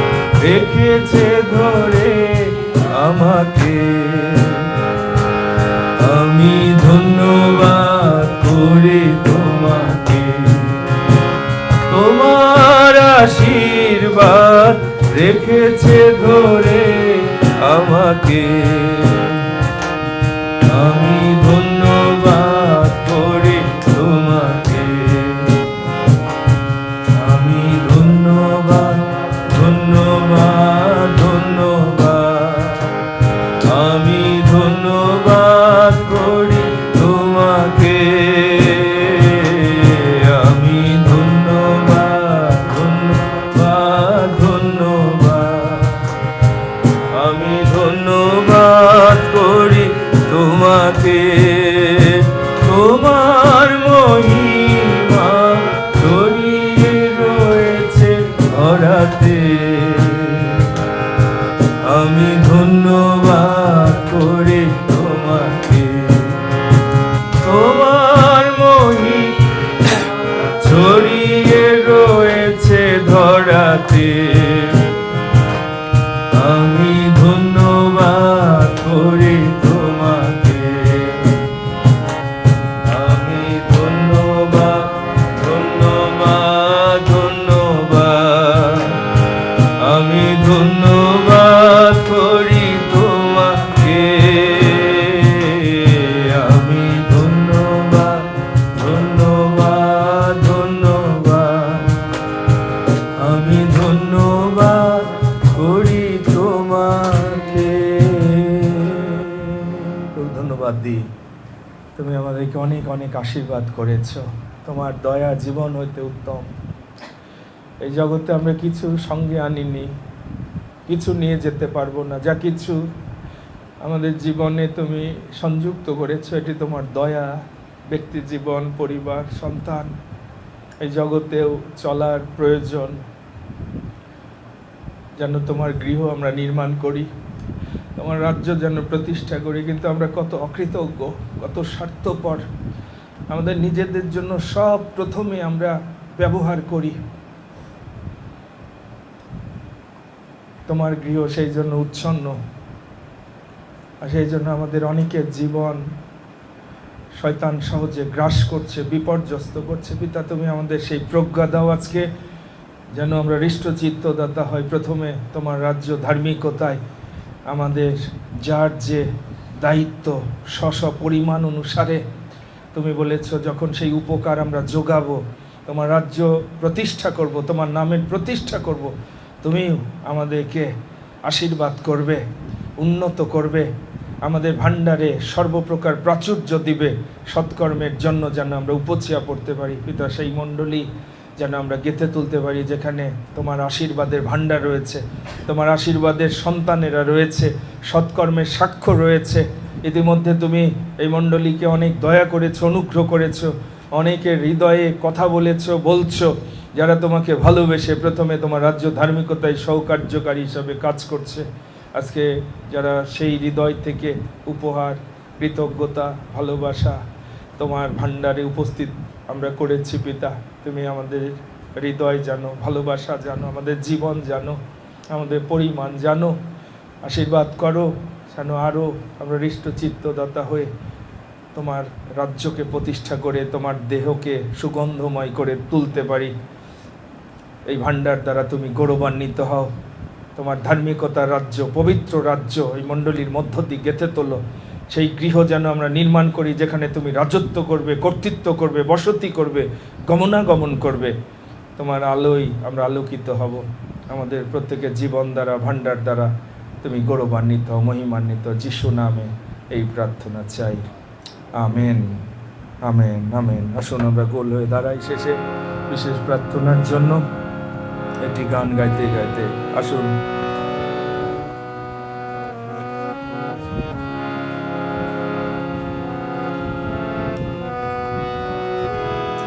রেখেছে ধরে আমাকে, আমি ধন্যবাদ করি তোমাকে। তোমার আশীর্বাদ রেখেছে ধরে আমাকে, আমি ধন্যবাদ করি তোমাকে, আমি ধন্যবাদ, ধন্যবাদ, ধন্যবাদ, আমি ধন্যবাদ করি তোমাকে, আমি ধন্যবাদ, ধন্যবাদ, ধন্যবাদ, আমি ধন্যবাদ করি তোমাকে। তোমার মহিমা ছড়িয়ে রয়েছে ধরাতে, আমি ধন্যবাদ করি তোমাকে। তোমার মহিমা ছড়িয়ে রয়েছে ধরাতে, আমি ধন্যবাদ করি তোমাকে, আমি ধন্যবাদ, ধন্যবাদ, ধন্যবাদ, আমি ধন্যবাদ করি তোমাকে, আমি ধন্যবাদ, ধন্যবাদ, ধন্যবাদ, আমি ধন্যবাদ করি তোমাকে। ধন্যবাদ দিই, তুমি আমাদেরকে অনেক অনেক আশীর্বাদ করেছ। তোমার দয়া জীবন হইতে উত্তম। এই জগতে আমরা কিছু সঙ্গে আনিনি, কিছু নিয়ে যেতে পারবো না। যা কিছু আমাদের জীবনে তুমি সংযুক্ত করেছো, এটি তোমার দয়া। ব্যক্তি জীবন, পরিবার, সন্তান, এই জগতেও চলার প্রয়োজন, যেন তোমার গৃহ আমরা নির্মাণ করি, তোমার রাজ্য যেন প্রতিষ্ঠা করি। কিন্তু আমরা কত অকৃতজ্ঞ, কত স্বার্থপর, আমাদের নিজেদের জন্য সব প্রথমে আমরা ব্যবহার করি। তোমার গৃহ সেই জন্য উচ্ছন্ন, আর সেই জন্য আমাদের অনেকের জীবন শয়তান সহজে গ্রাস করছে, বিপর্যস্ত করছে। পিতা, তুমি আমাদের সেই প্রজ্ঞা দাও আজকে, যেন আমরা হৃষ্টচিত্তদাতা হয়। প্রথমে তোমার রাজ্য ধার্মিকতায় আমাদের যার যে দায়িত্ব স্ব পরিমাণ অনুসারে তুমি বলেছ, যখন সেই উপকার আমরা যোগাবো, তোমার রাজ্য প্রতিষ্ঠা করব, তোমার নামের প্রতিষ্ঠা করব, তুমি আমাদেরকে আশীর্বাদ করবে, উন্নত করবে। আমাদের ভাণ্ডারে সর্বপ্রকার প্রাচুর্য দিবে সৎকর্মের জন্য, যেন আমরা উপচিয়া পড়তে পারি। পিতা, সেই মণ্ডলী যেন আমরা গেঁথে তুলতে পারি যেখানে তোমার আশীর্বাদের ভাণ্ডার রয়েছে, তোমার আশীর্বাদের সন্তানেরা রয়েছে, সৎকর্মের সাক্ষ্য রয়েছে। ইতিমধ্যে তুমি এই মণ্ডলীকে অনেক দয়া করেছো, অনুগ্রহ করেছো, অনেকের হৃদয়ে কথা বলছো, যারা তোমাকে ভালোবেসে প্রথমে তোমার রাজ্য ধার্মিকতায় সহকার্যকারী হিসাবে কাজ করছে। আজকে যারা সেই হৃদয় থেকে উপহার, কৃতজ্ঞতা, ভালোবাসা তোমার ভাণ্ডারে উপস্থিত আমরা করেছি পিতা, তুমি আমাদের হৃদয় জানো, ভালোবাসা জানো, আমাদের জীবন জানো, আমাদের পরিমাণ জানো। আশীর্বাদ করো যেন আরও আমরা হৃষ্টচিত্তদাতা হয়ে তোমার রাজ্যকে প্রতিষ্ঠা করে তোমার দেহকে সুগন্ধময় করে তুলতে পারি। এই ভাণ্ডার দ্বারা তুমি গৌরবান্বিত হও। তোমার ধার্মিকতার রাজ্য, পবিত্র রাজ্য এই মণ্ডলীর মধ্য দিয়ে গেঁথে তোলো। সেই গৃহ যেন আমরা নির্মাণ করি যেখানে তুমি রাজত্ব করবে, কর্তৃত্ব করবে, বসতি করবে, গমনাগমন করবে। তোমার আলোয় আমরা আলোকিত হব। আমাদের প্রত্যেকের জীবন দ্বারা, ভাণ্ডার দ্বারা তুমি গৌরবান্বিত, মহিমান্বিত। যিশু নামে এই প্রার্থনা চাই, আমেন, আমেন, আমেন। আসুন আমরা গোল হয়ে দাঁড়াই শেষে বিশেষ প্রার্থনার জন্য একটি গান গাইতে গাইতে। আসুন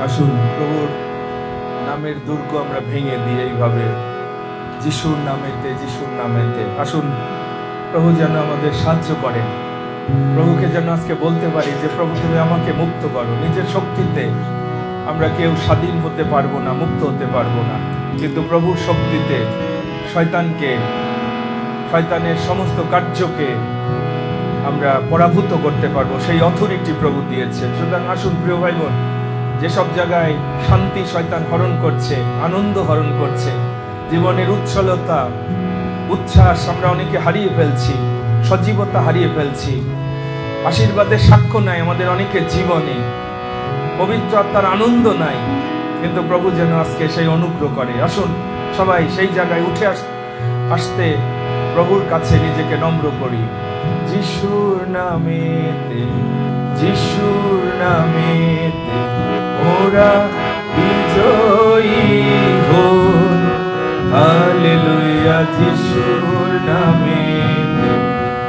আসুন প্রভুর নামের দুর্গ আমরা ভেঙে দিই এইভাবে, যিশুর নামেতে, যিশুর নামেতে। আসুন প্রভু যেন আমাদের সাহায্য করেন। প্রভুকে যেন আজকে বলতে পারি যে প্রভু তুমি আমাকে মুক্ত করো। নিজের শক্তিতে আমরা কেউ স্বাধীন হতে পারবো না, মুক্ত হতে পারবো না, কিন্তু প্রভুর শক্তিতে শয়তানের সমস্ত কার্যকে আমরা পরাভূত করতে পারবো। সেই অথরিটি প্রভু দিয়েছে। সুতরাং আসুন প্রিয় ভাই বোন, যেসব জায়গায় শান্তি শয়তান হরণ করছে, আনন্দ হরণ করছে, জীবনের উচ্ছলতা, উচ্ছ্বাস আমরা অনেকে হারিয়ে ফেলছি, সজীবতা হারিয়ে ফেলছি, আশীর্বাদের সাক্ষ্য নাই আমাদের অনেকের জীবনে, পবিত্র আত্মার আনন্দ নাই, কিন্তু প্রভু যেন আজকে সেই অনুগ্রহ করে। আসুন সবাই সেই জায়গায় উঠে আসতে প্রভুর কাছে নিজেকে নম্র করি। যিশুর নামেতে, যিশুর নামেতে ওরা বিজয়ী হই, হালেলুয়া। যিশুর নামেতে,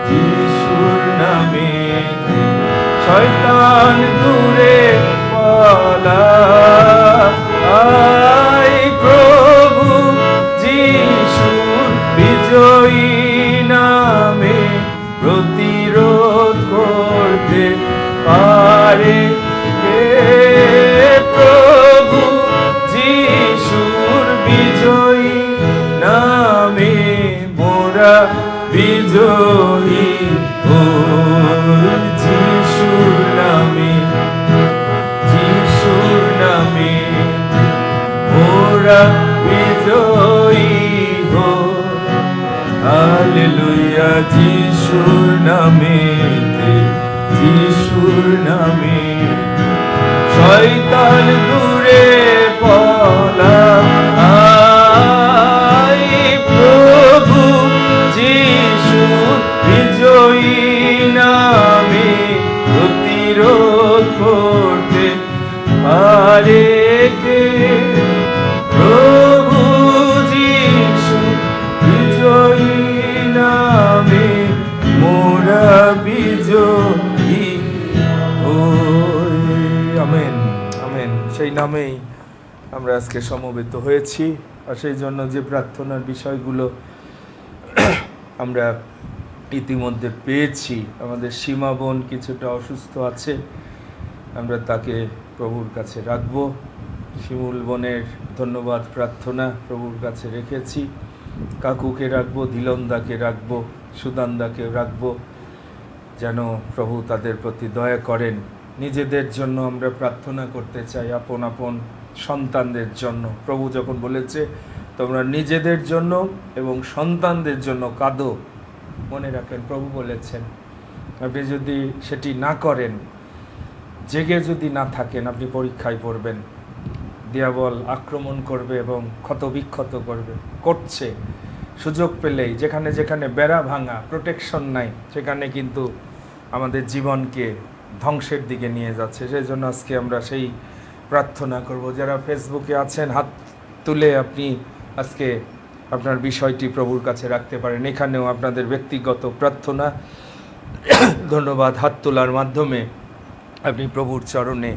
যিশুর নামেতে শয়তান দূরে পালায়। প্রভু যিশুর বিজয়ী নামে প্রতিরোধ করতে পারে কে? প্রভু যিশুর বিজয়ী নামে মোরা বিজয়ী হই। যিশুর নামে, যিশুর নামে মোরা বিজয়ী হই, হালেলুয়া। যিশুর নামেতে, যিশুর নামে শয়তান দূরে পলায়। প্রভু যিশুর বিজয়ী নামে প্রতিরোধ করতে পারে কে? প্রভু যিশু বিজয়ী নামে মোরা বিজয়ী হই। Amen, amen. সেই নামেই আমরা আজকে সমবেত হয়েছি। আর সেই জন্য যে প্রার্থনার বিষয়গুলো আমরা ইতিমধ্যে পেয়েছি, আমাদের সীমা বোন কিছুটা অসুস্থ আছে, আমরা তাকে প্রভুর কাছে রাখবো। শিমুল বোনের ধন্যবাদ প্রার্থনা প্রভুর কাছে রেখেছি। কাকুকে রাখবো, ধীলন্দাকে রাখবো, সুদানদাকে রাখবো, যেন প্রভু তাদের প্রতি দয়া করেন। নিজেদের জন্য আমরা প্রার্থনা করতে চাই, আপন আপন সন্তানদের জন্য। প্রভু যখন বলেছে তোমরা নিজেদের জন্য এবং সন্তানদের জন্য কাঁদো, মনে রাখেন প্রভু বলেছেন আপনি যদি সেটি না করেন, জেগে যদি না থাকেন, আপনি পরীক্ষায় পড়বেন। দিয়াবল আক্রমণ করবে এবং ক্ষতবিক্ষত করছে সুযোগ পেলেই। যেখানে যেখানে বেড়া ভাঙা, প্রোটেকশন নাই, সেখানে কিন্তু আমাদের জীবনকে ধ্বংসের দিকে নিয়ে যাচ্ছে। সেই জন্য আজকে আমরা সেই প্রার্থনা করব। যারা ফেসবুকে আছেন হাত তুলে আপনি আজকে আপনার বিষয়টি প্রভুর কাছে রাখতে পারেন। এখানেও আপনাদের ব্যক্তিগত প্রার্থনা ধন্যবাদ হাত তোলার মাধ্যমে আপনি প্রভুর চরণে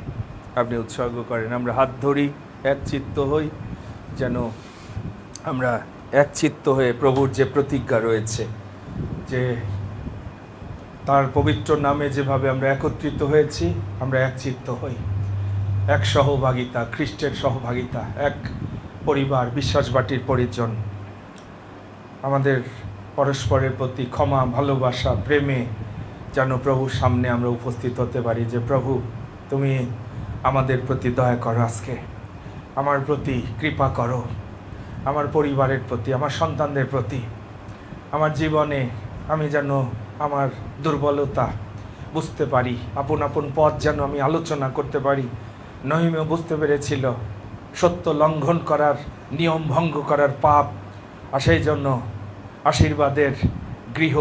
আপনি উৎসর্গ করেন। আমরা হাত ধরি, এক চিত্ত হই, যেন আমরা এক চিত্ত হয়ে প্রভুর যে প্রতিজ্ঞা রয়েছে, যে তার পবিত্র নামে যেভাবে আমরা একত্রিত হয়েছি, আমরা এক চিত্ত হই, এক সহভাগিতা, খ্রিস্টের সহভাগিতা, এক পরিবার, বিশ্বাসবাটির পরিজন। আমাদের পরস্পরের প্রতি ক্ষমা, ভালোবাসা, প্রেমে যেন প্রভুর সামনে আমরা উপস্থিত হতে পারি, যে প্রভু তুমি আমাদের প্রতি দয়া করো, আজকে আমার প্রতি কৃপা করো, আমার পরিবারের প্রতি, আমার সন্তানদের প্রতি, আমার জীবনে আমি যেন আমার দুর্বলতা বুঝতে পারি, আপন আপন পথ যেন আমি আলোচনা করতে পারি। নহিমেও বুঝতে পেরেছিল সত্য লঙ্ঘন করার, নিয়ম ভঙ্গ করার পাপ, আর সেই জন্য আশীর্বাদের গৃহ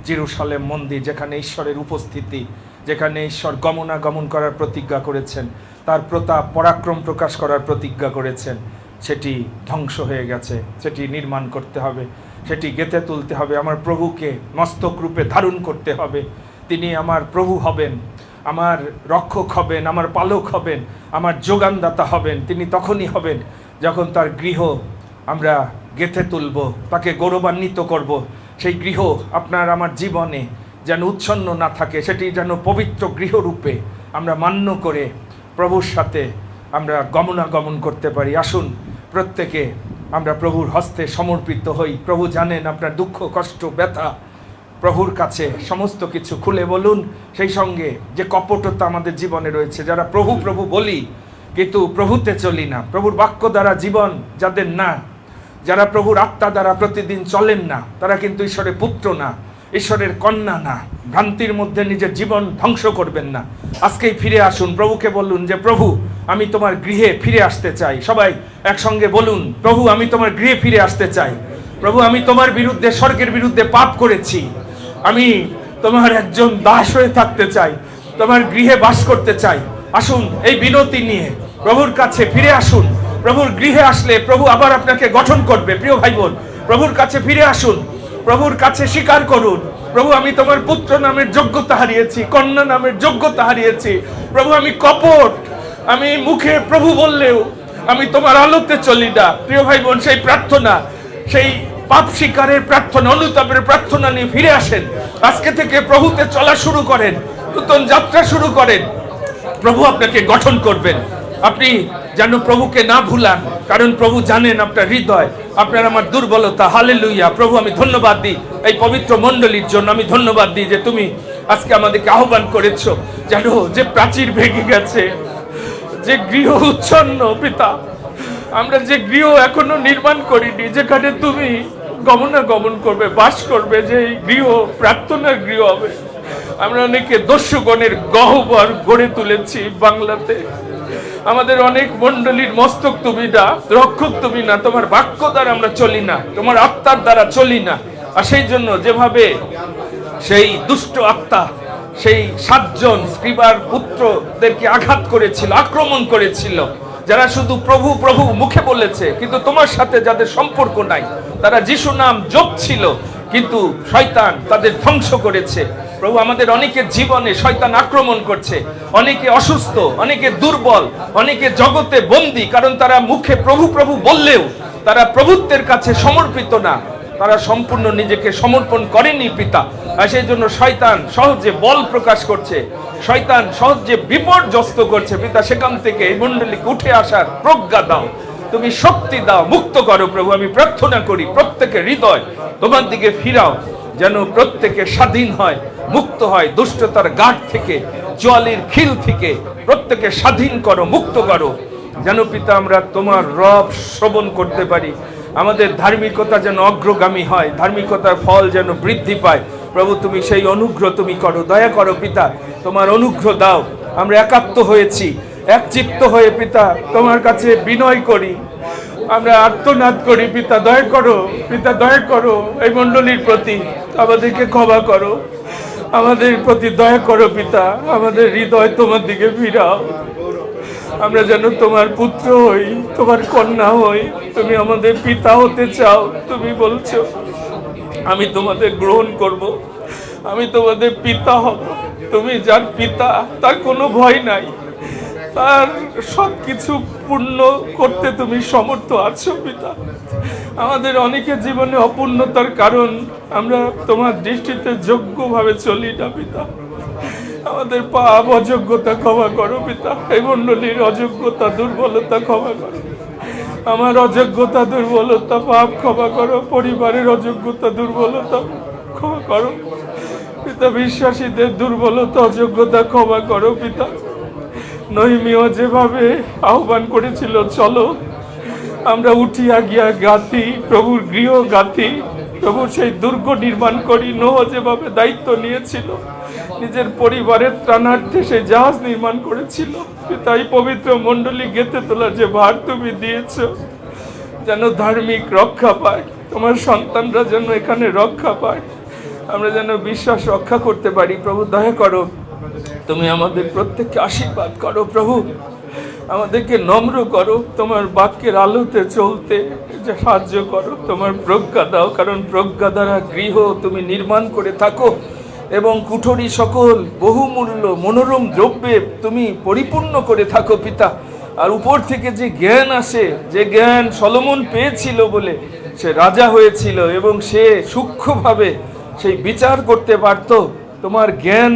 জেরুসালেম মন্দির, যেখানে ঈশ্বরের উপস্থিতি, যেখানে ঈশ্বর গমনাগমন করার প্রতিজ্ঞা করেছেন, তার প্রতাপ পরাক্রম প্রকাশ করার প্রতিজ্ঞা করেছেন, সেটি ধ্বংস হয়ে গেছে। সেটি নির্মাণ করতে হবে, সেটি গেঁথে তুলতে হবে। আমার প্রভুকে মস্তক রূপে ধারণ করতে হবে। তিনি আমার প্রভু হবেন, আমার রক্ষক হবেন, আমার পালক হবেন, আমার যোগানদাতা হবেন। তিনি তখনই হবেন যখন তার গৃহ আমরা গেঁথে তুলব, তাকে গৌরবান্বিত করব। সেই গৃহ আপনার আমার জীবনে যেন উচ্ছন্ন না থাকে, সেটি যেন পবিত্র গৃহরূপে আমরা মান্য করে প্রভুর সাথে আমরা গমনাগমন করতে পারি। আসুন প্রত্যেকে আমরা প্রভুর হস্তে সমর্পিত হই। প্রভু জানেন আপনার দুঃখ, কষ্ট, ব্যথা। প্রভুর কাছে সমস্ত কিছু খুলে বলুন। সেই সঙ্গে যে কপটতা আমাদের জীবনে রয়েছে, যারা প্রভু প্রভু বলি কিন্তু প্রভুতে চলি না, প্রভুর বাক্য দ্বারা জীবন যাদের না, যারা প্রভুর আত্মা দ্বারা প্রতিদিন চলেন না, তারা কিন্তু ঈশ্বরের পুত্র না, ঈশ্বরের কন্যা না। ভ্রান্তির মধ্যে নিজের জীবন ধ্বংস করবেন না। আজকেই ফিরে আসুন, প্রভুকে বলুন যে প্রভু আমি তোমার গৃহে ফিরে আসতে চাই। সবাই একসঙ্গে বলুন, প্রভু আমি তোমার গৃহে ফিরে আসতে চাই। প্রভু আমি তোমার বিরুদ্ধে, স্বর্গের বিরুদ্ধে পাপ করেছি। আমি তোমার একজন দাস হয়ে থাকতে চাই, তোমার গৃহে বাস করতে চাই। আসুন এই বিনতি নিয়ে প্রভুর কাছে ফিরে আসুন। প্রভুর গৃহে আসলে প্রভু আবার আপনাকে গঠন করবে। প্রিয় ভাই বোন, প্রভুর কাছে ফিরে আসুন, প্রভুর কাছে স্বীকার করুন, প্রভু আমি তোমার পুত্র নামের যোগ্যতা হারিয়েছি, কন্যা নামের যোগ্যতা হারিয়েছি। প্রভু আমি কপট, আমি মুখে প্রভু বললেও আমি তোমার আলোতে চলি না। প্রিয় ভাই বোন, সেই প্রার্থনা, সেই পাপ স্বীকারের প্রার্থনা, অনুতাপের প্রার্থনা নিয়ে ফিরে আসেন। আজকে থেকে প্রভুতে চলা শুরু করেন, নতুন যাত্রা শুরু করেন। প্রভু আপনাকে গঠন করবেন। আপনি যেন প্রভুকে না ভুলান, কারণ প্রভু জানেন আপনার হৃদয়, আপনার আমার দুর্বলতা। হালেলুয়া। প্রভু আমি ধন্যবাদ দিই এই পবিত্র মণ্ডলীর জন্য। আমি ধন্যবাদ দিই যে তুমি আজকে আমাদেরকে আহ্বান করেছো। জানো যে প্রাচীর ভেঙে গেছে, যে গৃহ উচ্ছন্ন পিতা, আমরা যে গৃহ এখনো নির্মাণ করিনি, যেখানে তুমি গমনাগমন করবে, বাস করবে, যে গৃহ প্রার্থনার গৃহ হবে। আমরা অনেকে দস্যুগণের গহ্বর গড়ে তুলেছি বাংলাতে। আমাদের অনেক মণ্ডলীর মস্তক তুমি না, রক্ষক তুমি না, তোমার বাক্য দ্বারা আমরা চলি না, তোমার আত্মার দ্বারা চলি না। আর সেই জন্য যেভাবে সেই দুষ্ট আত্মা সেই 7 জন স্ক্রিবার পুত্রদেরকে আঘাত করেছিল, আক্রমণ করেছিল, যারা শুধু প্রভু প্রভু মুখে বলেছে কিন্তু তোমার সাথে যাদের সম্পর্ক নাই, তারা যিশু নাম জপছিল কিন্তু শয়তান তাদের ধ্বংস করেছে। প্রভু আমাদের অনেকের জীবনে শয়তান আক্রমণ করছে, অনেকে অসুস্থ, অনেকে দুর্বল, অনেকে জগতে বন্দী, কারণ তারা মুখে প্রভু প্রভু বললেও তারা প্রভুত্বের কাছে সমর্পিত না, তারা সম্পূর্ণ নিজেকে সমর্পণ করেনি পিতা। আর সেই জন্য শয়তান সহজে বল প্রকাশ করছে, শয়তান সহজে বিপর্যস্ত করছে পিতা। সেখান থেকে এই মণ্ডলীকে উঠে আসার প্রজ্ঞা দাও, তুমি শক্তি দাও, মুক্ত করো প্রভু। আমি প্রার্থনা করি প্রত্যেকের হৃদয় তোমার দিকে ফিরাও, যেন প্রত্যেকে স্বাধীন হয়, মুক্ত হয় দুষ্টতার গাঢ় থেকে, জলের খিল থেকে প্রত্যেকে স্বাধীন করো, মুক্ত করো, যেন পিতা আমরা তোমার রব শ্রবণ করতে পারি। আমাদের ধার্মিকতা যেন অগ্রগামী হয়, ধার্মিকতার ফল যেন বৃদ্ধি পায়। প্রভু তুমি সেই অনুগ্রহ তুমি করো, দয়া করো পিতা, তোমার অনুগ্রহ দাও। আমরা একাত্ম হয়েছি, একচিত্ত হয়ে পিতা তোমার কাছে বিনয় করি, আমরা আর্তনাদ করি পিতা, দয়া করো পিতা, দয়া করো এই মণ্ডলীর প্রতি, আমাদেরকে ক্ষমা করো। আমাদের প্রতি দয়া করো পিতা, আমাদের হৃদয় তোমার দিকে ফিরাও। আমরা যেন তোমার পুত্র হই, তোমার কন্যা হই। তুমি আমাদের পিতা হতে চাও। তুমি বলছো আমি তোমাদের গ্রহণ করব, আমি তোমাদের পিতা হব। তুমি যার পিতা তার কোনো ভয় নাই, তার সবকিছু পূর্ণ করতে তুমি সমর্থ আছো পিতা। আমাদের অনেকের জীবনে অপূর্ণতার কারণ আমরা তোমার দৃষ্টিতে যোগ্যভাবে চলি না পিতা। আমাদের পাপ অযোগ্যতা ক্ষমা করো পিতা। এই মণ্ডলীর অযোগ্যতা দুর্বলতা ক্ষমা করো। আমার অযোগ্যতা দুর্বলতা পাপ ক্ষমা করো। পরিবারের অযোগ্যতা দুর্বলতা ক্ষমা করো পিতা। বিশ্বাসীদের দুর্বলতা অযোগ্যতা ক্ষমা করো পিতা। নহিমিও যেভাবে আহ্বান করেছিল, চলো আমরা উঠিয়া গিয়া গাতি, প্রভুর গৃহ গাতি, প্রভুর সেই দুর্গ নির্মাণ করি। নোহ যেভাবে দায়িত্ব নিয়েছিল, নিজের পরিবারের ত্রাণার্থে সেই জাহাজ নির্মাণ করেছিল। তাই পবিত্র মণ্ডলী গেঁথে তোলার যে ভার তুমি দিয়েছ, যেন ধার্মিক রক্ষা পায়, তোমার সন্তানরা যেন এখানে রক্ষা পায়, আমরা যেন বিশ্বাস রক্ষা করতে পারি। প্রভু দয়া করো, তুমি আমাদের প্রত্যেককে আশীর্বাদ করো প্রভু। আমাদেরকে নম্র করো, তোমার বাক্যের আলোতে চলতে সাহায্য করো। তোমার প্রজ্ঞা দাও, কারণ প্রজ্ঞা দ্বারা গৃহ তুমি নির্মাণ করে থাকো এবং কুঠরি সকল বহুমূল্য মনোরম দ্রব্যে তুমি পরিপূর্ণ করে থাকো পিতা। আর উপর থেকে যে জ্ঞান আসে, যে জ্ঞান সলোমন পেয়েছিল বলে সে রাজা হয়েছিল এবং সে সূক্ষ্মভাবে সেই বিচার করতে পারত। তোমার জ্ঞান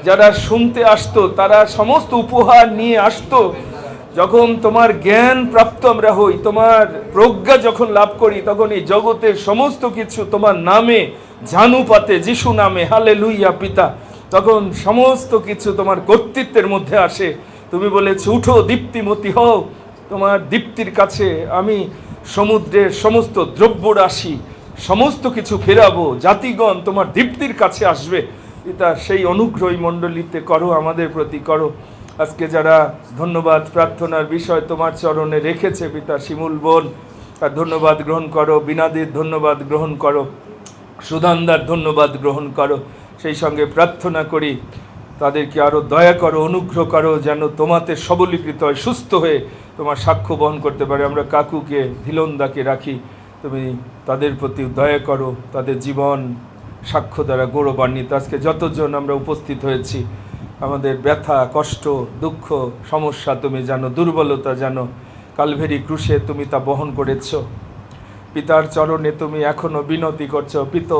যারা শুনতে আসতো তারা সমস্ত উপহার নিয়ে আসতো। যখন তোমার জ্ঞান প্রাপ্ত আমরা হই, তোমার প্রজ্ঞা যখন লাভ করি, তখন এই জগতের সমস্ত কিছু তোমার নামে ঝানুপাতে, যিশু নামে, হালেলুইয়া পিতা, তখন সমস্ত কিছু তোমার কর্তৃত্বের মধ্যে আসে। তুমি বলেছো উঠো দীপ্তিমতী হও, তোমার দীপ্তির কাছে আমি সমুদ্রের সমস্ত দ্রব্যরাশি সমস্ত কিছু ফেরাবো। জাতিগণ তোমার দীপ্তির কাছে আসবে পিতা। সেই অনুগ্রহী মণ্ডলীতে করো, আমাদের প্রতি করো। আজকে যারা ধন্যবাদ প্রার্থনার বিষয় তোমার চরণে রেখেছে পিতা, শিমুল বোন তার ধন্যবাদ গ্রহণ করো, বিনাদির ধন্যবাদ গ্রহণ করো, সুধানদার ধন্যবাদ গ্রহণ করো। সেই সঙ্গে প্রার্থনা করি তাদেরকে আরও দয়া করো, অনুগ্রহ করো, যেন তোমাতে সবলীকৃত হয়, সুস্থ হয়ে তোমার সাক্ষ্য বহন করতে পারে। আমরা কাকুকে, ধিলন্দাকে রাখি, তুমি তাদের প্রতি দয়া করো, তাদের জীবন সাক্ষ্য দ্বারা গৌরবান্বিত। আজকে যতজন আমরা উপস্থিত হয়েছি, আমাদের ব্যথা, কষ্ট, দুঃখ, সমস্যা তুমি জানো, দুর্বলতা জানো। কালভেরি ক্রুশে তুমি তা বহন করেছ। পিতার চরণে তুমি এখনো বিনতি করছো, পিত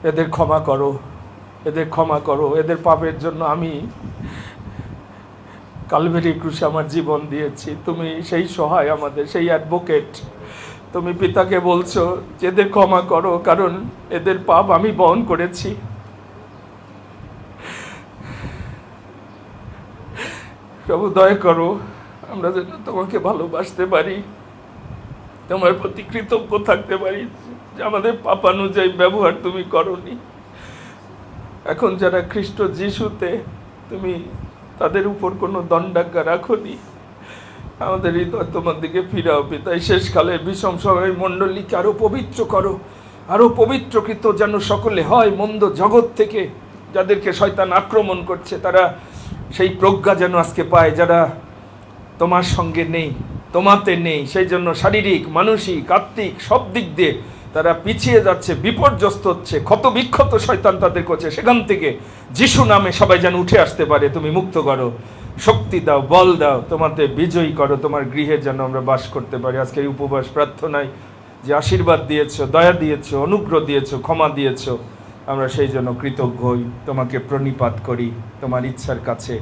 এদের ক্ষমা করো, এদের ক্ষমা করো, এদের পাপের জন্য আমি কালভেরি ক্রুশে আমার জীবন দিয়েছি। তুমি সেই সহায়, আমাদের সেই অ্যাডভোকেট। তুমি পিতাকে বলছো যে এদের ক্ষমা করো, কারণ এদের পাপ আমি বহন করেছি। প্রভু দয়া করো, আমরা যেন তোমাকে ভালোবাসতে পারি, তোমার প্রতি কৃতজ্ঞ থাকতে পারি যে আমাদের পাপানুযায়ী ব্যবহার তুমি করনি। এখন যারা খ্রিস্ট যিশুতে, তুমি তাদের উপর কোনো দণ্ডাজ্ঞা রাখোনি। আমাদের হৃদয় তোমার দিকে ফিরাও পিতা। এই শেষকালে বিষম সময় মণ্ডলীকে আরও পবিত্র করো, আরও পবিত্রকৃত যেন সকলে হয়। মন্দ জগৎ থেকে যাদেরকে শয়তান আক্রমণ করছে, তারা সেই প্রজ্ঞা যেন আজকে পায়। যারা তোমার সঙ্গে নেই, তোমাতে নেই, সেই জন্য শারীরিক, মানসিক, আত্মিক সব দিক দিয়ে তারা পিছিয়ে যাচ্ছে, বিপর্যস্ত হচ্ছে, ক্ষত বিক্ষত শয়তান তাদের করছে। সেখান থেকে যিশু নামে সবাই যেন উঠে আসতে পারে। তুমি মুক্ত করো, শক্তি দাও, বল দাও, তোমাদের বিজয়ী করো, তোমার গৃহে যেন আমরা বাস করতে পারি। আজকে এই উপবাস প্রার্থনায় যে আশীর্বাদ দিয়েছো, দয়া দিয়েছো, অনুগ্রহ দিয়েছো, ক্ষমা দিয়েছো, আমরা সেই জন্য কৃতজ্ঞ হই, তোমাকে প্রণিপাত করি, তোমার ইচ্ছার কাছে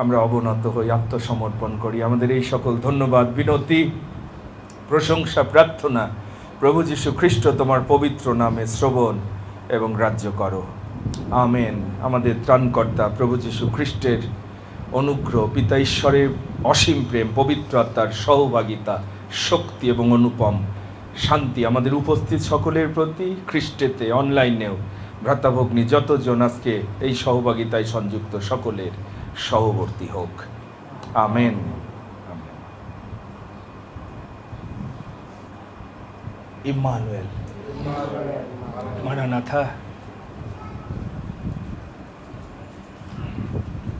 আমরা অবনত হই, আত্মসমর্পণ করি। আমাদের এই সকল ধন্যবাদ, বিনতি, প্রশংসা, প্রার্থনা প্রভু যীশু খ্রিস্ট তোমার পবিত্র নামে শ্রবণ এবং গ্রাহ্য করো। আমেন। আমাদের ত্রাণকর্তা প্রভু যীশু খ্রিস্টের অনুগ্রহ, পিতা ঈশ্বরের অসীম প্রেম, পবিত্র আত্মার সহভাগিতা, শক্তি এবং অনুপম শান্তি আমাদের উপস্থিত সকলের প্রতি, খ্রিস্টেতে অনলাইনেও ভ্রাতাভগ্নী যতজন আজকে এই সহভাগিতায় সংযুক্ত সকলের সহবর্তী হোক। আমেন। ইম্মানুয়েল, মারানাথা।